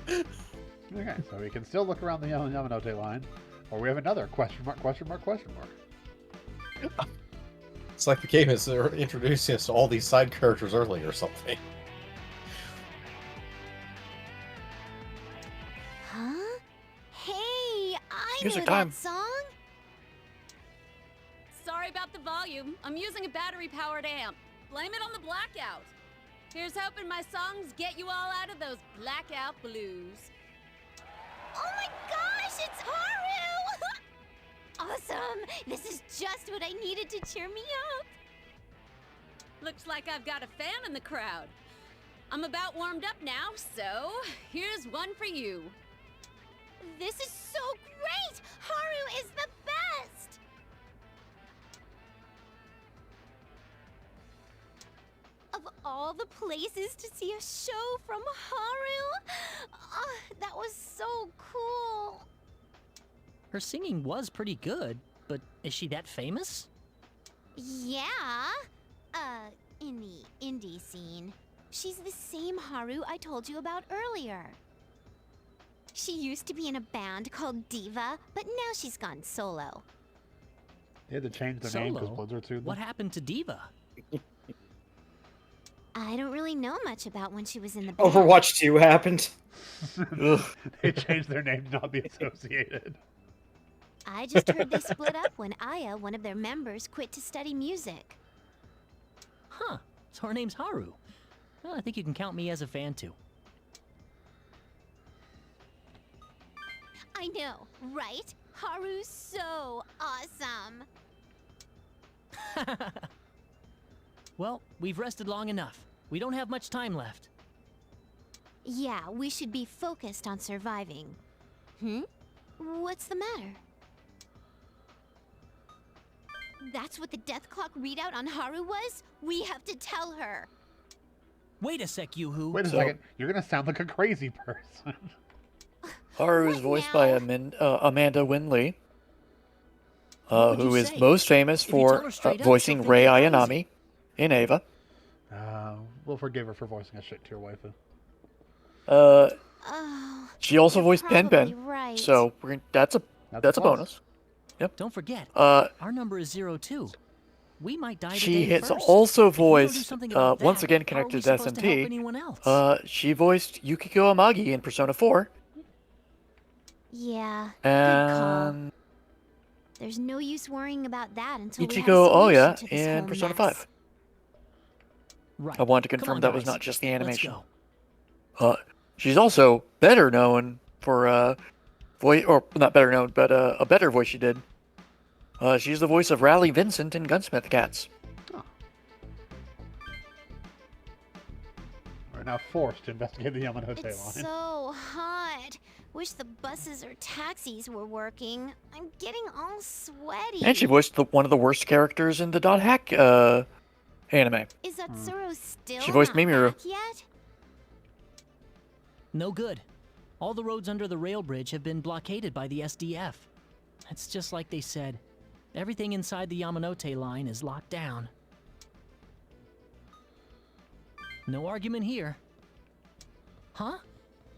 Okay, so we can still look around the Yamanote line, or we have another question mark, question mark, question mark. It's like the game is introducing us to all these side characters early or something. Huh? Hey, I Music know time. that song. Sorry about the volume. I'm using a battery-powered amp. Blame it on the blackout. Here's hoping my songs get you all out of those blackout blues. Oh my gosh, it's Haru! Awesome! This is just what I needed to cheer me up. Looks like I've got a fan in the crowd. I'm about warmed up now, so here's one for you. This is so great! Haru is the best! Of all the places to see a show from Haru, that was so cool. Her singing was pretty good, but is she that famous? Yeah, in the indie scene. She's the same Haru I told you about earlier. She used to be in a band called Diva, but now she's gone solo. They had to change their name because Solo? Blizzard sued them. What happened to Diva? I don't really know much about when she was in the band. Overwatch 2 happened. They changed their name to not be associated. I just heard they split up when Aya, one of their members, quit to study music. Huh, so her name's Haru. Well, I think you can count me as a fan too. I know, right? Haru's so awesome. Well, we've rested long enough. We don't have much time left. Yeah, we should be focused on surviving. What's the matter? That's what the death clock readout on Haru was? We have to tell her. Wait a sec, Yoo-hoo. Wait a second. You're going to sound like a crazy person. Haru is voiced by Amanda Winley, What would who you is say? most famous If you tell for her straight up, voicing she'll Rei think you're crazy. Ayanami in Ava. We'll forgive her for voicing a shit-tier waifu. Oh, She also you're voiced Pen probably Pen, right. so that's a That's a bonus. Yep. Don't forget, Uh, our number is 02. We might die she today has first. also If we don't do voiced, something about once that, again how are we connected to supposed to help SMT. anyone else? She voiced Yukiko Amagi in Persona 4, Yeah, good call. and There's no use worrying about that until we have a Ichigo solution Oya to this in whole Persona mess. 5. Right. I wanted to Come confirm on, that was guys. not just the Let's animation. go. She's also better known for voice, or not better known, but a better voice she did. She's the voice of Raleigh Vincent in Gunsmith Cats. We're now forced to investigate the Yamanote It's line. so hot. Wish the buses or taxis were working. I'm getting all sweaty. And she voiced one of the worst characters in the Dot Hack anime. Is Atsuro still She voiced not Mimiru. back yet? No good. All the roads under the rail bridge have been blockaded by the SDF. It's just like they said. Everything inside the Yamanote line is locked down. No argument here. Huh?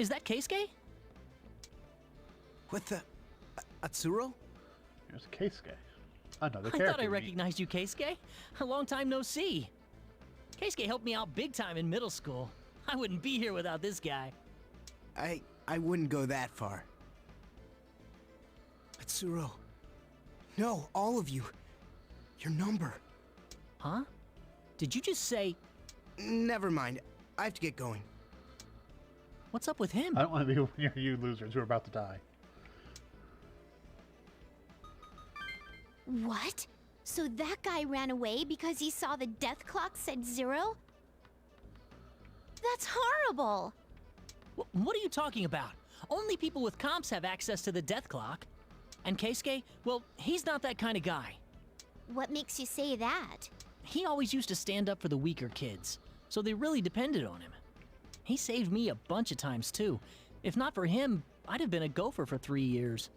Is that Keisuke? What the? Atsuro? Here's Keisuke. Another I character. thought I we meet. recognized you, Keisuke. A long time no see. Keisuke helped me out big time in middle school. I wouldn't be here without this guy. I wouldn't go that far. Atsuro. No, all of you. Your number. Huh? Did you just say... Never mind. I have to get going. What's up with him? I don't want to be near you losers who are about to die. What? So that guy ran away because he saw the death clock said 0? That's horrible. What are you talking about? Only people with comps have access to the death clock. And Keisuke, well, he's not that kind of guy. What makes you say that? He always used to stand up for the weaker kids, so they really depended on him. He saved me a bunch of times too. If not for him, I'd have been a gopher for 3 years.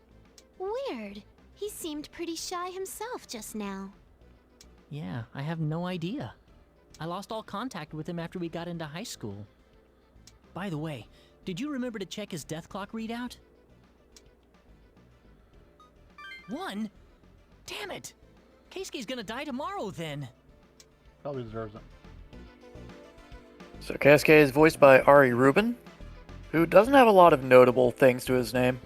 Weird. He seemed pretty shy himself just now. Yeah, I have no idea. I lost all contact with him after we got into high school. By the way, did you remember to check his death clock readout? 1? Damn it! Keisuke's gonna die tomorrow then. Probably deserves it. So Keisuke is voiced by Ari Rubin, who doesn't have a lot of notable things to his name.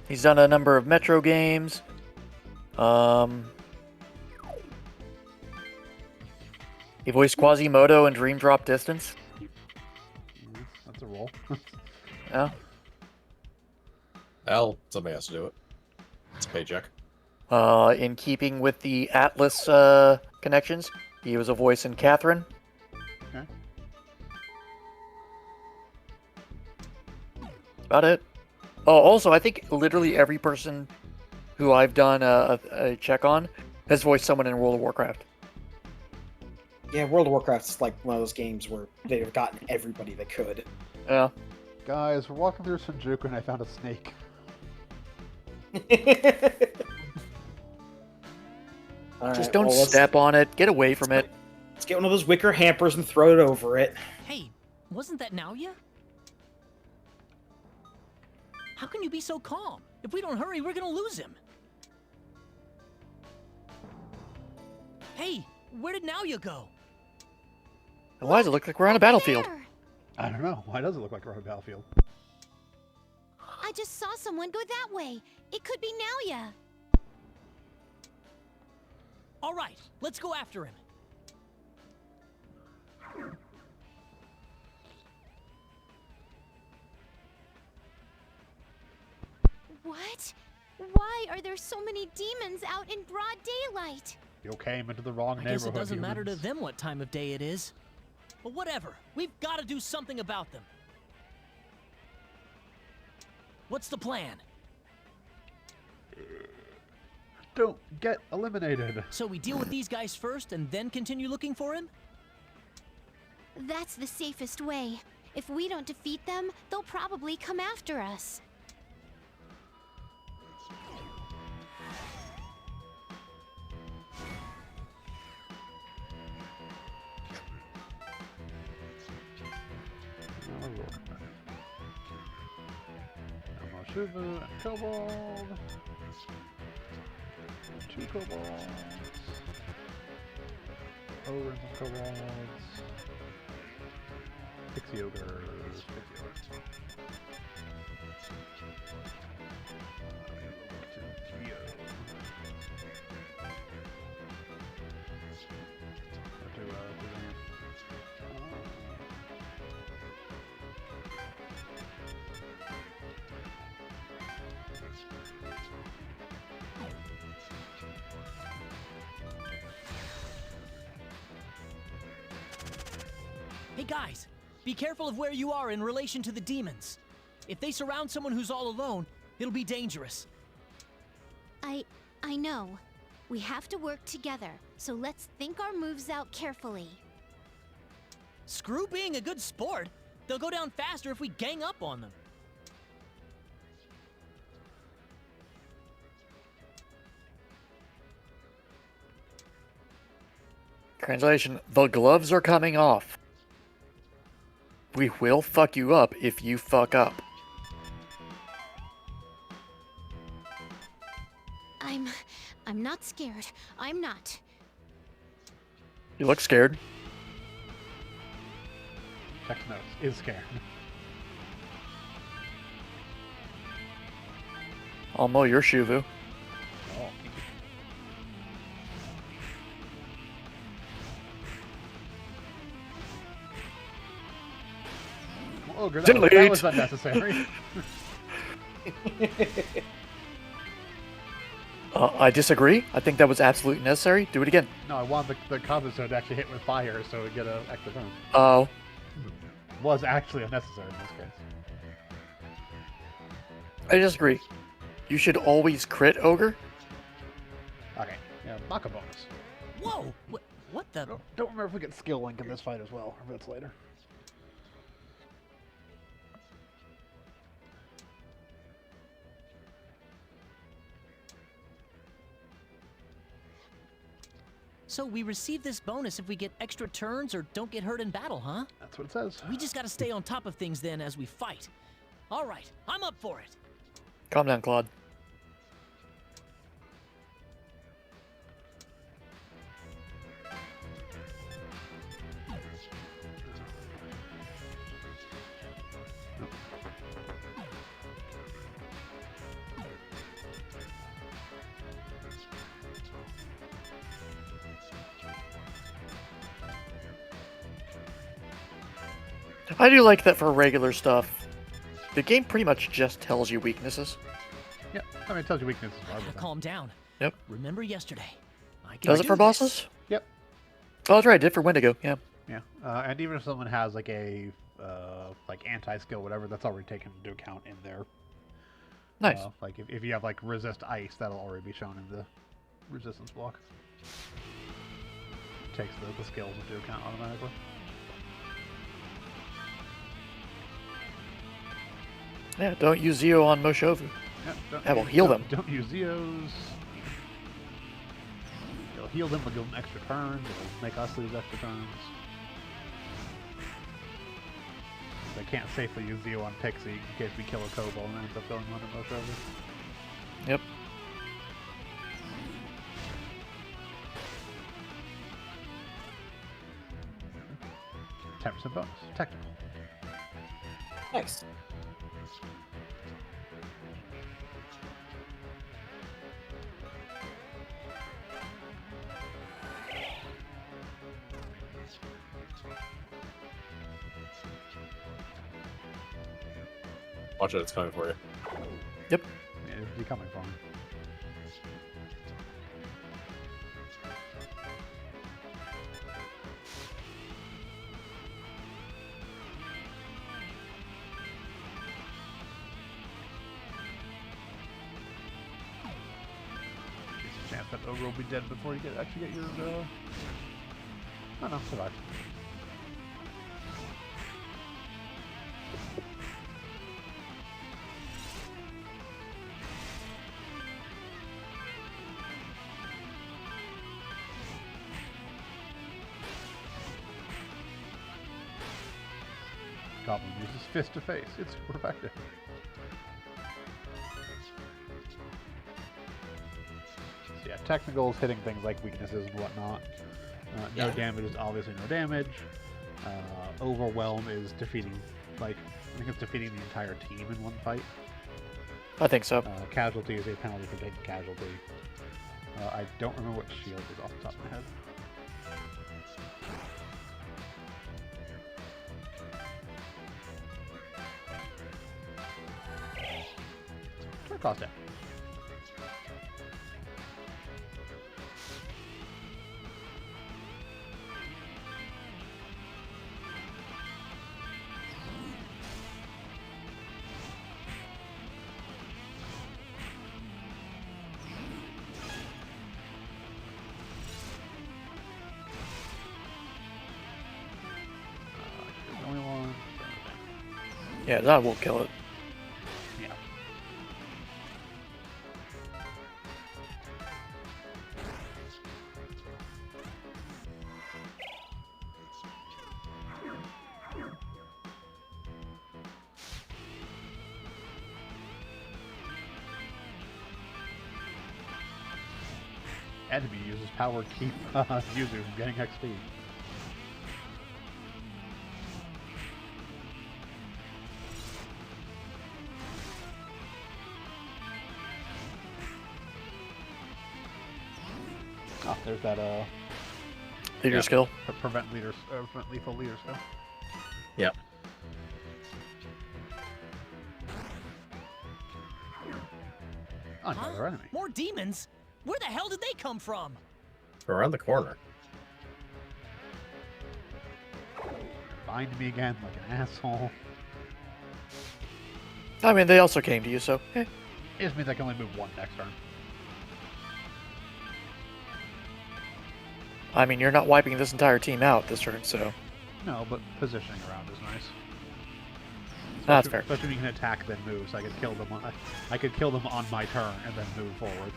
He's done a number of Metro games. He voiced Quasimodo in Dream Drop Distance. That's a roll. Yeah. Well, somebody has to do it. It's a paycheck. In keeping with the Atlas connections, he was a voice in Catherine. Okay. About it. Oh, also, I think literally every person who I've done a check on has voiced someone in World of Warcraft. Yeah, World of Warcraft's like one of those games where they've gotten everybody that could. Yeah. Guys, we're walking through Shinjuku and I found a snake. Just don't step on it. Get away from it. Let's get one of those wicker hampers and throw it over it. Hey, wasn't that Naoya? How can you be so calm? If we don't hurry, we're gonna lose him. Hey, where did Naoya go? Why does it look like we're on a battlefield? I don't know. Why does it look like we're on a battlefield? I just saw someone go that way. It could be Naoya. All right, let's go after him. What? Why are there so many demons out in broad daylight? You came into the wrong neighborhood. I guess it doesn't matter to humans. them what time of day it is. But whatever, we've got to do something about them. What's the plan? Don't get eliminated. So we deal with these guys first and then continue looking for him? That's the safest way. If we don't defeat them, they'll probably come after us. Shiva and Kobold. 2 Kobolds. Ogres and Kobolds. Pixie Ogres. Pixie Ogres. Hey guys, be careful of where you are in relation to the demons. If they surround someone who's all alone, it'll be dangerous. I know. We have to work together, so let's think our moves out carefully. Screw being a good sport. They'll go down faster if we gang up on them. Translation, the gloves are coming off. We will fuck you up if you fuck up. I'm not scared. I'm not. You look scared. Check notes. Is scared. I'll mow your Shuvu. Oh. Ogre, that was unnecessary. I disagree. I think that was absolutely necessary. Do it again. No, I want the combo to actually hit with fire so we get an extra turn. Oh. Was actually unnecessary in this case. I disagree. You should always crit Ogre. Okay, yeah, Maka bonus. Whoa! What the? Don't remember if we get skill link in this fight as well, or if it's later. So we receive this bonus if we get extra turns or don't get hurt in battle, huh? That's what it says. We just gotta stay on top of things then as we fight. All right, I'm up for it. Calm down, Claude. I do like that for regular stuff. The game pretty much just tells you weaknesses. Yeah, I mean, it tells you weaknesses. Calm down. Yep. Remember yesterday. Does it for bosses? Yep. Oh, that's right. It did for Wendigo. Yeah. Yeah, and even if someone has like a like anti-skill, whatever, that's already taken into account in there. Nice. Like if you have like resist ice, that'll already be shown in the resistance block. Takes the skills into account automatically. Yeah, don't use Zeo on Moshovu. Yeah, That will heal them. Don't use Zeos. It'll heal them, but give them extra turns. It'll make us lose extra turns. They can't safely use Zeo on Pixie in case we kill a Kobold and ends up going on to Moshovu. Yep. Bonus. Technical. Nice. Watch it, it's coming for you. Yep. Yeah, it'll be coming for him. Chance that Ogre will be dead before you actually get your, oh no, survive. Goblin uses fist to face. It's super effective. So yeah, technicals hitting things like weaknesses and whatnot. No damage is obviously no damage. Overwhelm is defeating, like, I think it's defeating the entire team in one fight. I think so. Casualty is a penalty for taking casualty. I don't remember what shield is off the top of my head. Cost it. Yeah, that will kill it. Yeah. Enemy uses power to keep Yuzu from getting XP. Oh, there's that leader skill. Prevent lethal leader skill. Yep. Another enemy. More demons? Where the hell did they come from? Around the corner. Bind me again like an asshole. I mean, they also came to you, so. It just means I can only move one next turn. I mean, you're not wiping this entire team out this turn, so. No, but positioning around is nice. That's fair. Especially when you can attack then move, so I could kill them on I could kill them on my turn and then move forward.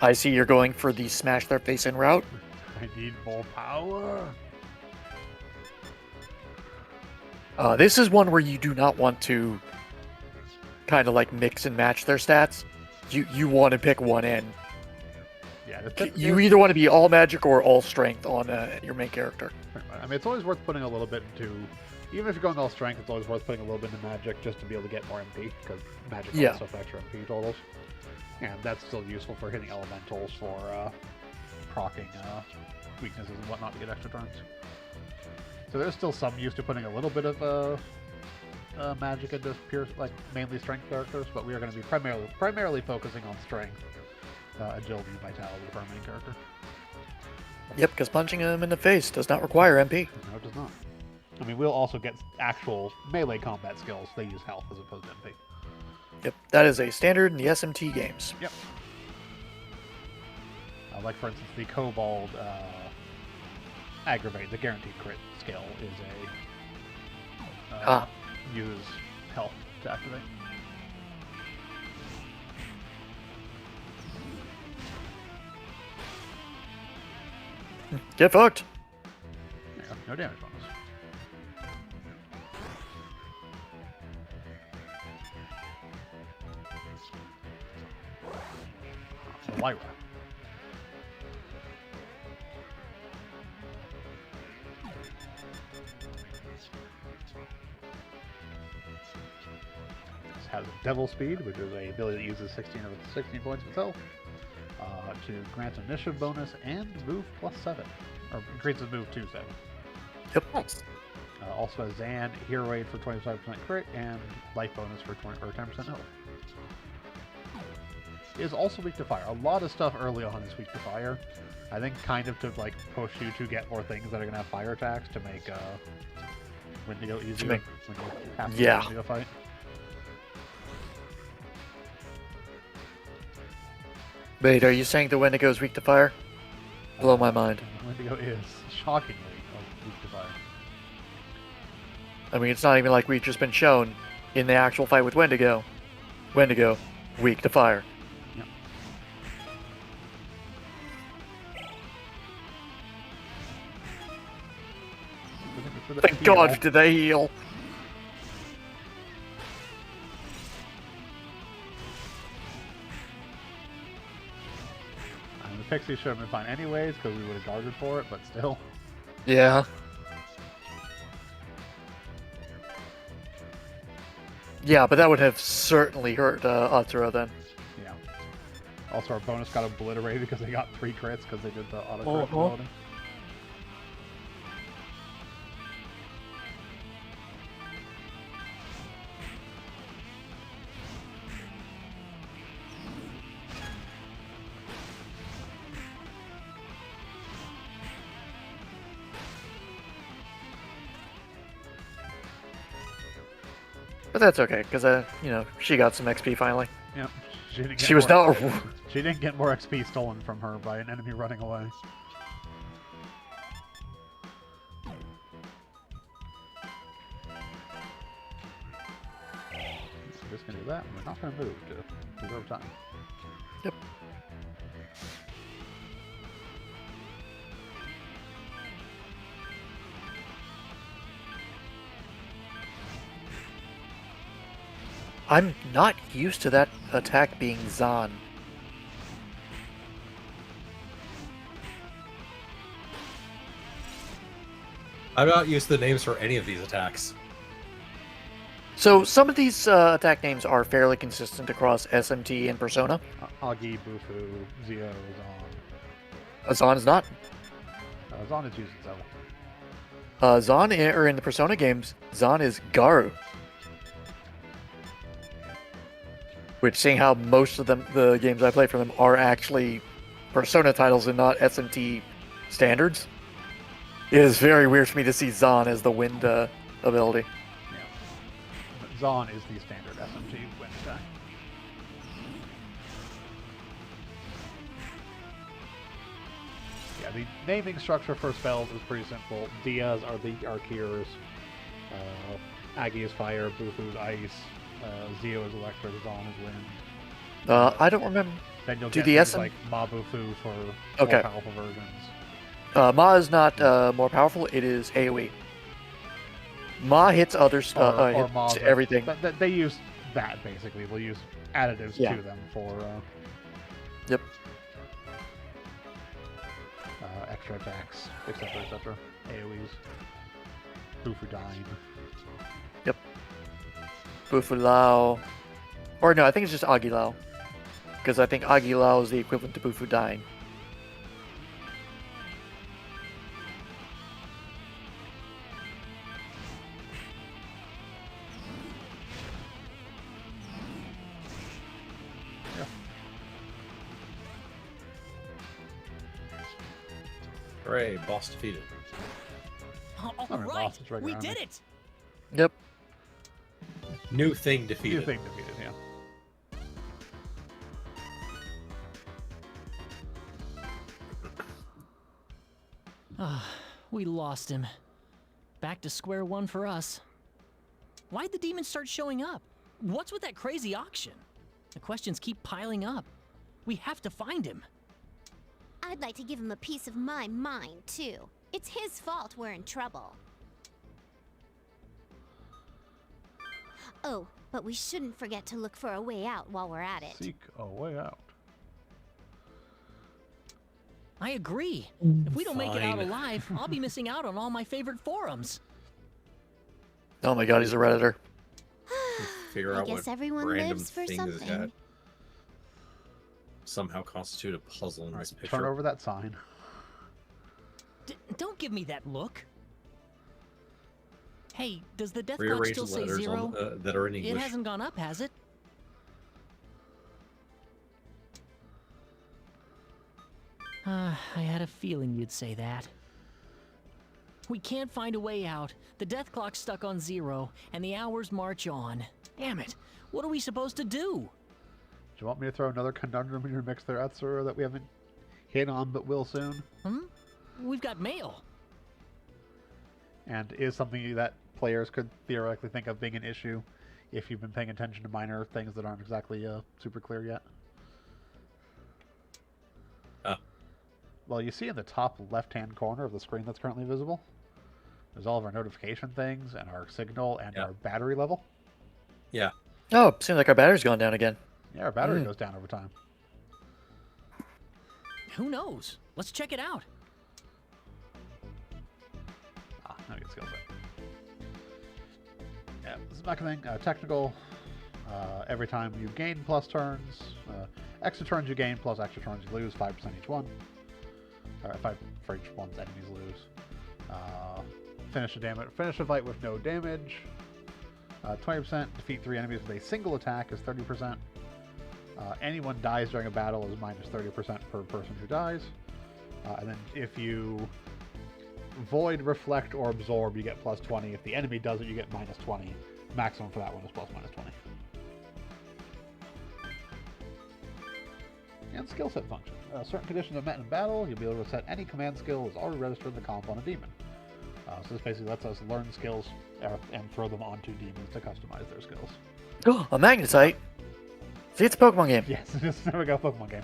I see you're going for the smash their face in route. I need more power. This is one where you do not want to kind of like mix and match their stats. You want to pick one end. Yeah, you either want to be all magic or all strength on your main character. I mean, it's always worth putting a little bit into Even if you're going all strength, it's always worth putting a little bit of magic just to be able to get more MP, because magic Yeah. also affects your MP totals. And that's still useful for hitting elementals for proccing weaknesses and whatnot to get extra turns. So there's still some use to putting a little bit of magic into pure, like mainly strength characters, but we are going to be primarily focusing on strength, agility, and vitality for our main character. Yep, because punching him in the face does not require MP. No, it does not. I mean, we'll also get actual melee combat skills. They use health as opposed to MP. Yep, that is a standard in the SMT games. Yep. Like, for instance, the Kobold Aggravate, the guaranteed crit skill, is a use health to activate. Get fucked. There you go. No damage bonus. Lyra. This has Devil Speed, which is a ability that uses 16 points of its health to grant initiative bonus and move +7, or increases move to 7. Yep. Nice. Also has Zan, Hero Aid for 25% crit, and life bonus for 10% health. Is also weak to fire. A lot of stuff early on is weak to fire. I think kind of to like push you to get more things that are gonna have fire attacks to make Wendigo easier when you have to Wendigo fight. Wait, are you saying the Wendigo is weak to fire? Blow my mind. Wendigo is shockingly weak to fire. I mean, it's not even like we've just been shown in the actual fight with Wendigo. Wendigo, weak to fire. Thank God, did they heal? And the Pixie should have been fine anyways, because we would have guarded for it, but still. Yeah. Yeah, but that would have certainly hurt Atsura then. Yeah. Also, our bonus got obliterated because they got 3 crits because they did the auto crit ability. But that's okay, because, you know, she got some XP finally. Yep. She was not... She didn't get more XP stolen from her by an enemy running away. We're just going to do that, and we're not going to move to preserve time. Yep. I'm not used to that attack being Zahn. I'm not used to the names for any of these attacks. So some of these attack names are fairly consistent across SMT and Persona. Agi, Bufu, Zio, Zahn. Zahn is not. Zahn is used itself. Zahn, or in the Persona games, Zahn is Garu. Which, seeing how most of them, the games I play for them, are actually Persona titles and not SMT standards, it is very weird for me to see Zahn as the wind ability. Yeah. But Zahn is the standard SMT wind attack. Yeah, the naming structure for spells is pretty simple. Diaz are the Arceers, Agi is fire, Bufu is ice, Zio is electric, Zahn is wind. I don't remember. Then you'll Do get the things SM like Mabufu for Okay. more powerful versions. Ma is not more powerful, it is AoE. Ma hits other stuff, or hits Ma's everything. They use that, basically. They'll use additives to them for Yep. Extra attacks, etc., etc. AoEs. Bufu dying. Yep. Bufu Lao. Or no, I think it's just Agi Lao. Because I think Agi Lao is the equivalent to Bufu dying. Hooray, boss defeated. All Not a right, boss, it's regular we army. did it. Yep. New thing New defeated. thing defeated, yeah. We lost him. Back to square one for us. Why'd the demons start showing up? What's with that crazy auction? The questions keep piling up. We have to find him. I'd like to give him a piece of my mind, too. It's his fault we're in trouble. Oh, but we shouldn't forget to look for a way out while we're at it. Seek a way out. I agree. If we don't make it out Fine. alive, I'll be missing out on all my favorite forums. Oh my god, he's a Redditor. Figure I out guess what everyone random lives for things something. that somehow constitute a puzzle in this picture. Turn over that sign. Don't give me that look. Hey, does the death clock Rearrange still the say letters 0? on, that are in English. It hasn't gone up, has it? I had a feeling you'd say that. We can't find a way out. The death clock's stuck on 0, and the hours march on. Damn it. What are we supposed to do? Do you want me to throw another conundrum in your mix there, Atsura, that we haven't hit on but will soon? We've got mail. And is something that players could theoretically think of being an issue if you've been paying attention to minor things that aren't exactly super clear yet. Well, you see in the top left-hand corner of the screen that's currently visible, there's all of our notification things and our signal and our battery level. Yeah. Oh, seems like our battery's gone down again. Yeah, our battery goes down over time. Who knows? Let's check it out. Now we get skill set. Yeah, this is back thing. Technical. Every time you gain plus turns, extra turns you gain plus extra turns you lose, 5% each one. 5 for each one's enemies lose. Finish a fight with no damage. 20%. Defeat 3 enemies with a single attack is 30%. Anyone dies during a battle is minus 30% per person who dies. And then if you void, reflect, or absorb, you get plus 20. If the enemy does it, you get minus 20. Maximum for that one is plus minus 20. And skill set function. Certain conditions are met in battle. You'll be able to set any command skill that's already registered in the comp on a demon. So this basically lets us learn skills and throw them onto demons to customize their skills. Oh, a magnetite. See, it's a Pokemon game. Yes, there we go, Pokemon game.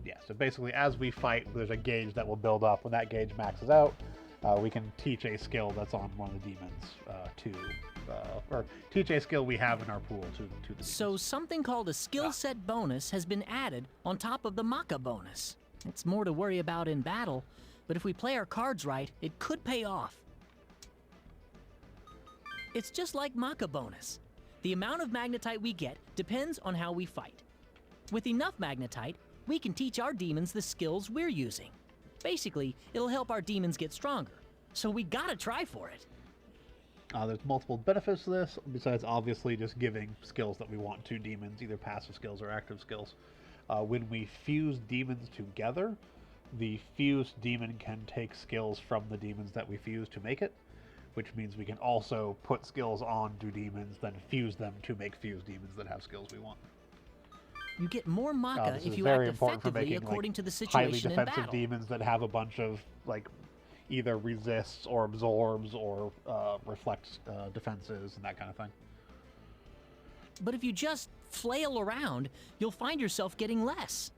Yeah, so basically as we fight, there's a gauge that will build up. When that gauge maxes out, we can teach a skill that's on one of the demons or teach a skill we have in our pool to the demons. So something called a skill set bonus has been added on top of the Maka bonus. It's more to worry about in battle, but if we play our cards right, it could pay off. It's just like Maka bonus. The amount of magnetite we get depends on how we fight. With enough magnetite, we can teach our demons the skills we're using. Basically, it'll help our demons get stronger. So we gotta try for it. There's multiple benefits to this, besides obviously just giving skills that we want to demons, either passive skills or active skills. When we fuse demons together, the fused demon can take skills from the demons that we fuse to make it, which means we can also put skills onto demons, then fuse them to make fused demons that have skills we want. You get more Maka This if is you very act important for effectively making according to the highly situation in defensive battle. demons that have a bunch of either resists or absorbs or reflects defenses and that kind of thing. But if you just flail around, you'll find yourself getting less.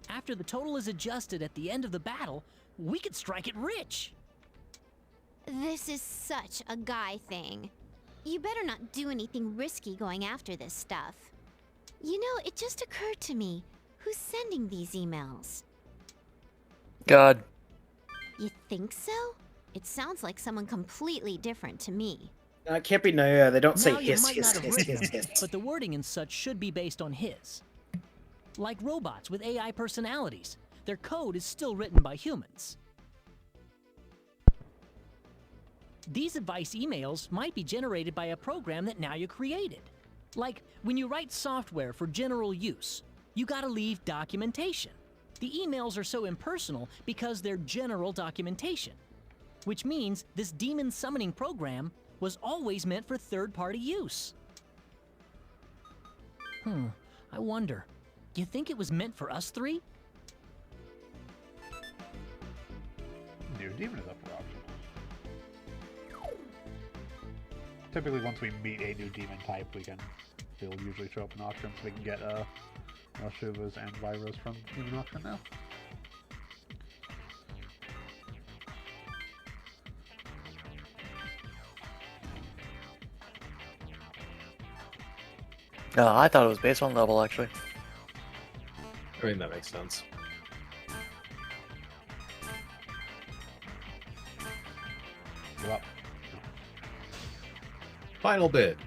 After the total is adjusted at the end of the battle, we could strike it rich. This is such a guy thing. You better not do anything risky going after this stuff. You know, it just occurred to me, who's sending these emails? God. You think so? It sounds like someone completely different to me. It can't be. No, yeah, they don't say Now you hiss, might hiss, not have hiss, written hiss, them, hiss. but the wording and such should be based on his. Like robots with AI personalities. Their code is still written by humans. These advice emails might be generated by a program that now you created. Like, when you write software for general use, you gotta leave documentation. The emails are so impersonal because they're general documentation. Which means this demon summoning program was always meant for third-party use. I wonder, you think it was meant for us three? New demon is up for auction. Typically, once we meet a new demon type, they'll usually show up in auction, so we can get Shuvas and Virus from demon auction now. I thought it was based on level, actually. I mean, that makes sense. Go up. Final bid.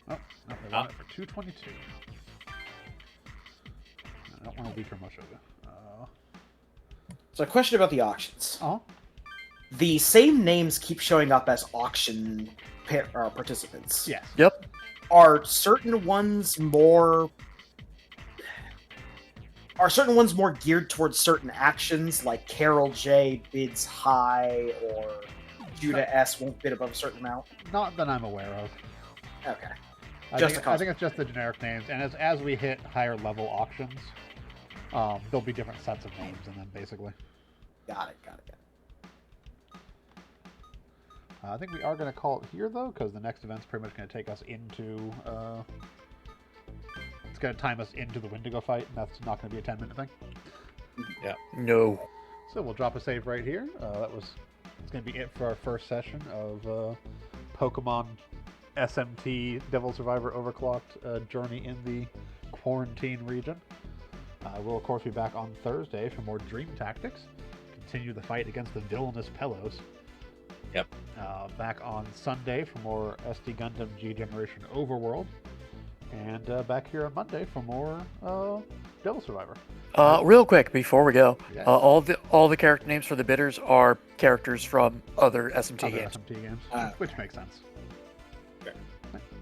Oh, no, they want it for 222. I don't want a weaker Mushoga. So a question about the auctions. Oh? The same names keep showing up as auction participants. Yes. Yep. Are certain ones more geared towards certain actions, like Carol J bids high, or Judah S won't bid above a certain amount? Not that I'm aware of. Okay. I think it's just the generic names, and as we hit higher level auctions, there'll be different sets of names in them, basically. Got it. I think we are going to call it here, though, because the next event's pretty much going to take us into... it's going to time us into the Wendigo fight, and that's not going to be a 10-minute thing. Yeah. No. So we'll drop a save right here. It's going to be it for our first session of Pokemon SMT Devil Survivor Overclocked Journey in the Quarantine region. We'll, of course, be back on Thursday for more Dream Tactics. Continue the fight against the villainous Pelos. Yep. Back on Sunday for more SD Gundam G Generation Overworld. And back here on Monday for more Devil Survivor. Real quick before we go, Yes. all the character names for the bidders are characters from other SMT games. SMT games, which makes sense. Okay.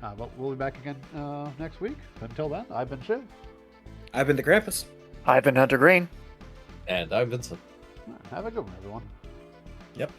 But we'll be back again next week. Until then, I've been Shiv. I've been the Grampus. I've been Hunter Green. And I'm Vincent. Have a good one, everyone. Yep.